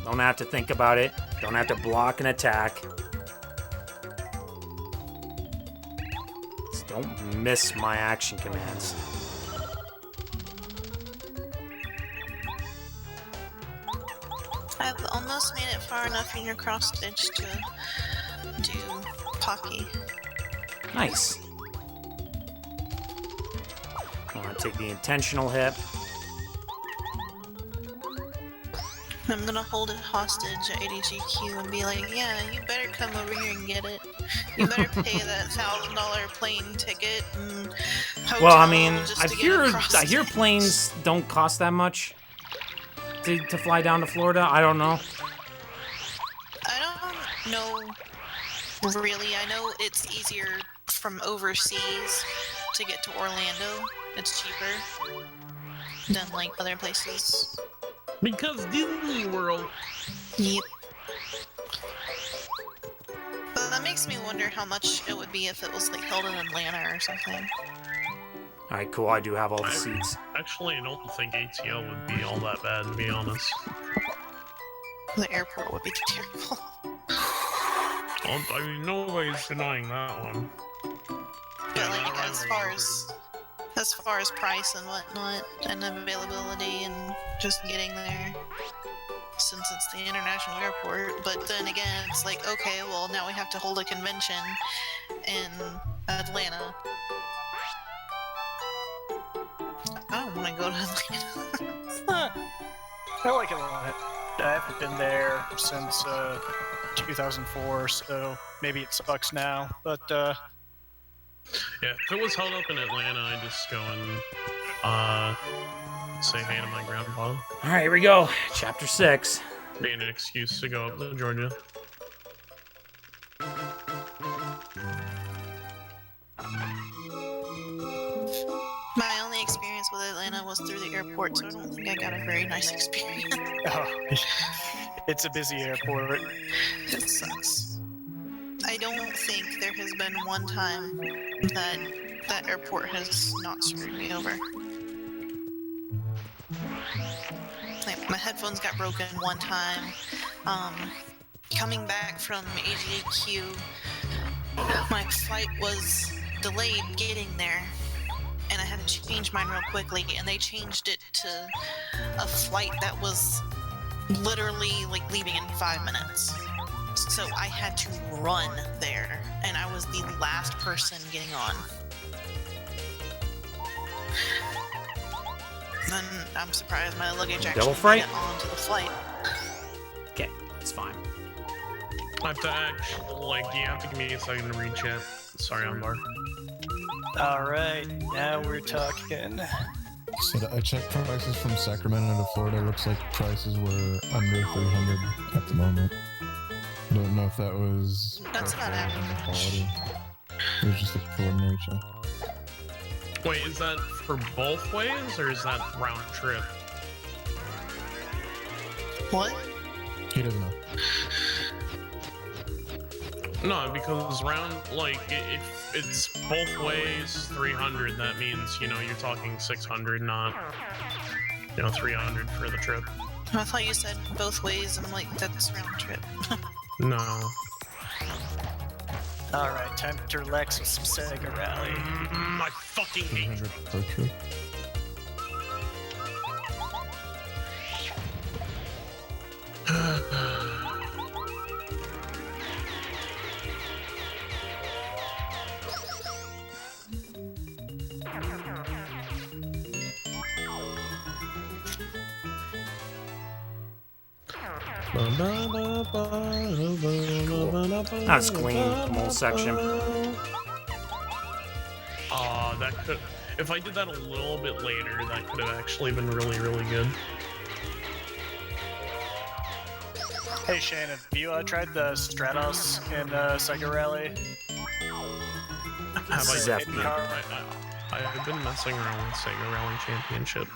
Don't have to think about it. Don't have to block and attack. Just don't miss my action commands. I've almost made it far enough in your cross stitch to do Pocky. Nice. I want to take the intentional hit. I'm gonna hold it hostage at ADGQ and be like, yeah, you better come over here and get it. You better pay that $1,000 plane ticket and hotel. Well, I mean, just I to get hear across planes don't cost that much to fly down to Florida. I don't know. I don't know really. I know it's easier from overseas to get to Orlando. It's cheaper than like other places. Because Disney World. Yep. But that makes me wonder how much it would be if it was like held in Atlanta or something. Alright, cool. I do have all the seats. Actually, I don't think ATL would be all that bad, to be honest. The airport would be terrible. I mean, nobody's denying that one. But like, as far as price and whatnot, and availability, and just getting there, since it's the international airport. But then again, it's like, okay, well, now we have to hold a convention in Atlanta. I don't want to go to Atlanta. I like Atlanta. I haven't been there since 2004, so maybe it sucks now. But yeah, if it was held up in Atlanta, I'd just go and say hey to my grandpa. All right, here we go. Chapter 6. Being an excuse to go up to Georgia. airport, so I don't think I got a very nice experience. Oh, it's a busy airport. It sucks. I don't think there has been one time that that airport has not screwed me over. Like, my headphones got broken one time. Coming back from AGDQ, my flight was delayed getting there, and I had to change mine real quickly, and they changed it to a flight that was literally like leaving in 5 minutes. So I had to run there, and I was the last person getting on. And I'm surprised my luggage actually Double freight? made it onto the flight. Okay, it's fine. I have to actually, like, you have to give me a second to read chat. Sorry, I'm bar. Alright, now we're talking. So I checked prices from Sacramento to Florida. Looks like prices were under 300 at the moment. Don't know if that was That's about average. quality. It was just a preliminary check. Wait, is that for both ways, or is that round trip? What? He doesn't know. No, because round, like, if it's both ways 300, that means, you know, you're talking 600, not, you know, 300 for the trip. I thought you said both ways. I'm like, that's round trip. No. Alright, time to relax with some Sega Rally. I fucking hate 300 per trip. That's clean, the whole section. That could... If I did that a little bit later, that could have actually been really, really good. Hey Shane, have you tried the Stratos in Sega Rally? Have I Zep. hidden car? I've been messing around with Sega Rally Championship.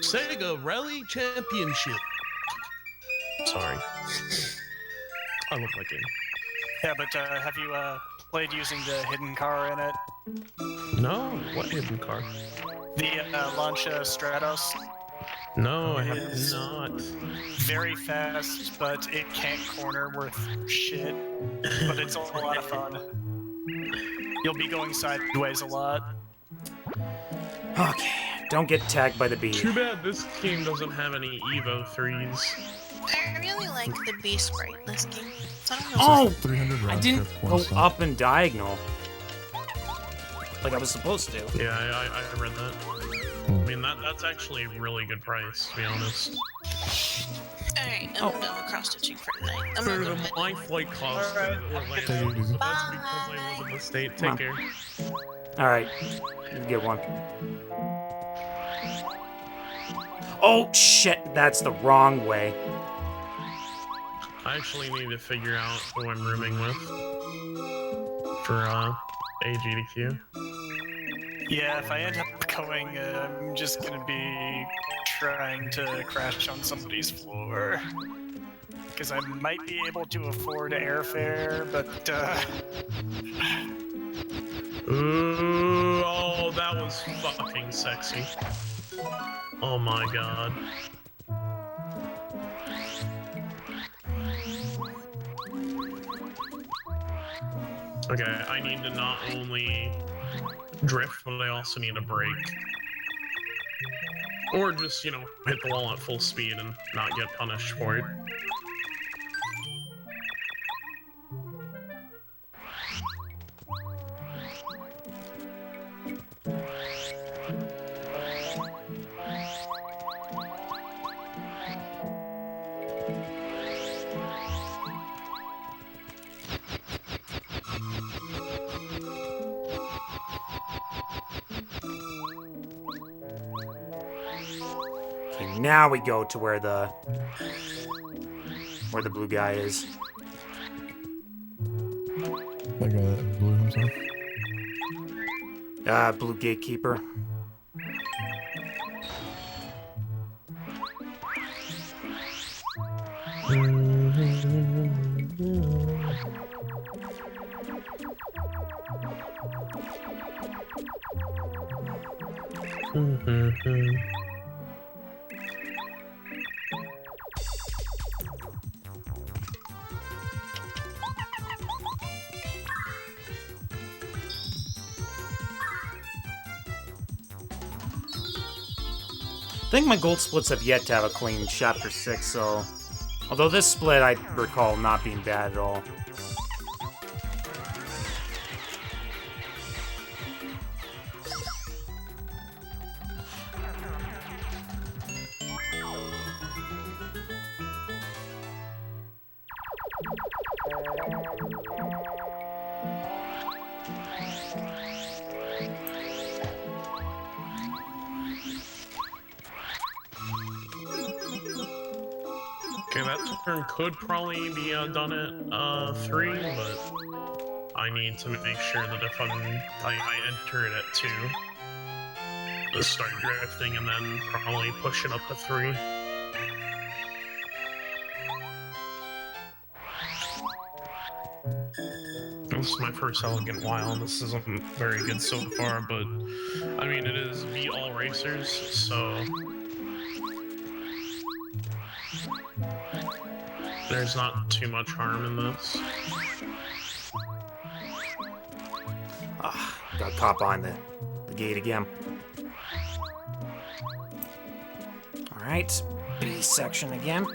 Sega Rally Championship! Sorry. I look like him. Yeah, but have you played using the hidden car in it? No, what hidden car? The Lancia Stratos? No, I have Is- not. Very fast, but it can't corner worth shit. But it's a lot of fun. You'll be going sideways a lot. Okay, don't get tagged by the bee. Too bad this game doesn't have any Evo 3s. I really like the bee sprite in this game. I don't know. Oh! 300 I round didn't trip, go one stop. up and diagonal. Like I was supposed to. Yeah, I read that. I mean, that's actually a really good price, to be honest. Alright, I'm done with cross-stitching for tonight. I'm For gonna go the to bed. my flight cost Alright. in Orlando. Take it easy. That's because I live in the state. Come on. Take care. Alright, you get one. Oh shit, that's the wrong way. I actually need to figure out who I'm rooming with for AGDQ. Yeah, if I end up going, I'm just gonna be trying to crash on somebody's floor. Because I might be able to afford airfare, but, Ooh, oh, that was fucking sexy. Oh my god. Okay, I need to not only drift, but I also need a brake. Or just, you know, hit the wall at full speed and not get punished for it. Okay, now we go to where the blue guy is. That guy that blew himself. Blue gatekeeper. I think my gold splits have yet to have a clean chapter 6, so... Although this split I recall not being bad at all. Okay, that turn could probably be done at 3, but I need to make sure that if I enter it at 2, start drifting and then probably push it up to 3. This is my first elegant while, and this isn't very good so far, but I mean, it is beat all racers, so there's not too much harm in this. Got caught behind the gate again. Alright, B section again.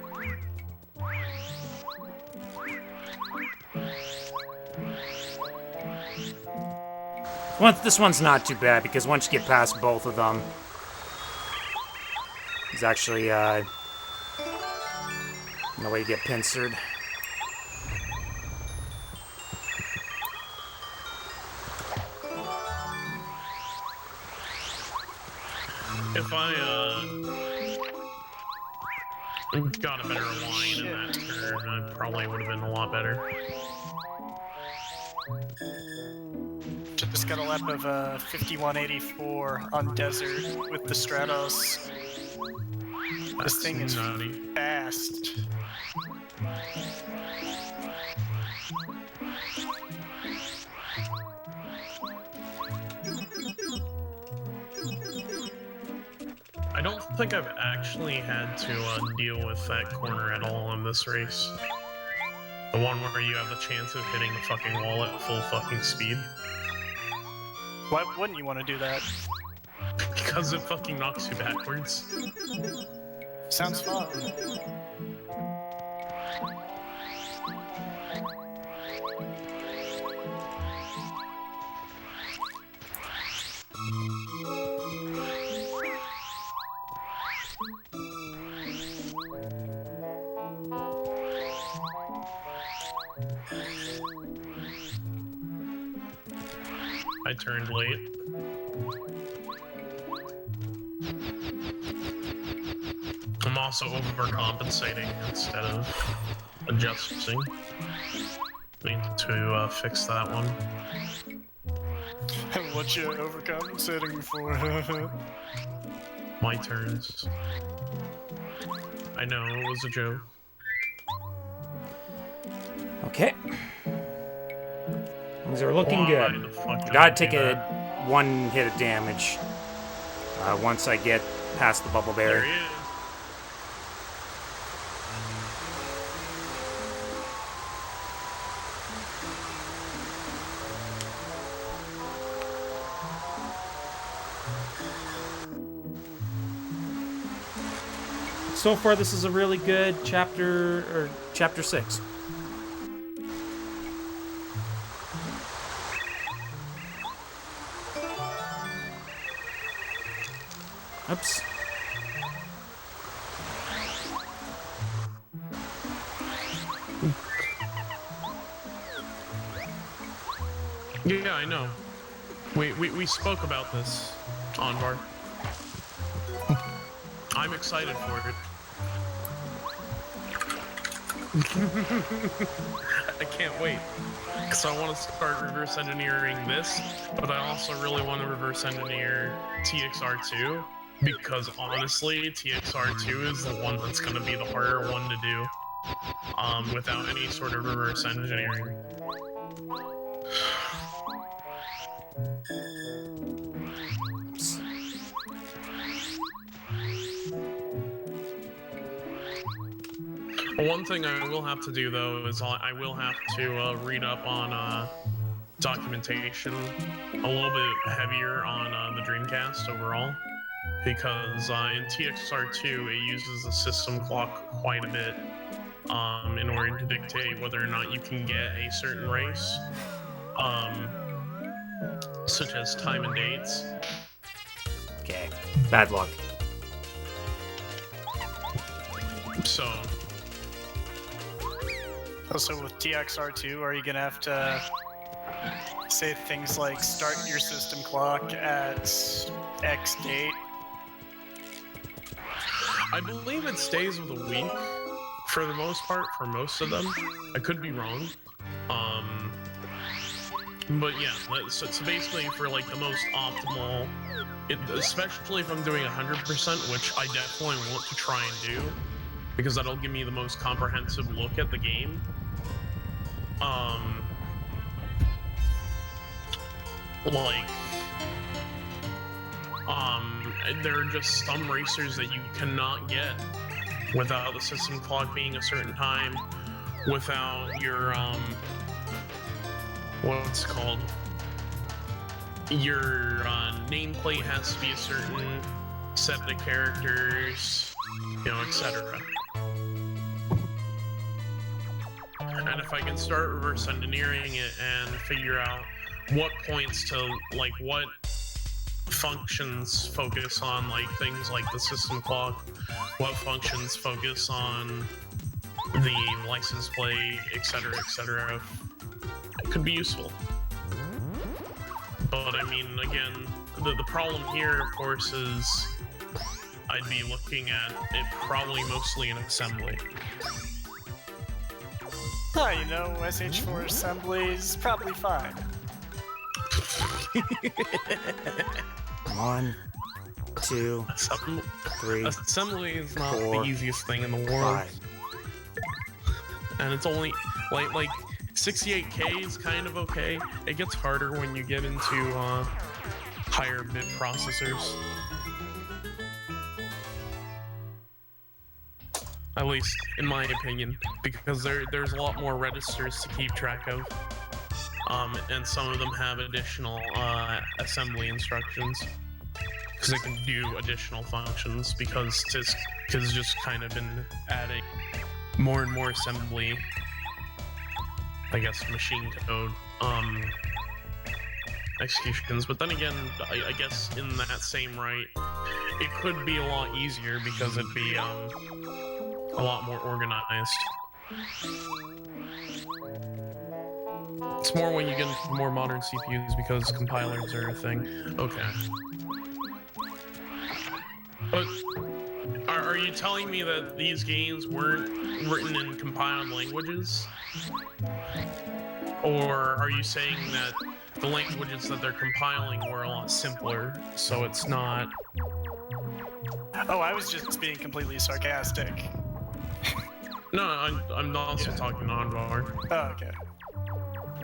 This one's not too bad, because once you get past both of them, there's actually no way to get pincered. If I got a better line in that turn, I probably would have been a lot better. Just got a lap of 5184 on desert with the Stratos. This thing is fast. I don't think I've actually had to deal with that corner at all in this race. The one where you have the chance of hitting the fucking wall at full fucking speed. Why wouldn't you want to do that? Because it fucking knocks you backwards. Sounds fun. I turned late. I'm also overcompensating instead of adjusting. Need to fix that one. What you overcompensating for? My turns. I know, it was a joke. Okay. Things are looking good. Gotta take one hit of damage once I get past the bubble barrier. There he is. So far, this is a really good chapter 6. Oops. Yeah, I know. We spoke about this, Onvar. I'm excited for it. I can't wait. Because I want to start reverse engineering this, but I also really want to reverse engineer TXR2. Because honestly, TXR2 is the one that's going to be the harder one to do. without any sort of reverse engineering. One thing I will have to do, though, is I will have to read up on documentation a little bit heavier on the Dreamcast overall, because in TXR2 it uses the system clock quite a bit in order to dictate whether or not you can get a certain race, such as time and dates. Okay. Bad luck. So... Also, with TXR2, are you gonna have to say things like start your system clock at X date? I believe it stays with a week for the most part, for most of them. I could be wrong. But yeah, so basically for like the most optimal, especially if I'm doing 100%, which I definitely want to try and do, because that'll give me the most comprehensive look at the game. There are just some racers that you cannot get without the system clock being a certain time, without your, what's it called? Your nameplate has to be a certain set of characters, you know, etc. And if I can start reverse engineering it and figure out what points to, like, what functions focus on, like, things like the system clock, what functions focus on the license plate, etc., it could be useful. But, I mean, again, the problem here, of course, is I'd be looking at it probably mostly in assembly. Oh, you know, SH4 assembly is probably fine. 1, 2, 3. Assembly is not 4, the easiest thing in the world. 5. And it's only like 68K is kind of okay. It gets harder when you get into higher bit processors. At least in my opinion, because there's a lot more registers to keep track of. And some of them have additional assembly instructions, because they can do additional functions, because it's just kind of been adding more and more assembly, I guess, machine code executions. But then again, I guess in that same right, it could be a lot easier because it'd be a lot more organized. It's more when you get into more modern CPUs because compilers are a thing. Okay. But are you telling me that these games weren't written in compiled languages? Or are you saying that the languages that they're compiling were a lot simpler, so it's not... Oh, I was just being completely sarcastic. No, I'm also talking non-var. Oh, okay.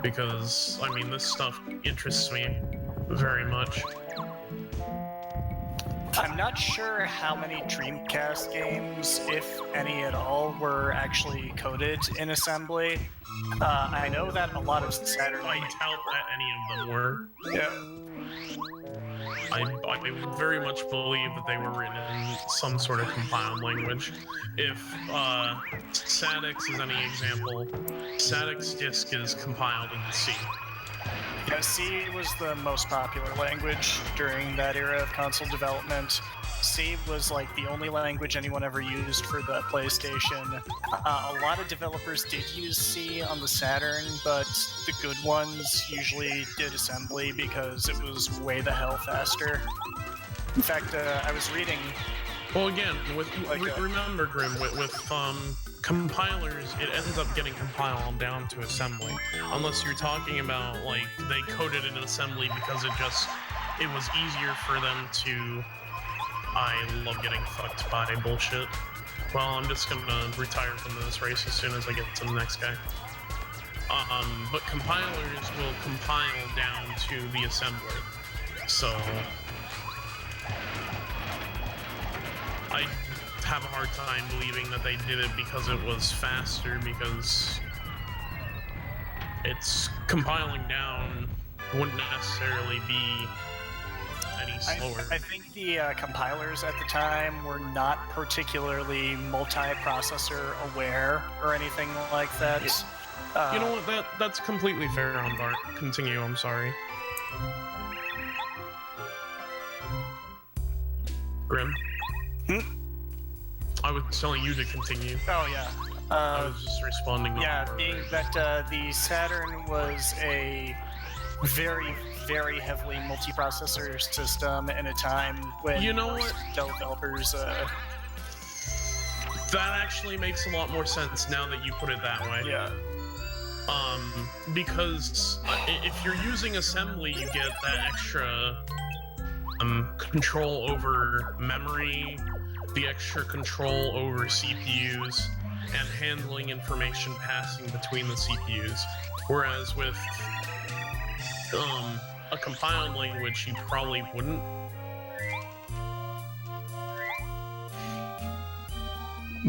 Because, I mean, this stuff interests me very much. I'm not sure how many Dreamcast games, if any at all, were actually coded in assembly. I know that a lot of Saturn... I doubt that any of them were. Yeah. I very much believe that they were written in some sort of compiled language. If SATX is any example, SATX disk is compiled in C. Yeah, C was the most popular language during that era of console development. C was like the only language anyone ever used for the PlayStation. A lot of developers did use C on the Saturn, but the good ones usually did assembly because it was way the hell faster. In fact, I was reading... Well, again, remember, Grim, with compilers, it ends up getting compiled down to assembly. Unless you're talking about, like, they coded it in assembly because it was easier for them to... I love getting fucked by bullshit. Well, I'm just gonna retire from this race as soon as I get to the next guy. But compilers will compile down to the assembler. So I have a hard time believing that they did it because it was faster, because it's compiling down wouldn't necessarily be any slower. I think the compilers at the time were not particularly multi-processor aware or anything like that. You know what? That's completely fair on Bart. Continue. I'm sorry. Grim. I was telling you to continue. Oh yeah. I was just responding. Yeah, being that the Saturn was a very, very heavily multiprocessor system in a time when you know what? Developers. That actually makes a lot more sense now that you put it that way. Yeah. Because if you're using assembly, you get that extra control over memory, the extra control over CPUs, and handling information passing between the CPUs. Whereas with a compiled language, you probably wouldn't.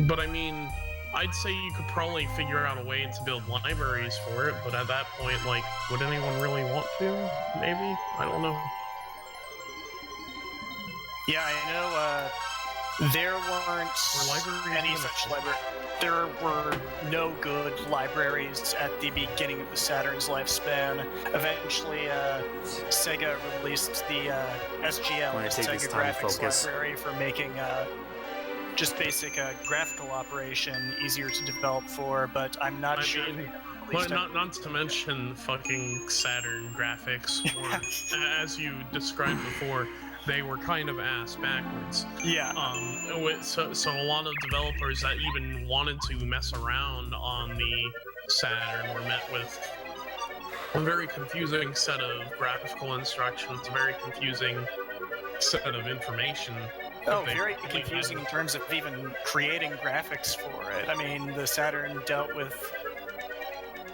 But I mean, I'd say you could probably figure out a way to build libraries for it, but at that point, like, would anyone really want to? Maybe? I don't know. Yeah, I know, there weren't any such library. There were no good libraries at the beginning of the Saturn's lifespan. Eventually, Sega released the SGL, the Sega Graphics Library, for making just basic graphical operation easier to develop for, but I'm not sure. But not to mention fucking Saturn graphics, or, as you described before, they were kind of ass backwards. Yeah. So a lot of developers that even wanted to mess around on the Saturn were met with a very confusing set of graphical instructions, a very confusing set of information. Oh, very confusing in terms of even creating graphics for it. I mean, the Saturn dealt with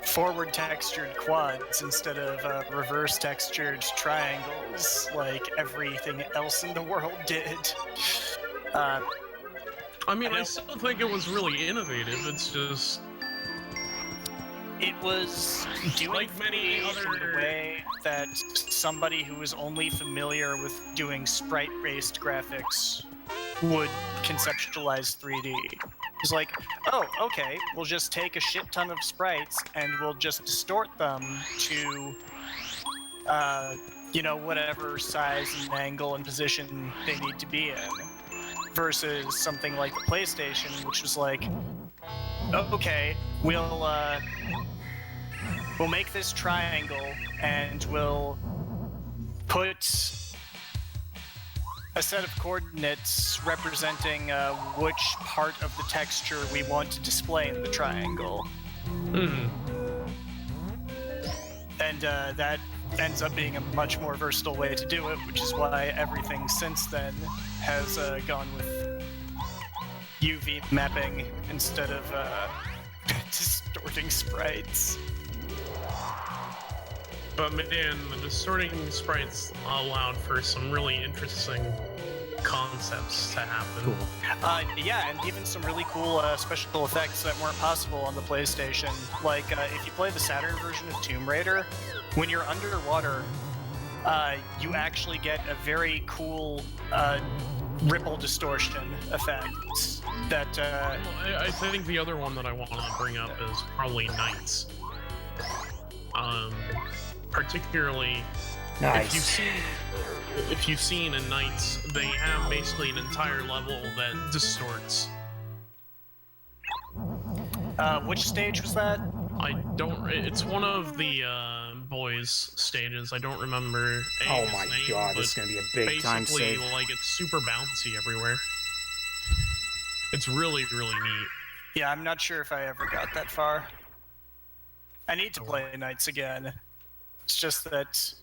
forward textured quads instead of reverse textured triangles like everything else in the world did. I mean, I still think it was really innovative. It's just... It was doing like many other in a way that somebody who is only familiar with doing sprite-based graphics would conceptualize 3D. It's like, oh, okay, we'll just take a shit ton of sprites and we'll just distort them to, you know, whatever size and angle and position they need to be in. Versus something like the PlayStation, which was like, okay, we'll make this triangle and we'll put a set of coordinates representing which part of the texture we want to display in the triangle. And that ends up being a much more versatile way to do it, which is why everything since then has gone with UV mapping instead of distorting sprites. But man, the distorting sprites allowed for some really interesting concepts to happen. Cool. Yeah, and even some really cool special effects that weren't possible on the PlayStation. Like, if you play the Saturn version of Tomb Raider, when you're underwater, you actually get a very cool ripple distortion effect that... I think the other one that I want to bring up is probably Knights. Particularly, nice. if you've seen in Knights, they have basically an entire level that distorts. Which stage was that? I don't. It's one of the boys' stages. I don't remember. Oh my name, god, this is gonna be a big time save. Basically, like, it's super bouncy everywhere. It's really, really neat. Yeah, I'm not sure if I ever got that far. I need to play Knights again. It's just that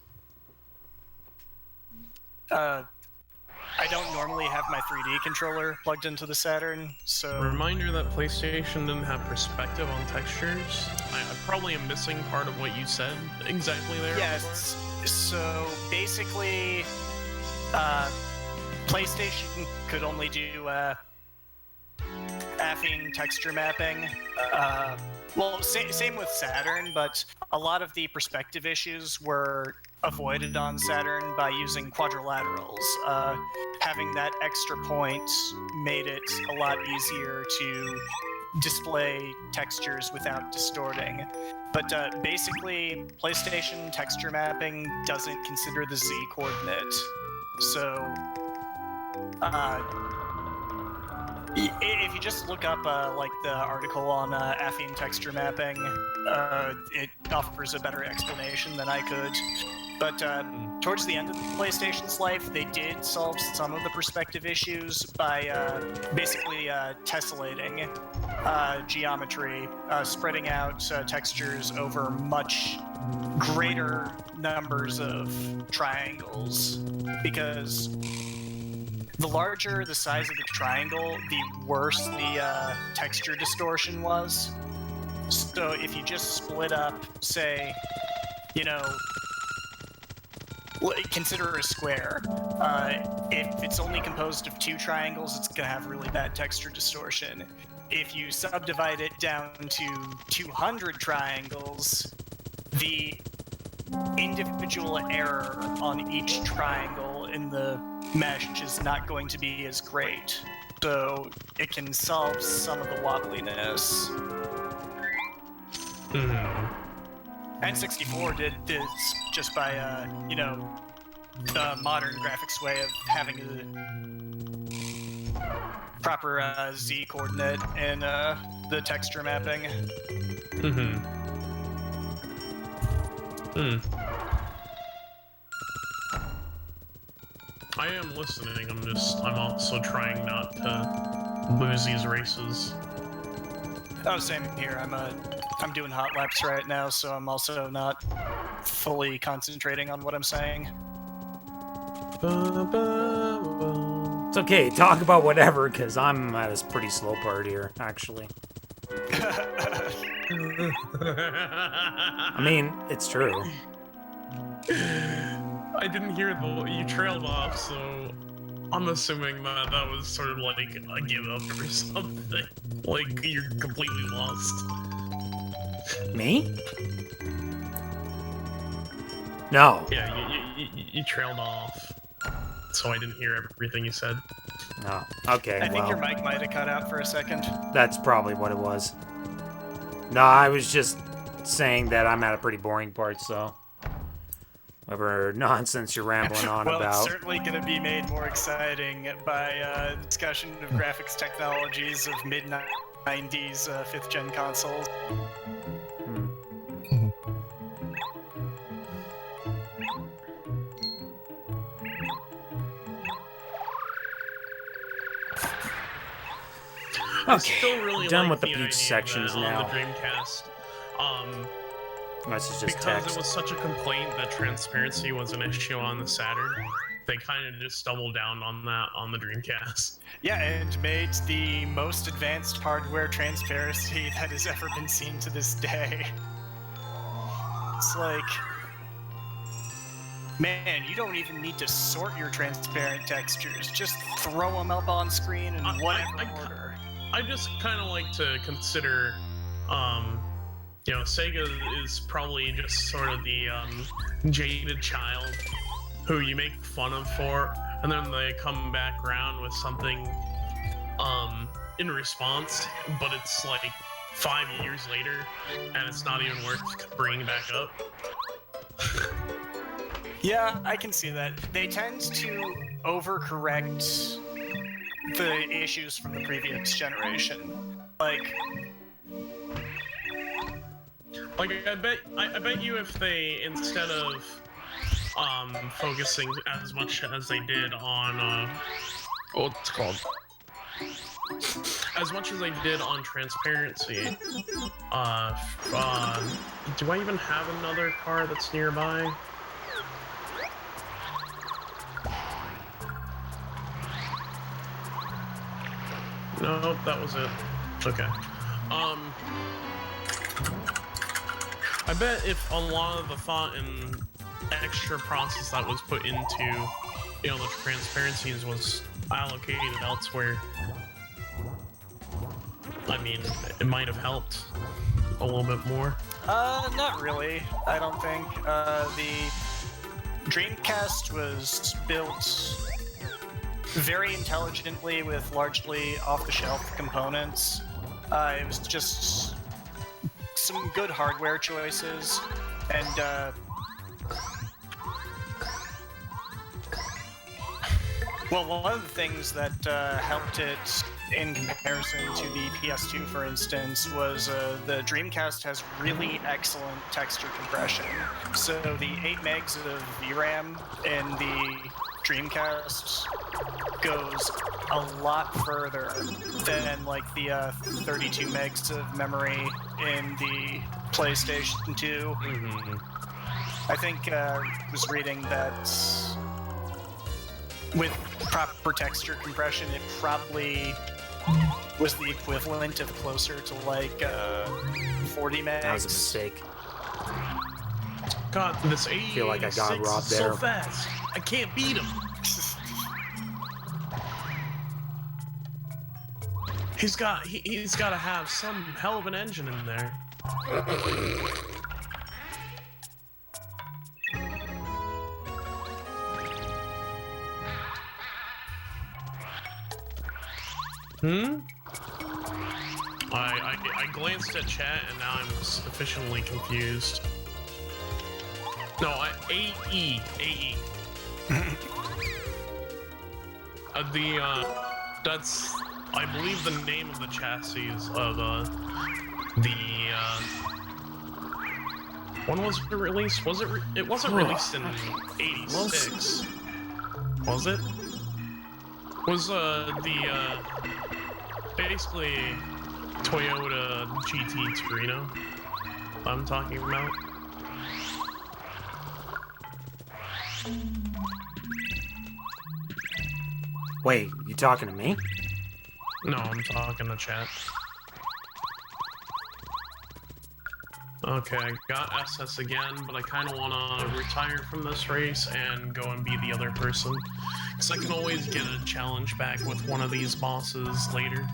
I don't normally have my 3D controller plugged into the Saturn, so... Reminder that PlayStation didn't have perspective on textures. I probably am missing part of what you said exactly there. Yes, so basically, PlayStation could only do affine texture mapping. Well, same with Saturn, but a lot of the perspective issues were avoided on Saturn by using quadrilaterals. Having that extra point made it a lot easier to display textures without distorting. But basically, PlayStation texture mapping doesn't consider the Z coordinate. So, if you just look up like the article on affine texture mapping, it offers a better explanation than I could. But towards the end of the PlayStation's life, they did solve some of the perspective issues by basically tessellating geometry, spreading out textures over much greater numbers of triangles, because the larger the size of the triangle, the worse the texture distortion was. So if you just split up, say, you know, consider a square. If it's only composed of 2 triangles, it's going to have really bad texture distortion. If you subdivide it down to 200 triangles, the individual error on each triangle in the mesh is not going to be as great. So it can solve some of the wobbliness. N64 did this just by, you know, the modern graphics way of having a proper Z coordinate in the texture mapping. I am listening, I'm also trying not to lose these races. Oh, same here. I'm doing hot laps right now, so I'm also not fully concentrating on what I'm saying. It's okay, talk about whatever, because I'm at a pretty slow part here, actually. I mean, it's true. I didn't hear you trailed off, so I'm assuming that was sort of like a give up or something. Like you're completely lost. Me? No. Yeah, you trailed off, so I didn't hear everything you said. No. Okay. I think your mic might have cut out for a second. That's probably what it was. No, I was just saying that I'm at a pretty boring part, so whatever nonsense you're rambling on well, about. Well, it's certainly going to be made more exciting by discussion of graphics technologies of mid-90s 5th-gen consoles. Okay, still really done like with the peach sections now. On the Dreamcast. This is just because text. It was such a complaint that transparency was an issue on the Saturn. They kind of just doubled down on that on the Dreamcast. Yeah, and made the most advanced hardware transparency that has ever been seen to this day. It's like, man, you don't even need to sort your transparent textures. Just throw them up on screen in whatever order. I just kind of like to consider, you know, Sega is probably just sort of the jaded child who you make fun of for, and then they come back around with something in response, but it's like 5 years later, and it's not even worth bringing back up. Yeah, I can see that. They tend to overcorrect the issues from the previous generation. Like I bet you if they, instead of focusing as much as they did on what's it called? As much as they did on transparency, do I even have another car that's nearby? No, that was it. Okay. I bet if a lot of the thought and extra process that was put into, you know, the transparencies was allocated elsewhere, I mean, it might have helped a little bit more. Not really. I don't think. The Dreamcast was built very intelligently with largely off-the-shelf components. It was just some good hardware choices, and well, one of the things that helped it in comparison to the PS2, for instance, was the Dreamcast has really excellent texture compression. So the 8 megs of VRAM in the Dreamcast goes a lot further than like the 32 megs of memory in the PlayStation 2. I think I was reading that with proper texture compression, it probably was the equivalent of closer to like 40 megs. That was a mistake. God, this 80 I feel like I got robbed so there. fast. I can't beat him. He's got to have some hell of an engine in there. I glanced at chat and now I'm sufficiently confused. No, AE. That's, I believe, the name of the chassis of when was it released? Was it? It wasn't released in '86. Was it? Was basically Toyota GT Torino I'm talking about? Wait, you talking to me? No, I'm talking to chat. Okay, I got SS again, but I kind of want to retire from this race and go and be the other person. Because I can always get a challenge back with one of these bosses later.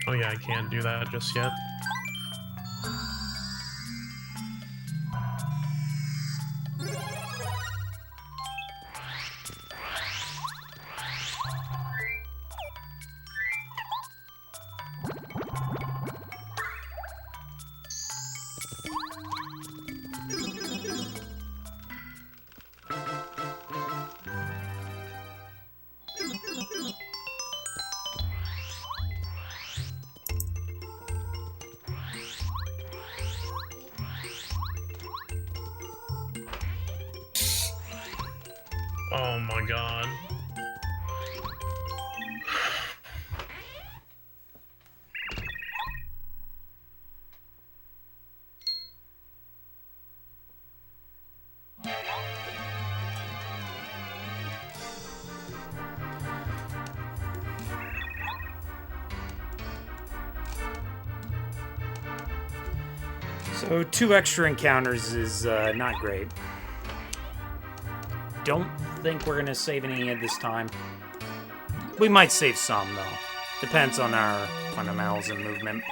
Oh yeah, I can't do that just yet. Oh my god. So 2 extra encounters is not great. Don't think we're gonna save any at this time. We might save some though. Depends on our fundamentals and movement.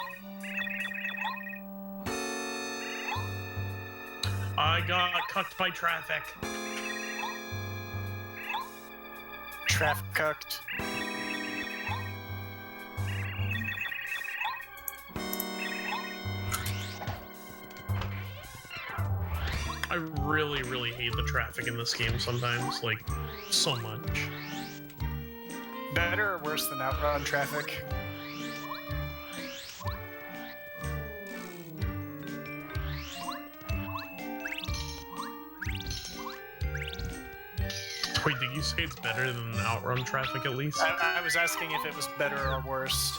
I got cucked by traffic. Traffic cucked. I really, really hate the traffic in this game sometimes, like, so much. Better or worse than Outrun traffic? Wait, did you say it's better than Outrun traffic at least? I was asking if it was better or worse.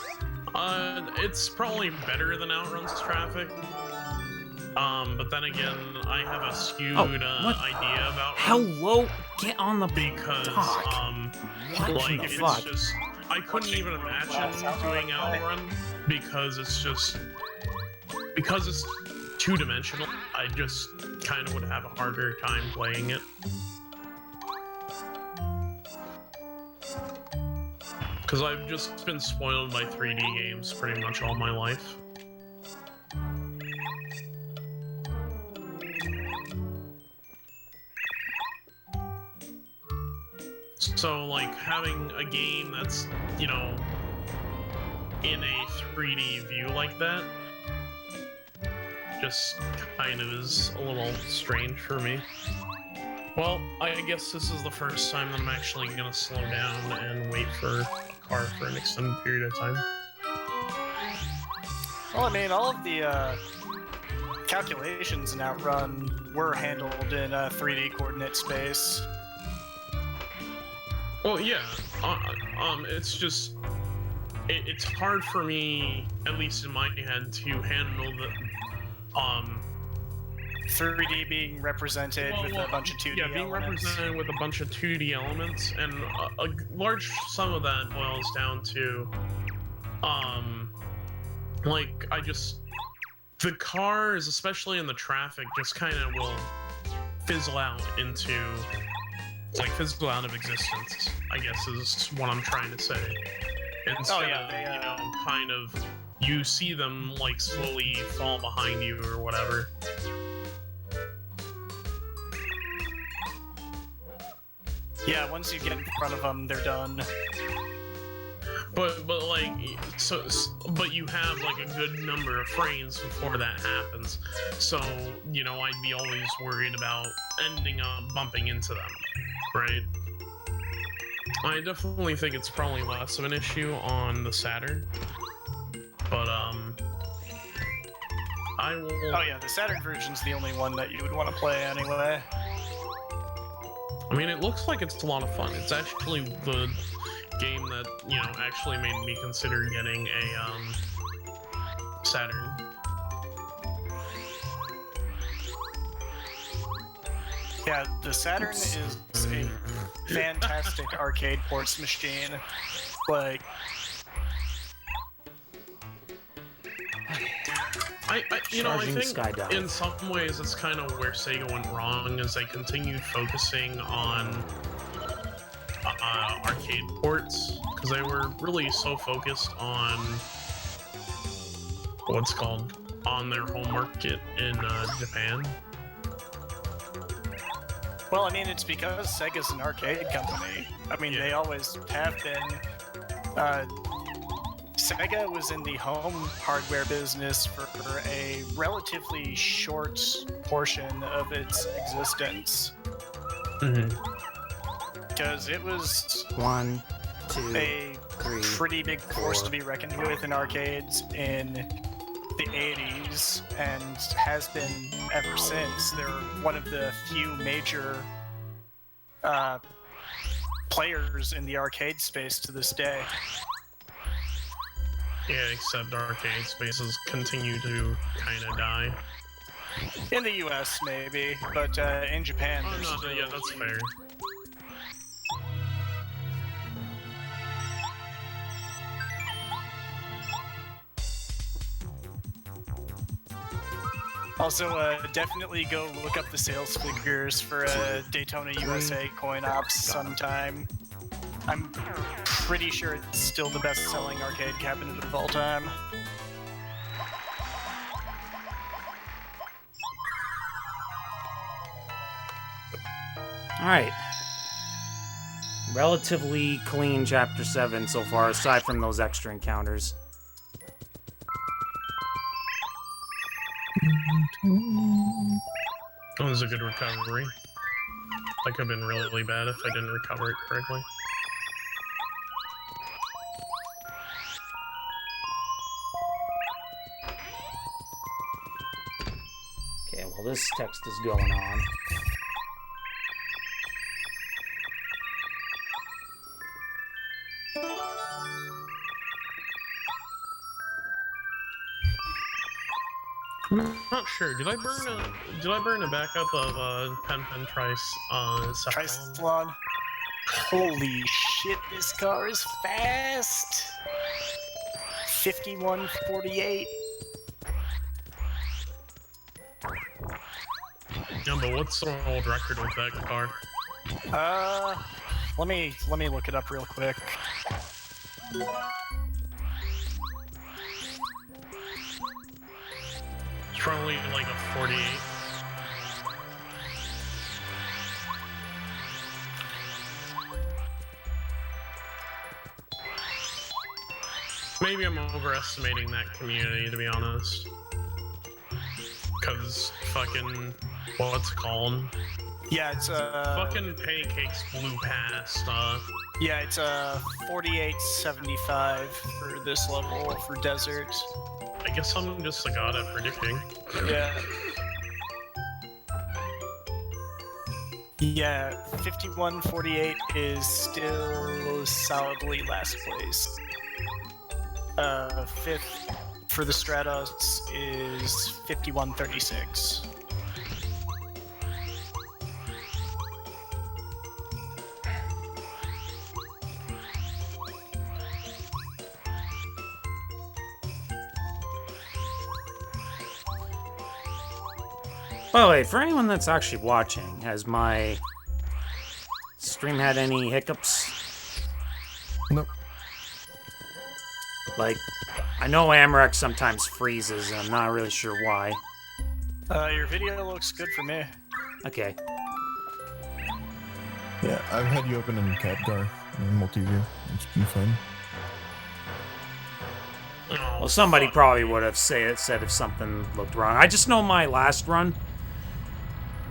It's probably better than Outrun's traffic. But then again, I have a skewed idea about Hello, get on the because dock. What like the it's fuck? just I couldn't even imagine doing Outrun because it's two-dimensional. I just kind of would have a harder time playing it. Because I've just been spoiled by 3D games pretty much all my life. So, like, having a game that's, you know, in a 3D view like that just kind of is a little strange for me. Well, I guess this is the first time that I'm actually gonna slow down and wait for a car for an extended period of time. Well, I mean, all of the calculations in Outrun were handled in 3D coordinate space. Well, yeah. It's just it's hard for me, at least in my head, to handle the 3D being represented with a bunch of 2D yeah, being elements. represented with a bunch of 2D elements, and a large sum of that boils down to, like, the cars, especially in the traffic, just kind of will fizzle out into, like, fizzle out of existence, I guess is what I'm trying to say. Instead of, you know, kind of, you see them, like, slowly fall behind you or whatever. Yeah, once you get in front of them, they're done. But like, but you have like a good number of frames before that happens, so you know I'd be always worried about ending up bumping into them, right? I definitely think it's probably less of an issue on the Saturn, but I will. Oh yeah, the Saturn version's the only one that you would want to play anyway. I mean, it looks like it's a lot of fun. It's actually the game that, you know, actually made me consider getting a Saturn. Yeah, the Saturn is a fantastic arcade ports machine. Like, you know, I Charging think skydive. in some ways it's kind of where Sega went wrong, is they continued focusing on arcade ports, because they were really so focused on what's called on their home market in Japan. well, I mean, it's because Sega's an arcade company. I mean, they always have been. Sega was in the home hardware business for a relatively short portion of its existence. Because it was 1, 2, a 3, pretty big force to be reckoned with in arcades in the 80s, and has been ever since. They're one of the few major players in the arcade space to this day. Yeah, except arcade spaces continue to kind of die. In the US, maybe, but in Japan, Oh, there's no, still... yeah, that's fair. Also, definitely go look up the sales figures for Daytona USA coin ops sometime. I'm pretty sure it's still the best-selling arcade cabinet of all time. Alright. Relatively clean Chapter 7 so far, aside from those extra encounters. That was a good recovery. That could have been really bad if I didn't recover it correctly. Okay, well this text is going on. I'm not sure. Did I burn a backup of Pen Trice Cephalon? Tricelon. Holy shit, this car is fast! 51:48. Yeah, but what's the world record with that car? Let me look it up real quick. It's probably like a 48. Maybe I'm overestimating that community, to be honest. Cause fucking, what's it called? Yeah, it's Fucking pancakes blew past. Yeah, it's 48.75 for this level for desert. I guess I'm just a god at predicting. Yeah. Yeah, 51:48 is still solidly last place. Fifth for the Stratos is 51:36. By the way, for anyone that's actually watching, has my stream had any hiccups? Nope. Like, I know Amarex sometimes freezes, and I'm not really sure why. Your video looks good for me. Okay. Yeah, I've had you open in Capgar in multi-view. It's been fun. Well, somebody probably would have said if something looked wrong. I just know my last run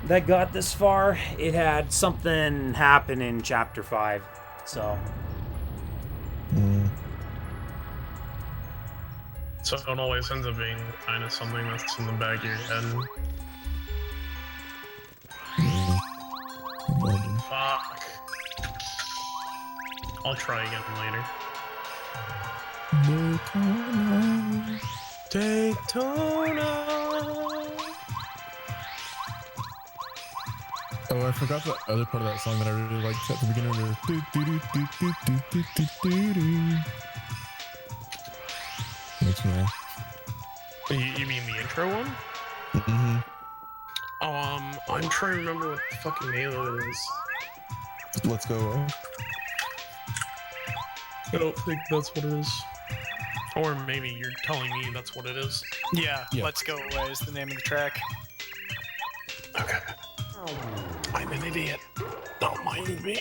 that got this far, it had something happen in Chapter 5, so... So it always ends up being kind of something that's in the back of your head. Fuck. I'll try again later. Daytona. Oh, I forgot the other part of that song that I really liked at the beginning. That's me. You mean the intro one? Mm-hmm. I'm trying to remember what the fucking name of it is. Let's go. I don't think that's what it is. Or maybe you're telling me that's what it is. Yeah, Let's Go Away is the name of the track. Okay. I'm an idiot. Don't mind me.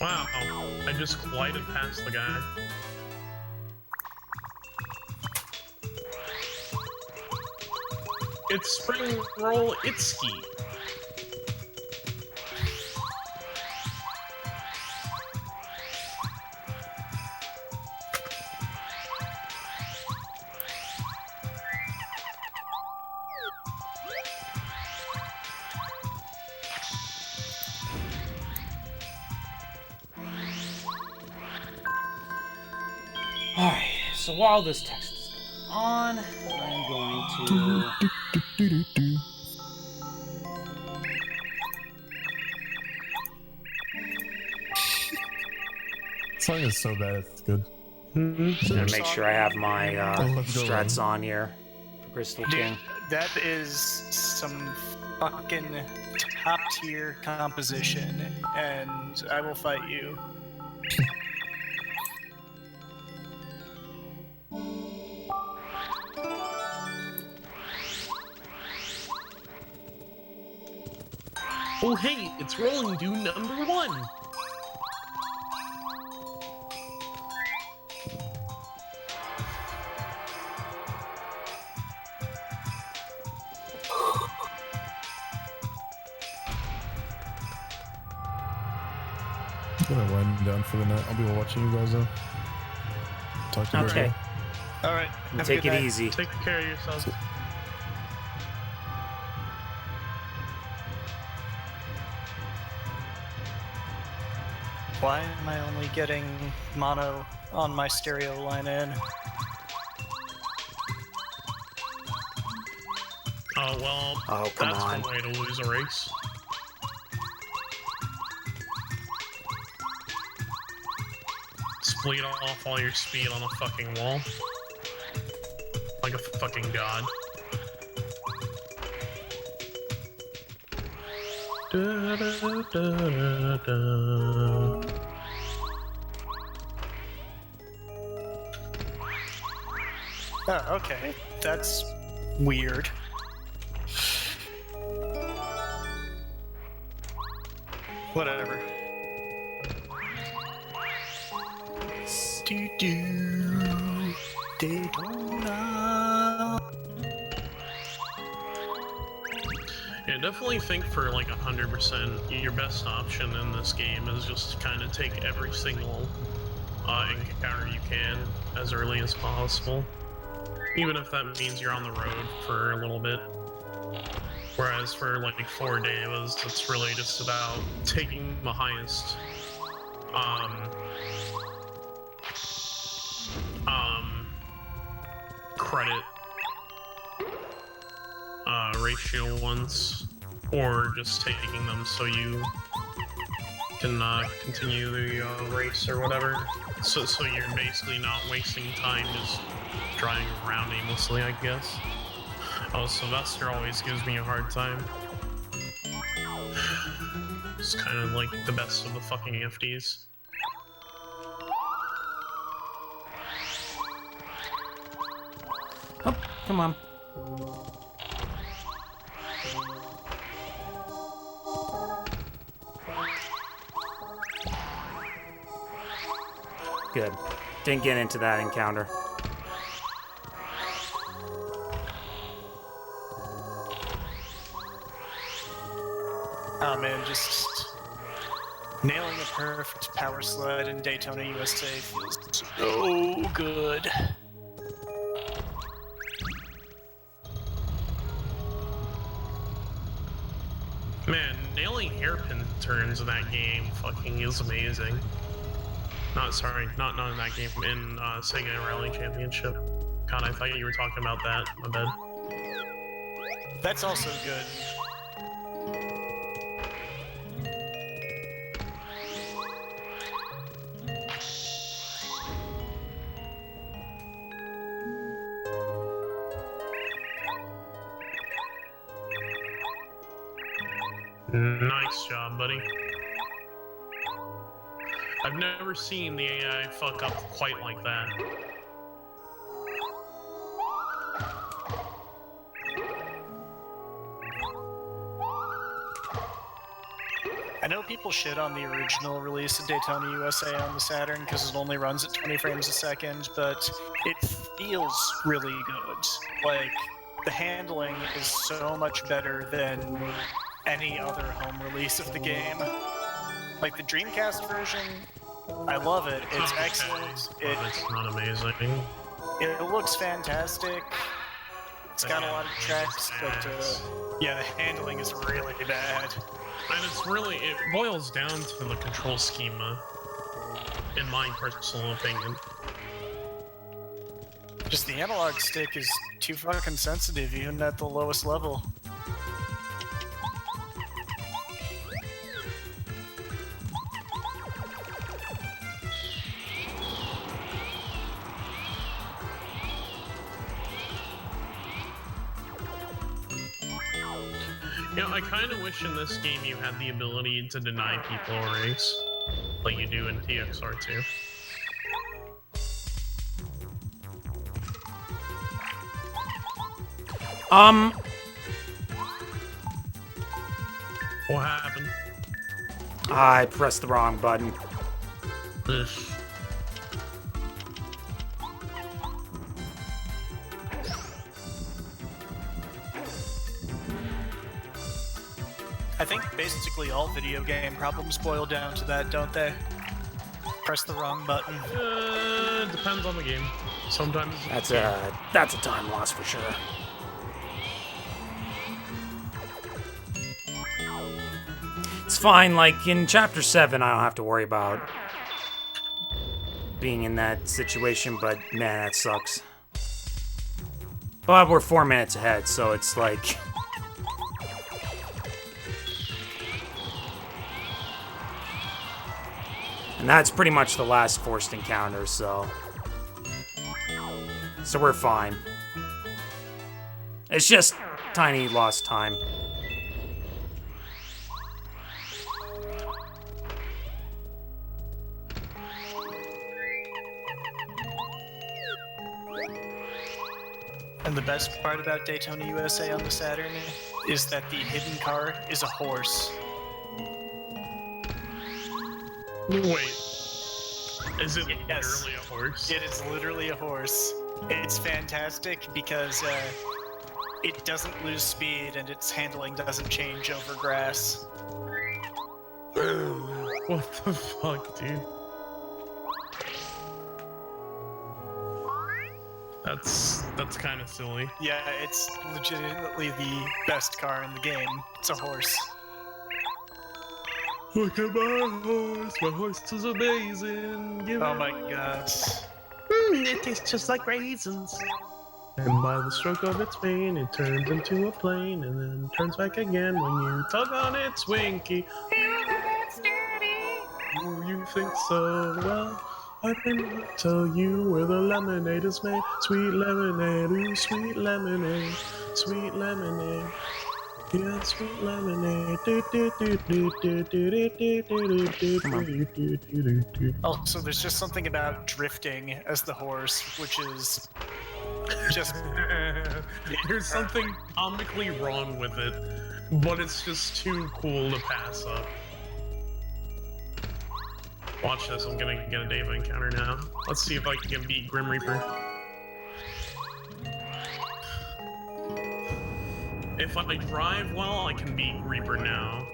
Wow, I just glided past the guy. It's Spring Roll Itski. Alright, so while this text is going on, I'm going to... This song is so bad, it's good. I'm gonna make sure I have my Let's Go strats Away. on here. Crystal Dude, King. that is some fucking top tier composition, and I will fight you. Oh hey, it's Rolling Dune number 1! I'm gonna wind down for the night. I'll be watching you guys though. Talk to you Okay. later. All right. You have a take good it night. easy. Take care of yourself. Why am I only getting mono on my stereo line in? Oh, well, Oh, come that's on. one way to lose a race. Split off all your speed on a fucking wall. Like a fucking god. Da, da, da, da. Oh, okay. That's weird. Whatever. Do Daytona. Yeah, definitely think for like 100%, your best option in this game is just kind of take every single encounter you can as early as possible. Even if that means you're on the road for a little bit. Whereas for like 4 days, it's really just about taking the highest credit ratio ones, or just taking them so you can continue the race or whatever. So you're basically not wasting time just driving around aimlessly, I guess. Oh, Sylvester always gives me a hard time. It's kind of like the best of the fucking FDs. Oh, come on. Good. Didn't get into that encounter. Oh man, just nailing a perfect power slide in Daytona, USA feels so good. Man, nailing hairpin turns in that game fucking is amazing. Not in that game, in Sega Rally Championship. God, I thought you were talking about that. My bad. That's also good. Nice job, buddy. I've never seen the AI fuck up quite like that. I know people shit on the original release of Daytona USA on the Saturn because it only runs at 20 frames a second, but it feels really good. Like, the handling is so much better than any other home release of the game. Like, the Dreamcast version, I love it. It's Okay, excellent. but it's not amazing. It looks fantastic. It's got a lot of tracks, but yeah, the handling is really bad. And it boils down to the control schema, in my personal opinion. Just the analog stick is too fucking sensitive, even at the lowest level. You know, I kind of wish in this game you had the ability to deny people a race, like you do in TXR2. What happened? I pressed the wrong button. Ugh. I think basically all video game problems boil down to that, don't they? Press the wrong button. Depends on the game. Sometimes That's a time loss for sure. It's fine, like in Chapter 7, I don't have to worry about being in that situation, but man, that sucks. But we're 4 minutes ahead, so it's like... And that's pretty much the last forced encounter, so... So we're fine. It's just tiny lost time. And the best part about Daytona USA on the Saturn is that the hidden car is a horse. Wait. Is it Yes. literally a horse? It is literally a horse. It's fantastic because it doesn't lose speed and its handling doesn't change over grass. What the fuck, dude? That's kind of silly. Yeah, it's legitimately the best car in the game. It's a horse. Look at my horse. My horse is amazing. Give Oh it my away. god. It tastes just like raisins. And by the stroke of its mane, it turns into a plane and then turns back again when you tug on its winky. Oh, you think so? Well, I can tell you where the lemonade is made. Sweet lemonade, ooh, sweet lemonade, sweet lemonade. Yeah, sweet lemonade. Also, there's just something about drifting as the horse, which is just... There's something comically wrong with it, but it's just too cool to pass up. Watch this, I'm gonna get a Dave encounter now. Let's see if I can beat Grim Reaper. If I drive well, I can beat Reaper now.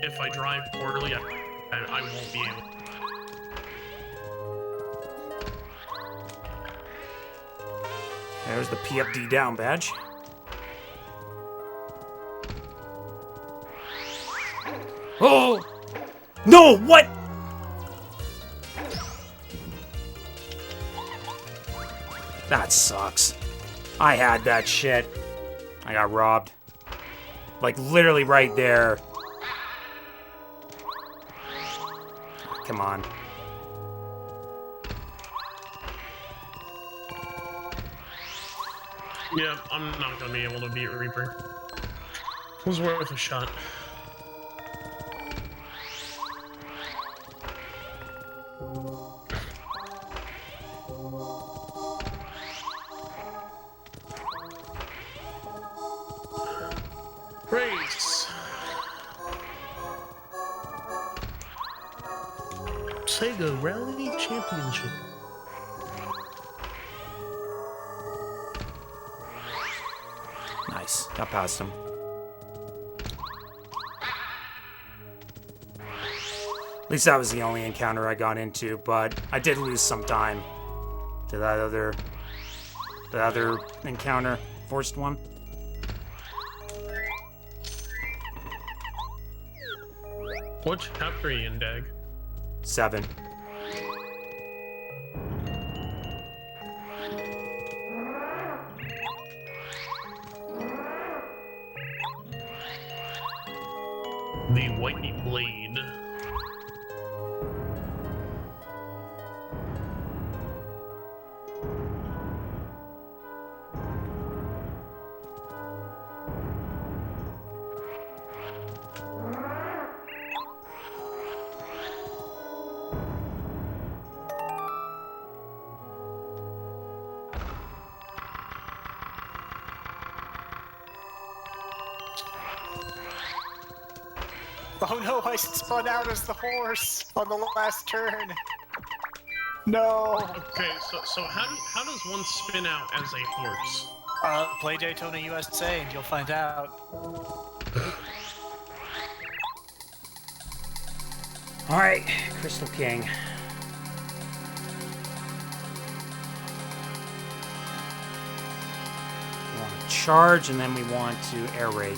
If I drive poorly, I won't be able. There's the PFD down badge. Oh! No, what? That sucks. I had that shit. I got robbed. Like, literally right there. Come on. Yeah, I'm not gonna be able to beat Reaper. It was worth a shot. Race. Sega Rally Championship. Nice. Got past him. At least that was the only encounter I got into, but I did lose some time to that other encounter, forced one. What chapter are you in, Dag? 7. The Whitey Blade. Oh no, I spun out as the horse on the last turn. No. Okay, so how does one spin out as a horse? Play Daytona USA and you'll find out. Alright, Crystal King. We want to charge, and then we want to air raid.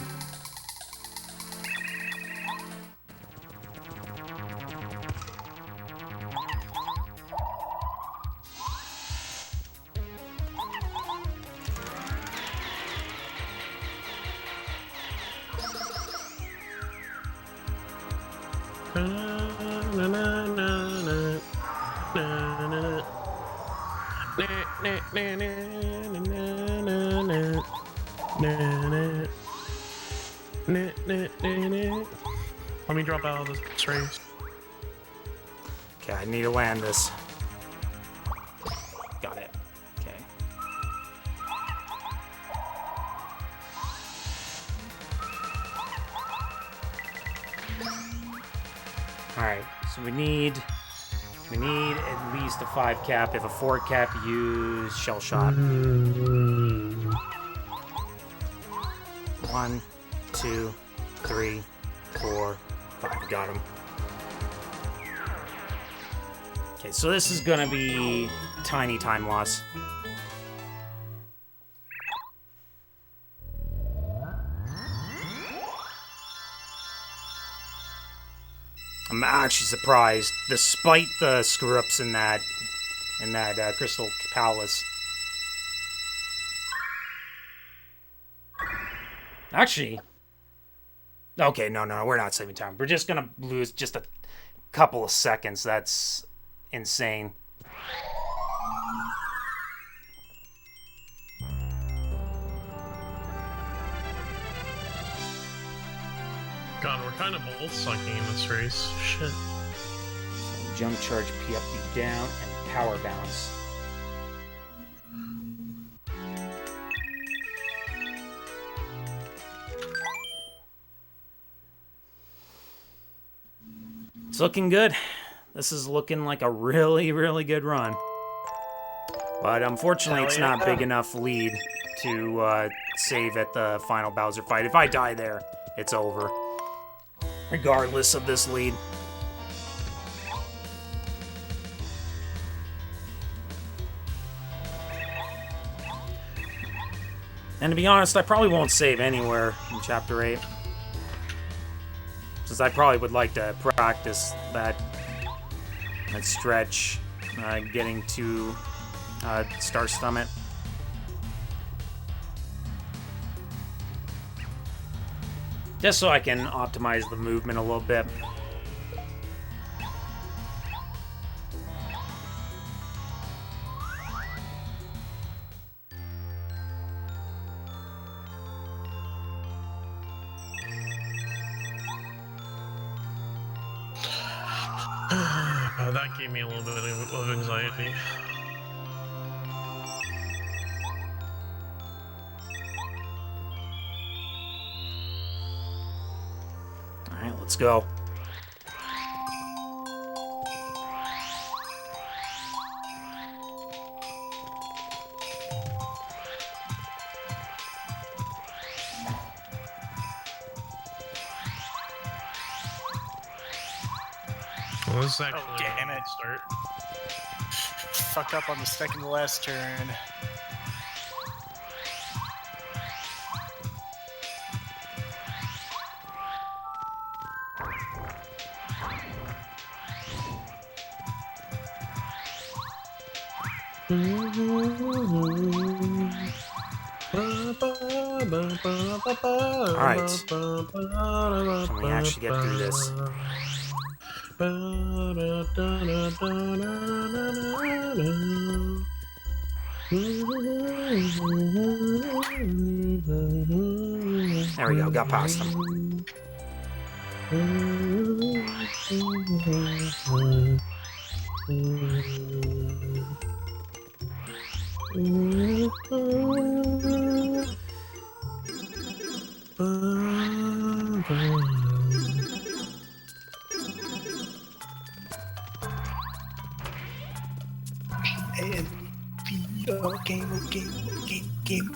Let me drop out of this race. Okay, I need to land this. Got it. Okay. Alright, so we need at least a 5 cap. If a 4 cap, use shell shot. 1, 2, 3, 4, 5. Got him. Okay, so this is gonna be tiny time loss. I'm actually surprised, despite the screw-ups in that Crystal Palace. Actually, okay, no, we're not saving time. We're just gonna lose just a couple of seconds. That's insane. God, we're kind of both sucking in this race. Shit. So jump charge, P up, P down, and power bounce. It's looking good. This is looking like a really, really good run. But unfortunately, it's not big enough lead to save at the final Bowser fight. If I die there, it's over. Regardless of this lead. And to be honest, I probably won't save anywhere in Chapter 8. Since I probably would like to practice that stretch, getting to Star Summit. Just so I can optimize the movement a little bit. That gave me a little bit of anxiety. Alright, let's go. Well, this is actually damn it. Start. Fucked up on the second to last turn. Alright. Can we actually get through this? There we go, got past them. Game.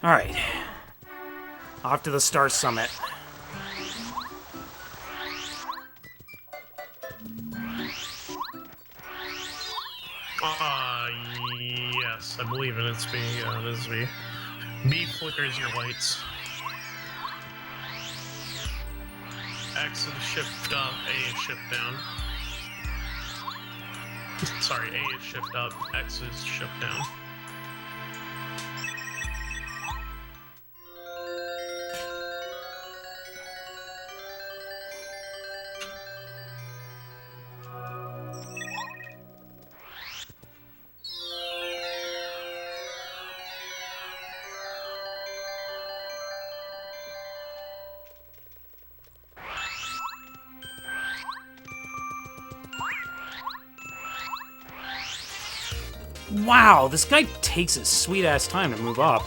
Alright. Off to the Star Summit. Yes, I believe it. It's B. This is B. B flickers your lights. X is shift up, A is shift down. Sorry, A is shift up, X is shift down. Wow, this guy takes his sweet-ass time to move up.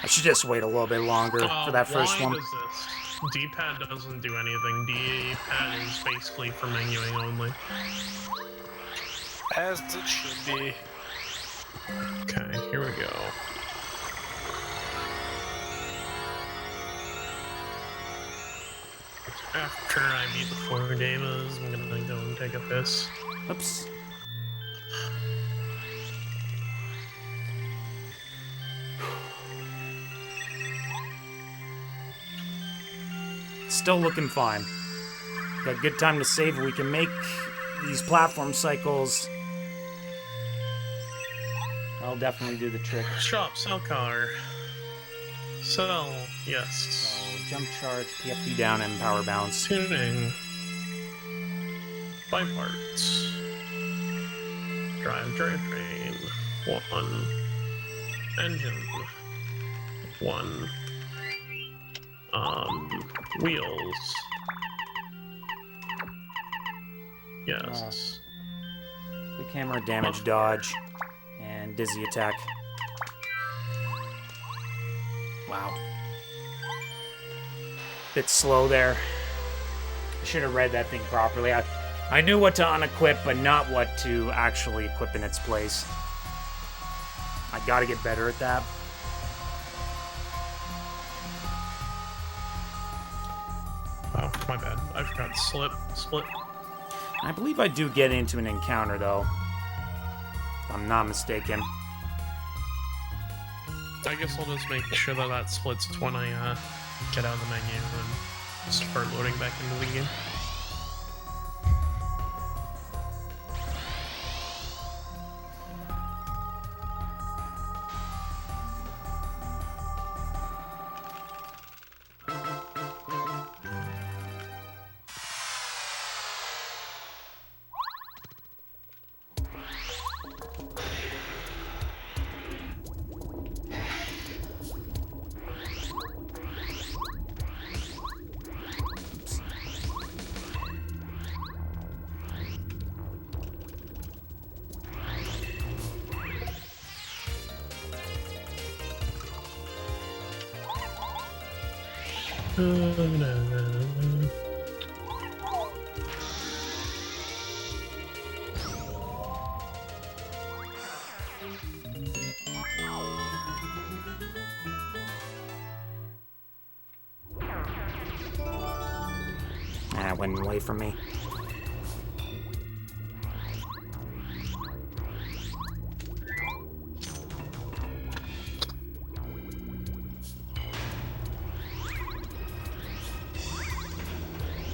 I should just wait a little bit longer for that first why one. Does this? D-pad doesn't do anything. D-pad is basically for menuing only. As it should be. Okay, here we go. After I beat the 4 demos, I'm gonna go and take a piss. Oops. Still looking fine. Got good time to save. We can make these platform cycles. I'll definitely do the trick. Shop, sell car. Sell, yes. So, jump charge, PFD down, and power bounce. Tuning. Buy parts. Drivetrain. 1. Engine. 1. Wheels. Yes. The camera damage, dodge, and dizzy attack. Wow. Bit slow there. I should have read that thing properly. I knew what to unequip, but not what to actually equip in its place. I gotta get better at that. Oh, my bad. I forgot split. I believe I do get into an encounter, though. If I'm not mistaken. I guess I'll just make sure that that splits when I get out of the menu and start loading back into the game. Nah, went away from me.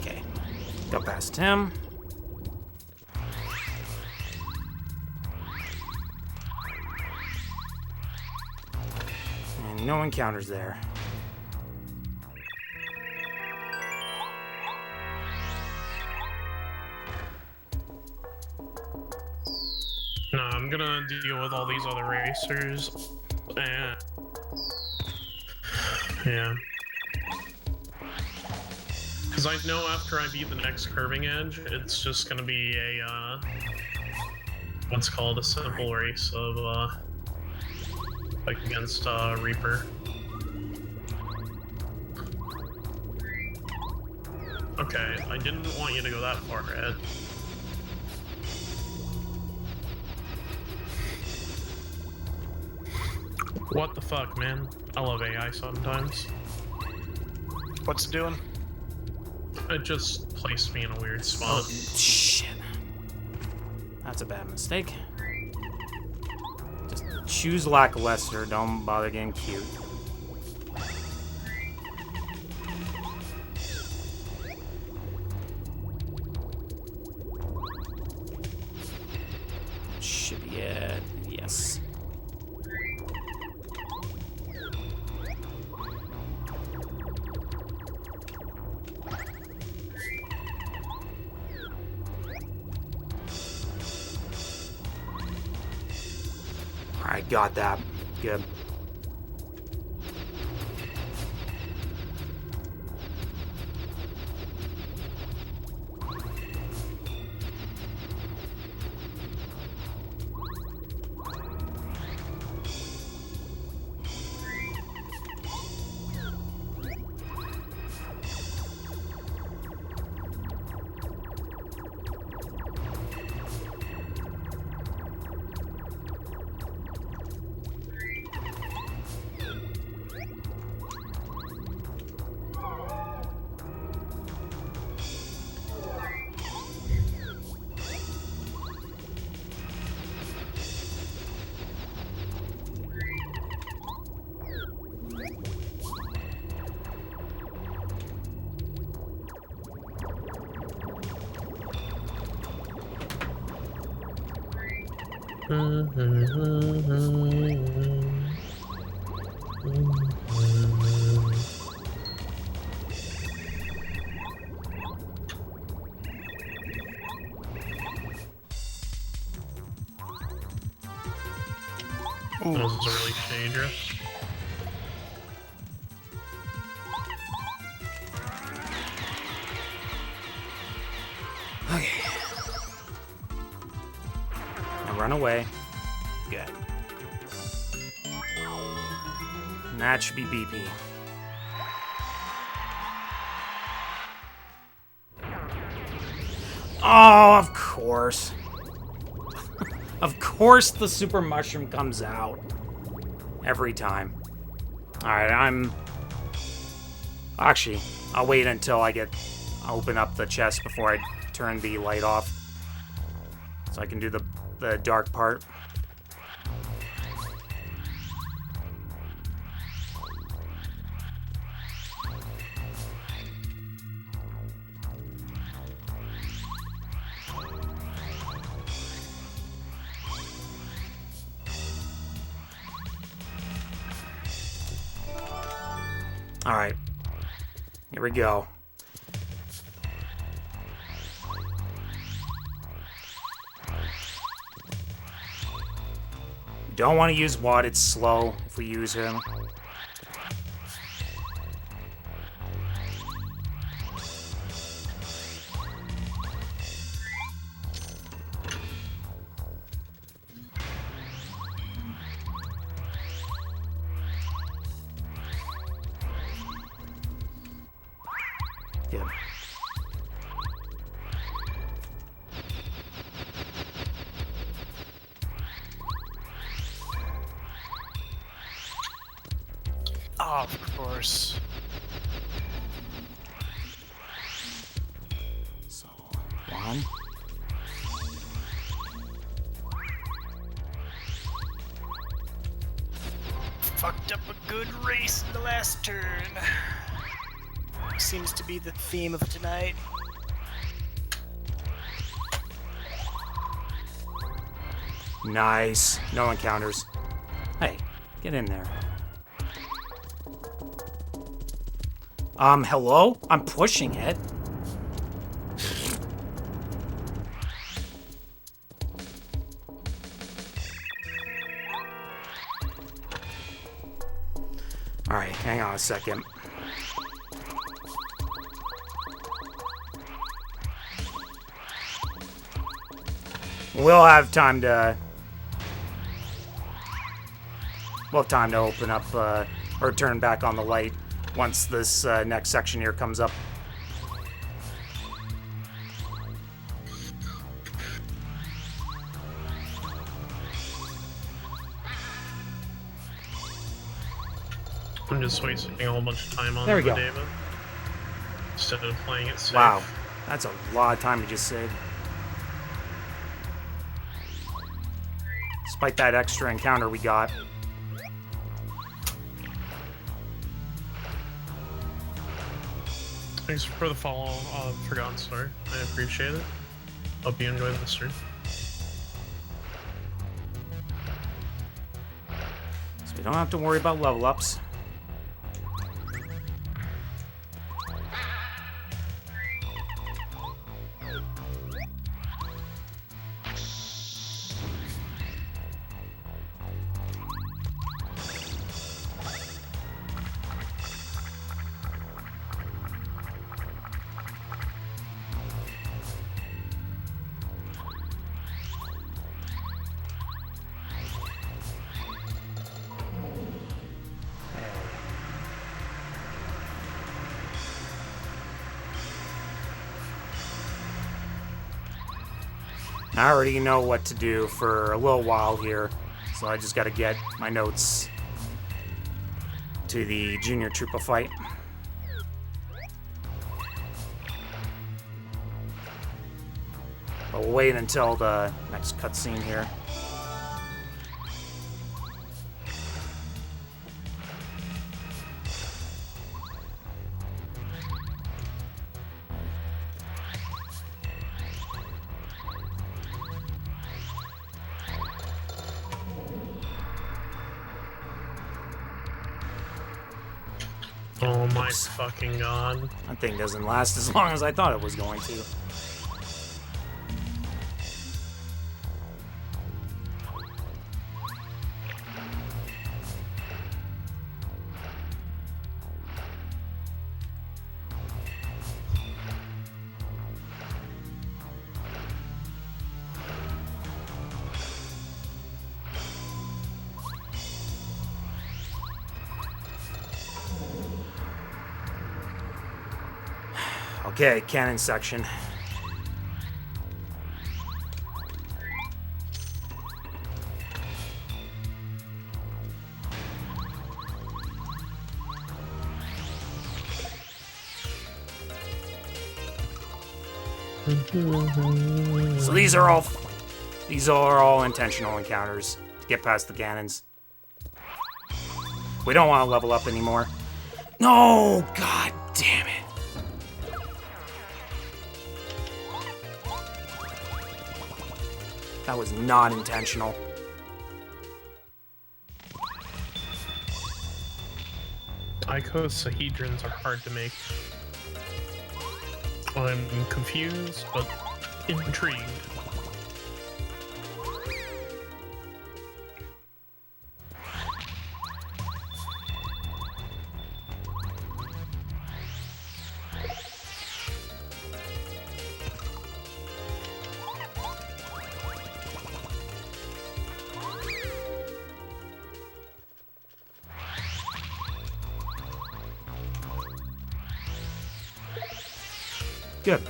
Okay, got past him. And no encounters there. No, I'm gonna deal with all these other racers. And yeah. Because I know after I beat the next curving edge, it's just gonna be a what's called a simple race of like against Reaper. Okay, I didn't want you to go that far, Ed. What the fuck, man? I love AI sometimes. What's it doing? It just placed me in a weird spot. Oh, shit. That's a bad mistake. Just choose lackluster, don't bother getting cute. Should be it. Yes. Alright, got that. Good. This is really dangerous. Okay. Now run away. Good. And that should be BP. Oh, of course. Of course the super mushroom comes out. Every time. Alright, Actually, I'll wait until I open up the chest before I turn the light off. So I can do the dark part. Alright. Here we go. We don't want to use Watt, it's slow if we use him. Good. Oh, of course. So, one. Fucked up a good race in the last turn. Seems to be the theme of tonight. Nice. No encounters. Hey, get in there. Hello? I'm pushing it. Alright, hang on a second. We'll have time to open up or turn back on the light once this next section here comes up. I'm just wasting a whole bunch of time on There we the go. David instead of playing it safe. Wow, that's a lot of time to just save. Despite that extra encounter we got. Thanks for the follow, Forgotten Star. I appreciate it. Hope you enjoyed the stream. So we don't have to worry about level ups. I already know what to do for a little while here, so I just gotta get my notes to the Junior Troopa fight. But we'll wait until the next cutscene here. Oh my fucking god. That thing doesn't last as long as I thought it was going to. Okay, cannon section. So these are all intentional encounters to get past the cannons. We don't want to level up anymore. No, god damn it. That was not intentional. Icosahedrons are hard to make. I'm confused, but intrigued. Good.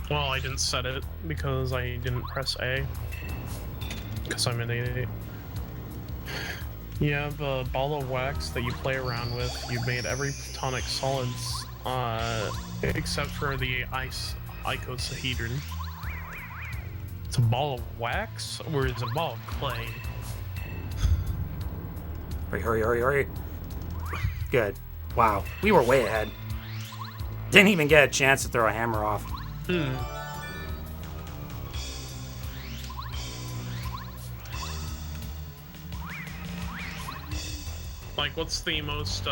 Well, I didn't set it because I didn't press A. Because I'm an idiot. You have a ball of wax that you play around with. You've made every platonic solids except for the icosahedron. It's a ball of wax, or is it a ball of clay? Hurry. Good. Wow, we were way ahead. Didn't even get a chance to throw a hammer off. Like, what's the most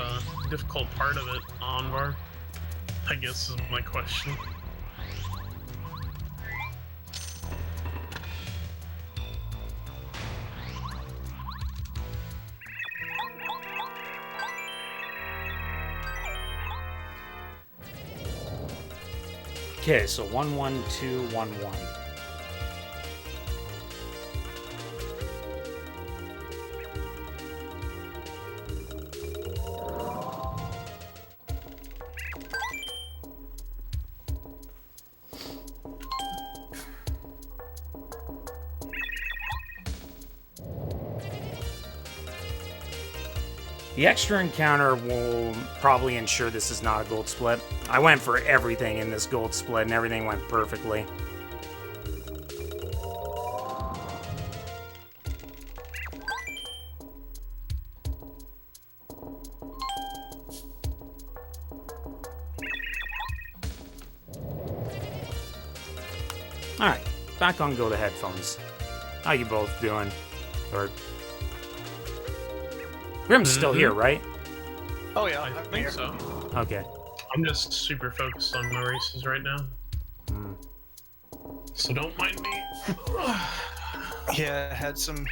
difficult part of it, Anvar? I guess is my question. Okay, so 11211. The extra encounter will probably ensure this is not a gold split. I went for everything in this gold split and everything went perfectly. Alright, back on Go to Headphones. How you both doing? Or... Grim's still here, right? Oh yeah, I I'm think here. so. Okay. I'm just super focused on the races right now. So don't mind me. Yeah, I had some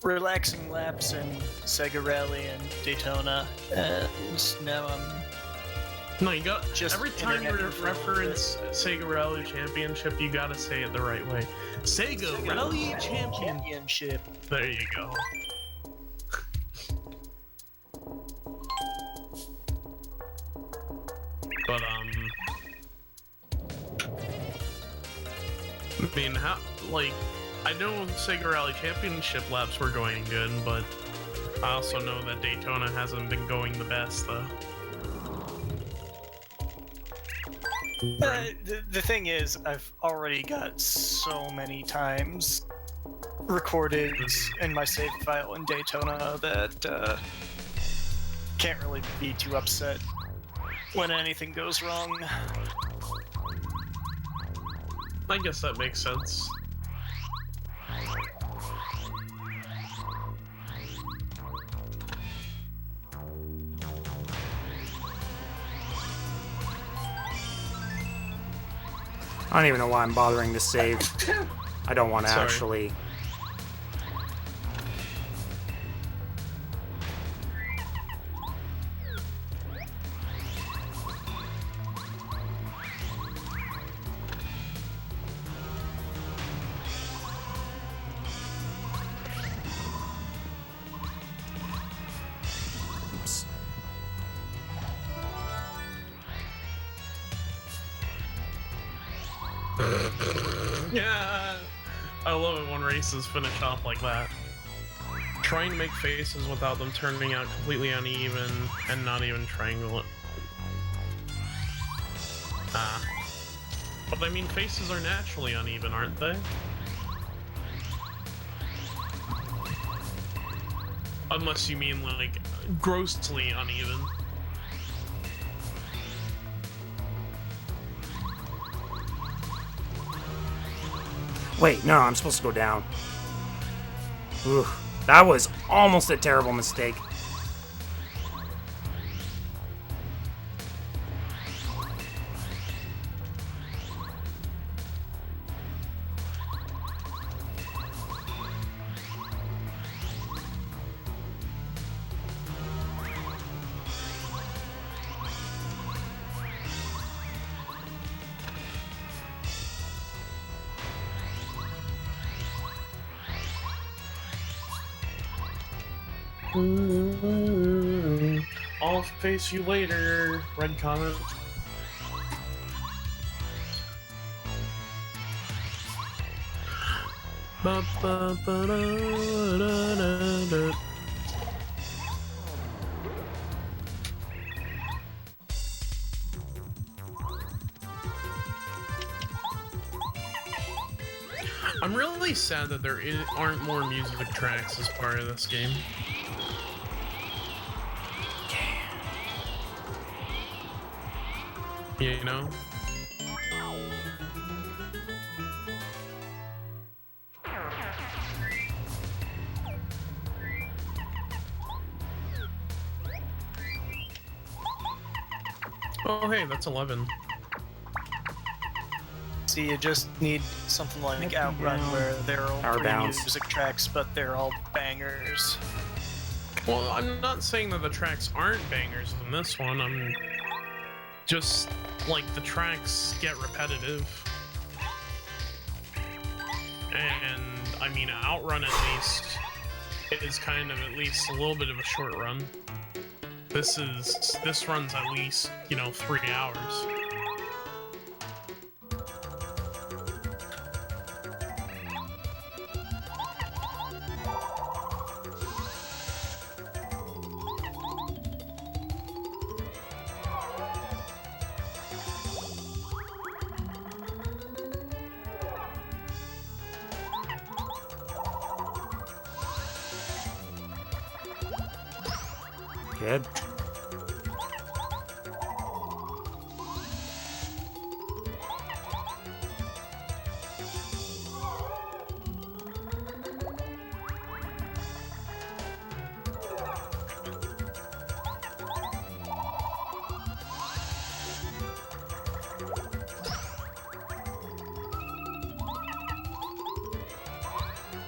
relaxing laps in Sega Rally and Daytona, and now I'm No, you got just every time you internet reference Sega Rally Championship, you gotta say it the right way. Sega Rally Championship. There you go. But I mean, how, like, I know Sega Rally Championship laps were going good, but I also know that Daytona hasn't been going the best, though. The thing is, I've already got so many times recorded in my save file in Daytona that can't really be too upset when anything goes wrong. I guess that makes sense. I don't even know why I'm bothering to save. I don't want to Sorry. actually... Oops. Yeah, I love it when races finish off like that. Trying to make faces without them turning out completely uneven and not even triangular. But I mean, faces are naturally uneven, aren't they? Unless you mean, like, grossly uneven. Wait, no, I'm supposed to go down. Ooh, that was almost a terrible mistake. I'll face you later, red comment. Ba-ba-ba-da-da-da-da. I'm really sad that there aren't more music tracks as part of this game. You know? Oh, hey, that's 11. See, you just need something like Outrun, where there are Power three bounce. music tracks, but they're all bangers. Well, I'm not saying that the tracks aren't bangers in this one. I'm just, like, the tracks get repetitive. And, I mean, Outrun at least is kind of at least a little bit of a short run. This runs at least, 3 hours. Good.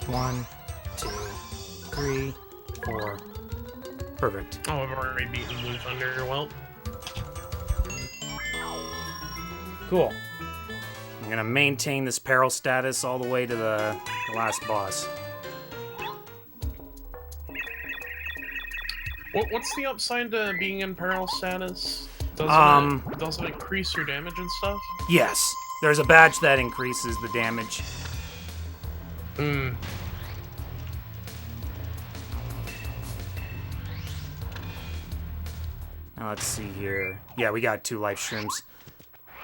One, 2, 3, 4. Perfect. Oh, I've already beaten Blue Thunder. Well, Cool. I'm gonna maintain this peril status all the way to the last boss. what's the upside to being in peril status? Does it increase your damage and stuff? Yes, there's a badge that increases the damage. Hmm. Now let's see here. Yeah, we got 2 life streams.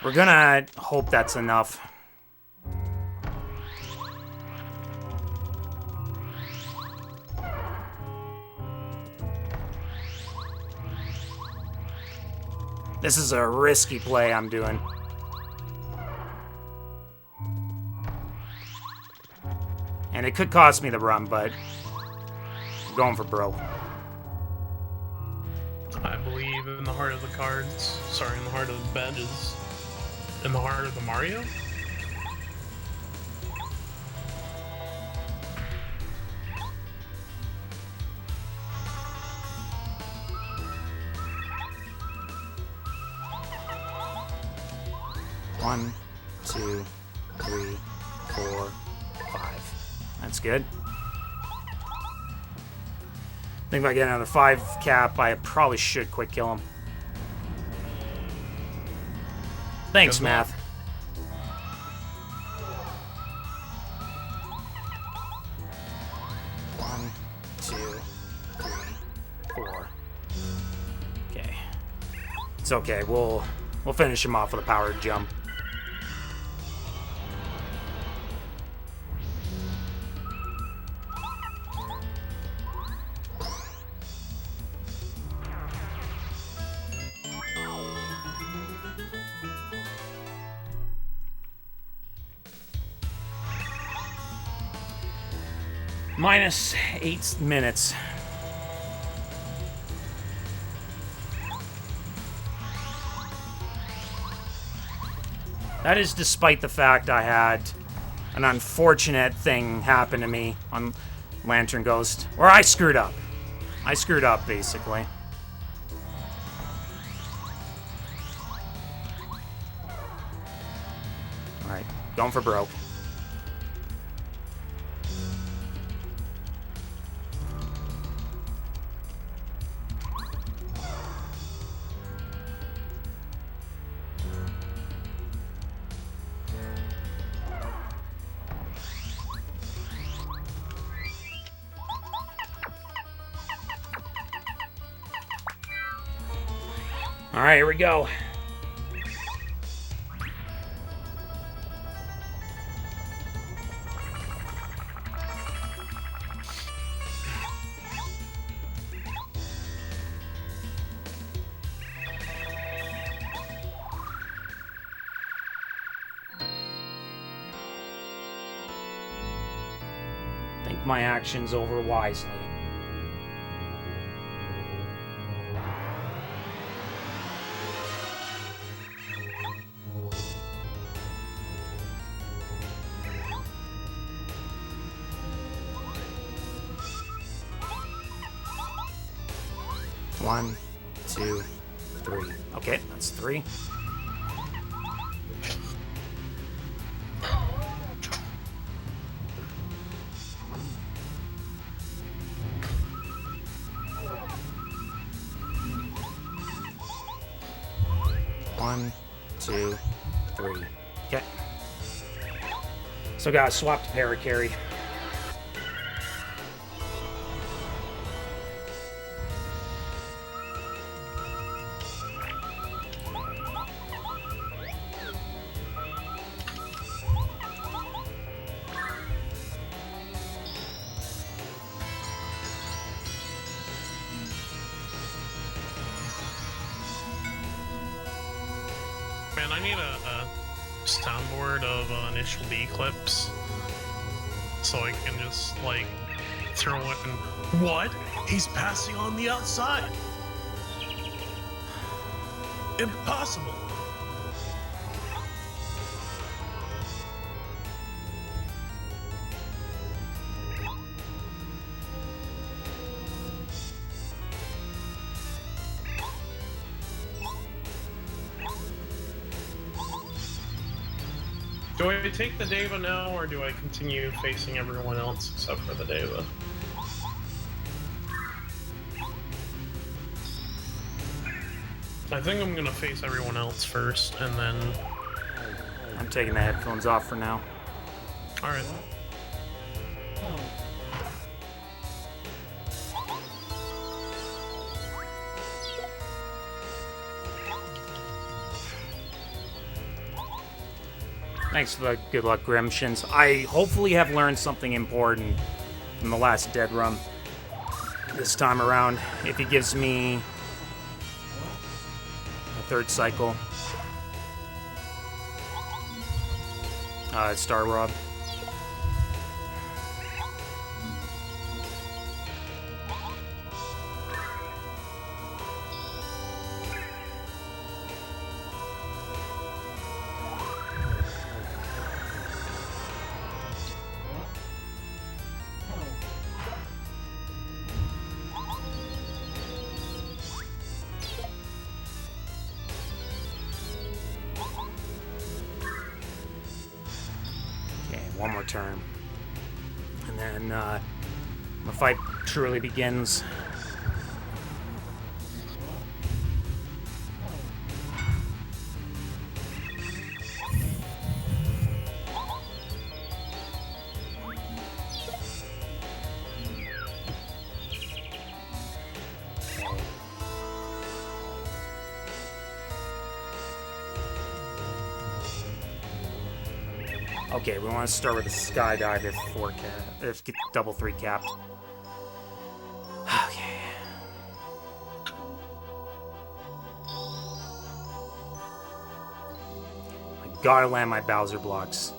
We're gonna hope that's enough. This is a risky play I'm doing. And it could cost me the run, but I'm going for broke. I believe in the heart of the cards. Sorry, in the heart of the badges. In the heart of the Mario? One, 2, 3, 4, 5. That's good. I think if I get another 5 cap, I probably should quick kill him. Thanks, Good luck. Math. One, 2, 3, 4. Okay. It's okay. We'll finish him off with a powered jump. Minus 8 minutes. That is despite the fact I had an unfortunate thing happen to me on Lantern Ghost, where I screwed up. I screwed up, basically. Alright, going for broke. Alright, here we go. Think my actions over wisely. 1, 2, 3. Okay, that's 3. One, 2, 3. Okay. So gotta swap to Paracarry. Man, I need a soundboard of initial D clips so I can just like throw it and what? He's passing on the outside. Impossible. Do I take the Deva now, or do I continue facing everyone else except for the Deva? I think I'm gonna face everyone else first, and then... I'm taking the headphones off for now. Alright. Thanks for the good luck, Grimshins. I hopefully have learned something important from the last Dead Run this time around. If he gives me a third cycle. Star Rob. One more turn. And then the fight truly begins. Okay, we want to start with a skydive if double 3 capped. Okay. I gotta land my Bowser blocks.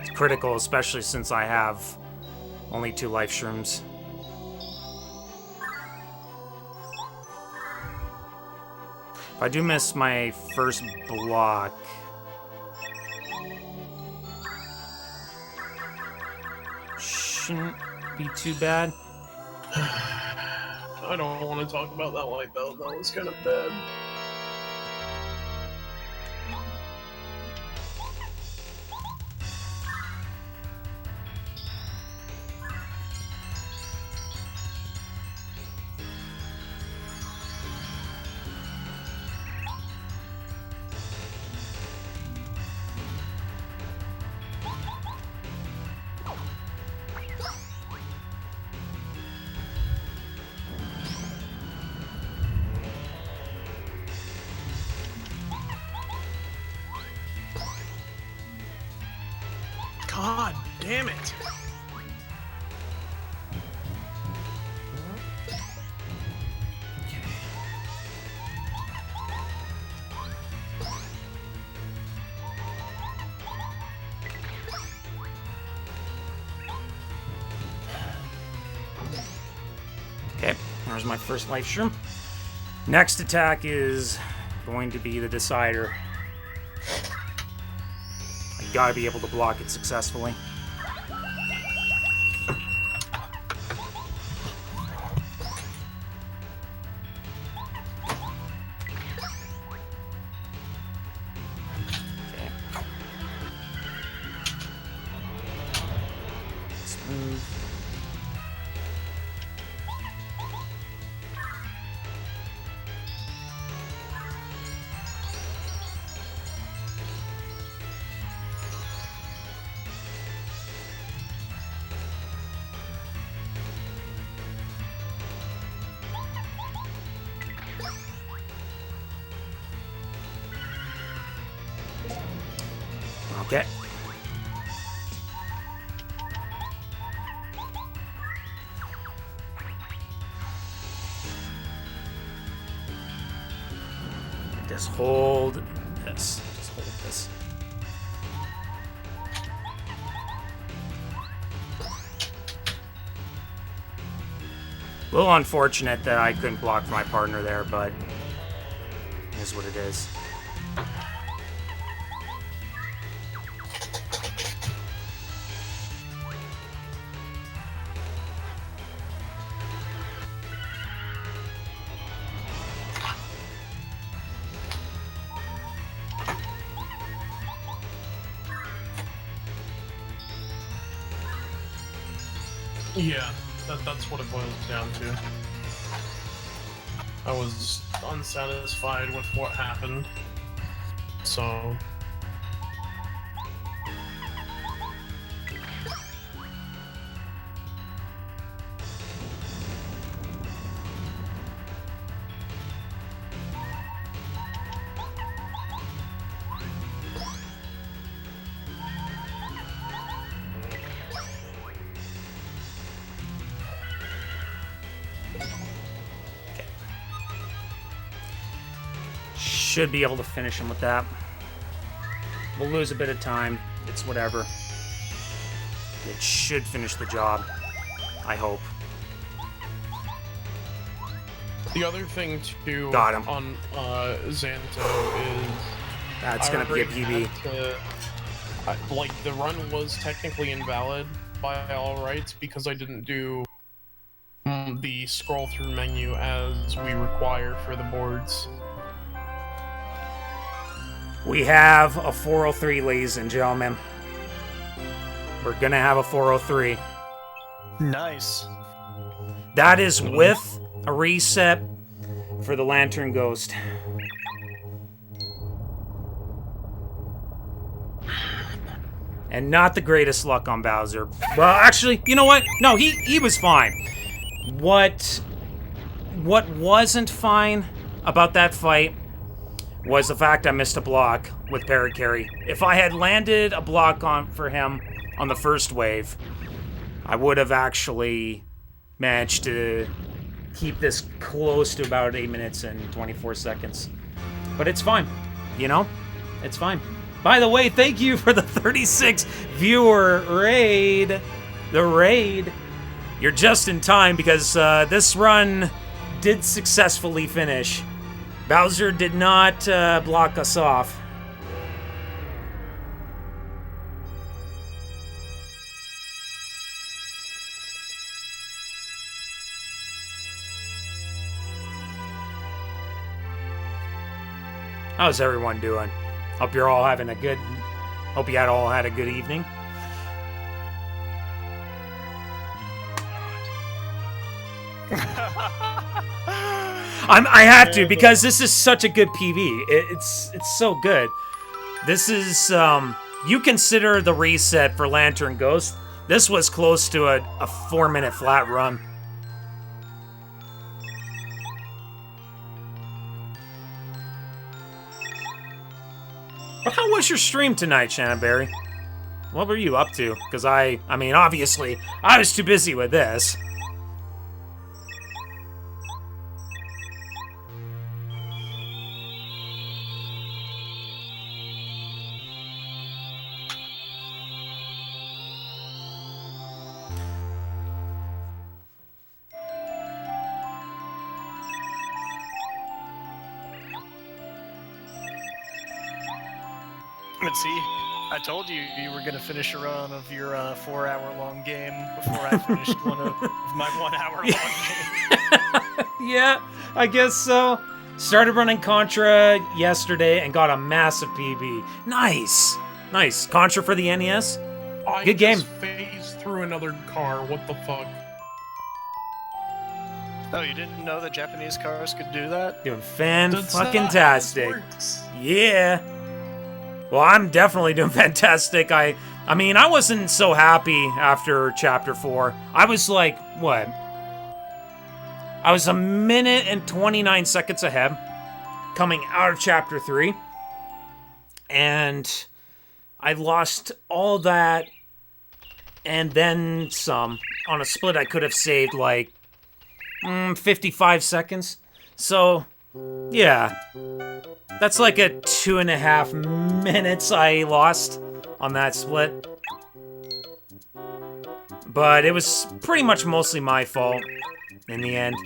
It's critical, especially since I have only 2 life shrooms. If I do miss my first block, shouldn't be too bad. I don't want to talk about that white belt. That was kind of bad. God damn it! Okay, there's my first life shroom. Next attack is going to be the Decider. I gotta be able to block it successfully. Okay. Just hold this. Just hold this. A little unfortunate that I couldn't block my partner there, but it is what it is. Yeah, that's what it boils down to. I was unsatisfied with what happened, so... Should be able to finish him with that. We'll lose a bit of time. It's whatever. It should finish the job. I hope. The other thing too Got him. on Xanto is That's gonna be a PB. Like, the run was technically invalid by all rights because I didn't do the scroll through menu as we require for the boards. We have a 403, ladies and gentlemen. We're gonna have a 403. Nice. That is with a reset for the Lantern Ghost. And not the greatest luck on Bowser. Well, actually, you know what? No, he was fine. What wasn't fine about that fight was the fact I missed a block with Parrot Carry. If I had landed a block for him on the first wave, I would have actually managed to keep this close to about 8 minutes and 24 seconds. But it's fine, you know? It's fine. By the way, thank you for the 36 viewer raid. The raid. You're just in time because this run did successfully finish. Bowser did not block us off. How's everyone doing? Hope you're all having a good... Hope you all had a good evening. I have to, because this is such a good PV. It's so good. This is, you consider the reset for Lantern Ghost. This was close to a 4-minute flat run. But how was your stream tonight, Shannonberry? What were you up to? Because I mean, obviously, I was too busy with this. Let's see. I told you you were going to finish a run of your 4-hour-long game before I finished one of my 1-hour-long game. Yeah, I guess so. Started running Contra yesterday and got a massive PB. Nice! Nice. Contra for the NES? I Good game. just phased through another car. What the fuck? Oh, you didn't know that Japanese cars could do that? Doing That's not how this fan-fucking-tastic. works. Yeah. Well, I'm definitely doing fantastic. I mean, I wasn't so happy after Chapter 4. I was like, what? I was a minute and 29 seconds ahead coming out of Chapter 3. And I lost all that and then some. On a split, I could have saved like 55 seconds. So, yeah. That's like a 2.5 minutes I lost on that split. But it was pretty much mostly my fault in the end.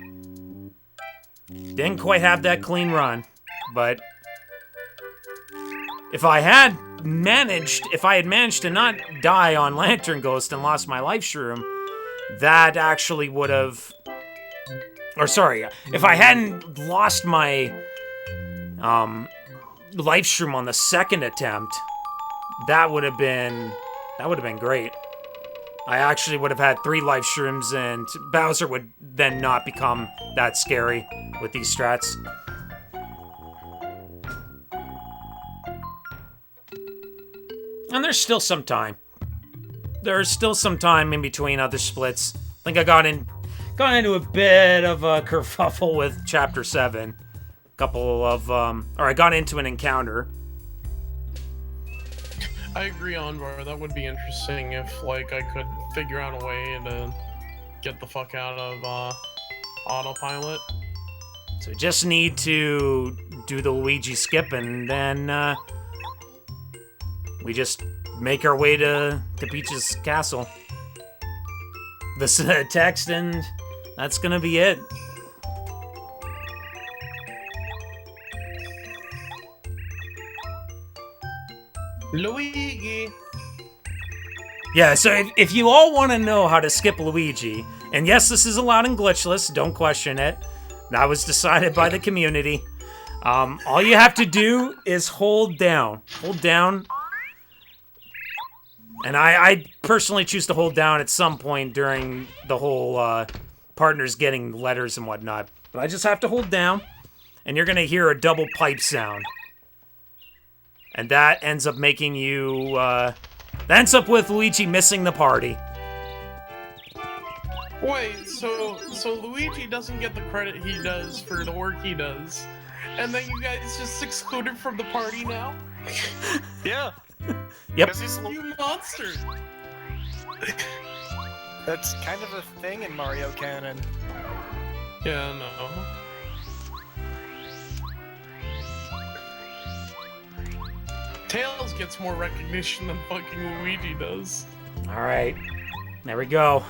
Didn't quite have that clean run, but if I had managed to not die on Lantern Ghost and lost my life shroom, that actually would have... Or sorry, if I hadn't lost my life shroom on the second attempt, that would have been great. I actually would have had 3 life shrooms, and Bowser would then not become that scary with these strats. And there's still some time. There's still some time in between other splits. I think I got into a bit of a kerfuffle with Chapter 7. I got into an encounter. I agree, Anvar. That would be interesting if, like, I could figure out a way to get the fuck out of autopilot. So just need to do the Luigi skip, and then we just make our way to Peach's castle. This text, and that's gonna be it. Luigi! Yeah, so if you all want to know how to skip Luigi, and yes, this is allowed in Glitchless, don't question it. That was decided by the community. All you have to do is hold down. Hold down. And I personally choose to hold down at some point during the whole partners getting letters and whatnot. But I just have to hold down, and you're going to hear a double pipe sound. And that ends up making you, that ends up with Luigi missing the party. Wait, so Luigi doesn't get the credit he does for the work he does, and then you guys just excluded from the party now? Yeah. Yep. 'Cause he's You monster! That's kind of a thing in Mario canon. Yeah, no. Tails gets more recognition than fucking Luigi does. Alright. There we go.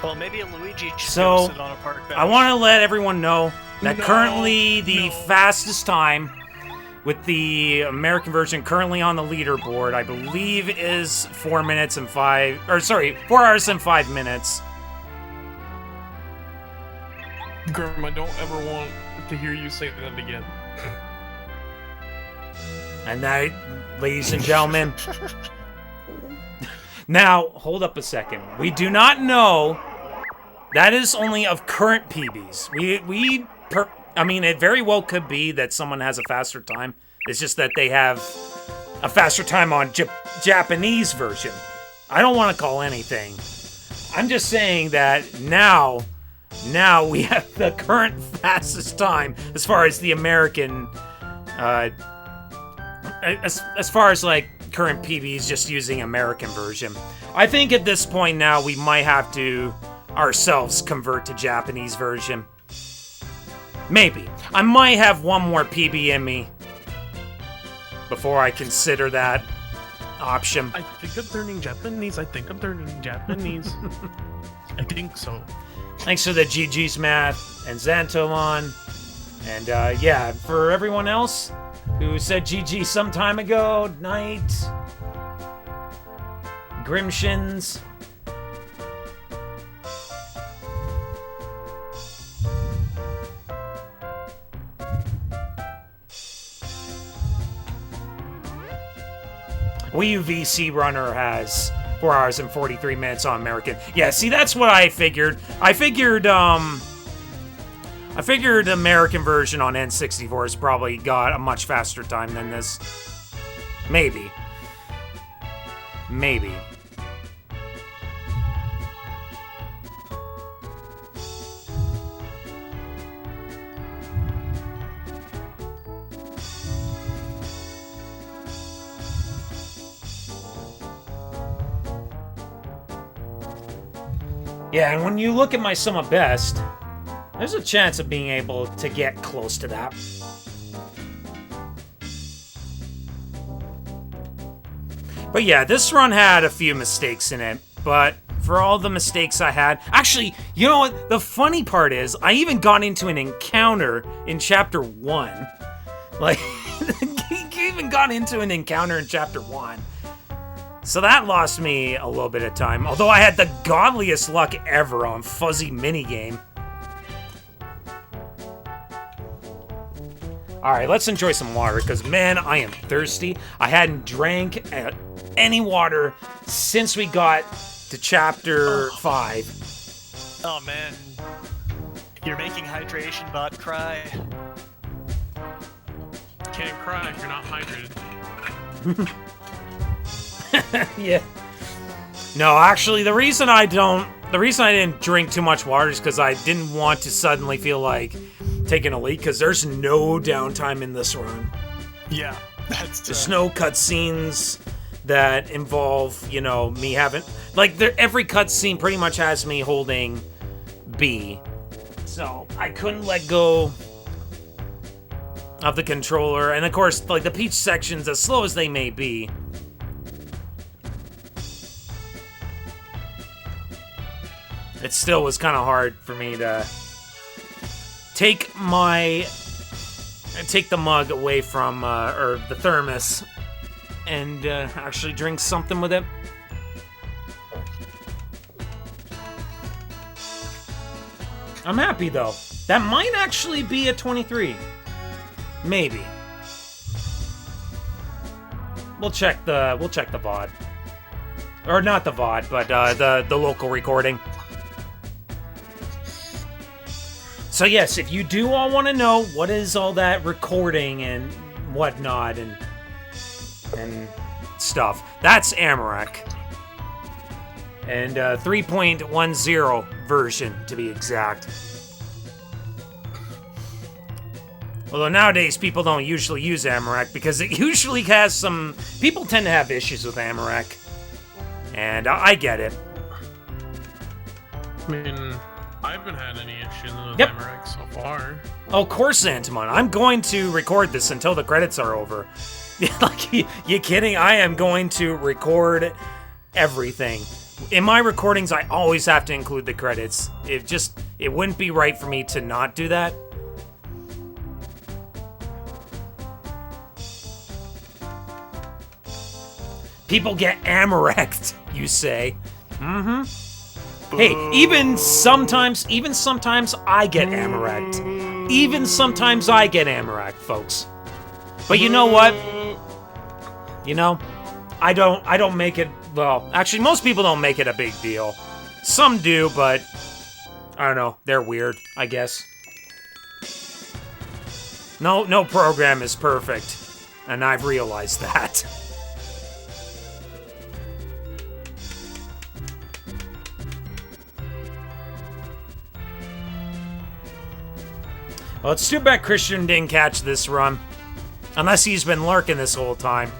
Well, maybe a Luigi should So, go sit on a park bench. I want to let everyone know that No, currently the no. fastest time with the American version currently on the leaderboard, I believe, is 4 hours and 5 minutes. Grim, I don't ever want to hear you say that again. And that, ladies and gentlemen. Now, hold up a second. We do not know. That is only of current PBs. I mean, it very well could be that someone has a faster time. It's just that they have a faster time on Japanese version. I don't want to call anything. I'm just saying that now we have the current fastest time as far as the American, as far as like current PBs just using American version. I think at this point now we might have to ourselves convert to Japanese version. Maybe. I might have one more PB in me before I consider that option. I think I'm turning Japanese. I think so. Thanks for the GG's Math and Xantolon. And yeah, for everyone else who said GG some time ago, Night, Grimshins, Wii U VC Runner has 4 hours and 43 minutes on American. Yeah, see, that's what I figured. I figured the American version on N64 has probably got a much faster time than this. Maybe. Maybe. Yeah, and when you look at my sum of best, there's a chance of being able to get close to that. But yeah, this run had a few mistakes in it, but for all the mistakes I had... Actually, you know what? The funny part is, I even got into an encounter in Chapter 1. Like, he even got into an encounter in Chapter 1. So that lost me a little bit of time, although I had the godliest luck ever on Fuzzy Minigame. Alright, let's enjoy some water, because man, I am thirsty. I hadn't drank any water since we got to Chapter 5. Oh man, you're making Hydration Bot cry. Can't cry if you're not hydrated. Yeah. No, actually, the reason I didn't drink too much water is because I didn't want to suddenly feel like taking a leak, because there's no downtime in this run. Yeah, that's There's no cutscenes that involve, you know, me having... Like, every cutscene pretty much has me holding B. So, I couldn't let go of the controller. And, of course, like, the Peach sections, as slow as they may be... It still was kind of hard for me to take the mug away from, or the thermos, and actually drink something with it. I'm happy though. That might actually be a 23. Maybe. We'll check the VOD. Or not the VOD, but the local recording. So yes, if you do all want to know what is all that recording and whatnot and stuff, that's Amarak. And 3.10 version, to be exact. Although nowadays people don't usually use Amarak because it usually has some... People tend to have issues with Amarak. And I get it. I mean... I haven't had any issues with Amarak so far. Oh, of course, Antimon. I'm going to record this until the credits are over. Like, you kidding? I am going to record everything. In my recordings, I always have to include the credits. It wouldn't be right for me to not do that. People get Amarak'd, you say. Mm-hmm. Hey, even sometimes I get Amarak'd. Even sometimes I get Amarak'd, folks. But you know what? You know, I don't make it, well, actually most people don't make it a big deal. Some do, but I don't know, they're weird, I guess. No program is perfect, and I've realized that. Well, it's too bad Christian didn't catch this run. Unless he's been lurking this whole time.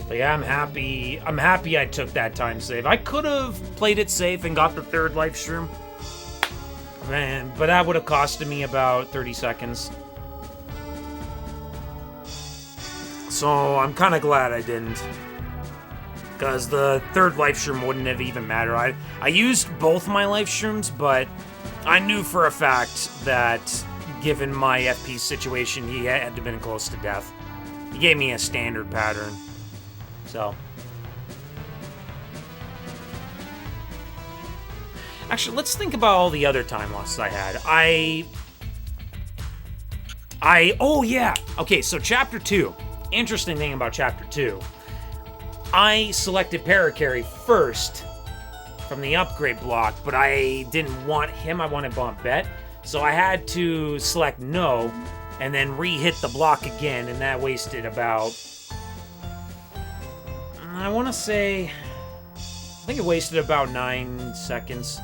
But yeah, I'm happy I took that time save. I could have played it safe and got the third live stream. Man, but that would have costed me about 30 seconds. So I'm kind of glad I didn't. Because the third life shroom wouldn't have even mattered. I used both my life shrooms, but I knew for a fact that given my FP situation, he had to have been close to death. He gave me a standard pattern. So. Actually, let's think about all the other time losses I had. Oh yeah! Okay, so Chapter 2. Interesting thing about Chapter 2. I selected Paracarry first from the upgrade block, but I didn't want him, I wanted Bombette. So I had to select no, and then re-hit the block again, and that wasted about... I want to say... I think it wasted about 9 seconds.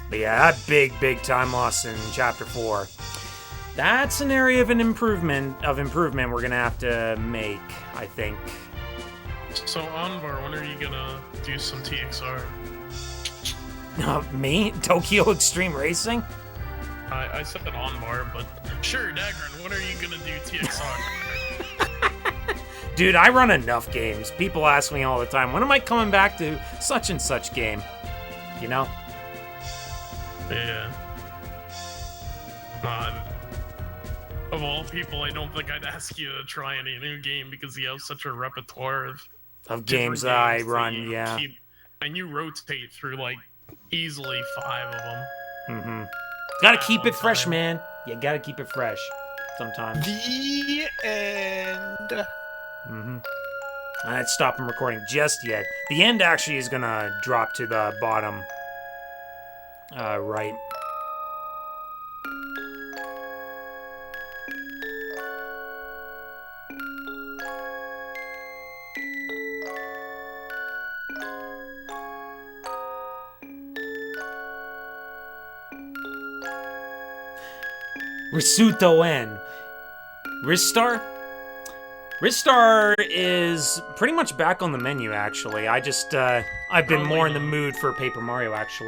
But yeah, that big time loss in Chapter 4. That's an area of improvement we're gonna have to make, I think. So Anvar, when are you gonna do some TXR? Me? Tokyo Extreme Racing? I said Anvar, but sure, Dagran, when are you gonna do TXR? Dude, I run enough games. People ask me all the time, when am I coming back to such and such game? You know? Yeah. Of all people, I don't think I'd ask you to try any new game because you have such a repertoire of games that I run, yeah. And you rotate through, like, easily 5 of them. Mm-hmm. Gotta keep it fresh, man. You gotta keep it fresh sometimes. The end. Mm-hmm. I had stopped him recording just yet. The end actually is gonna drop to the bottom. Right. Risuto N. Ristar? Ristar is pretty much back on the menu, actually. I've been more in the mood for Paper Mario, actually.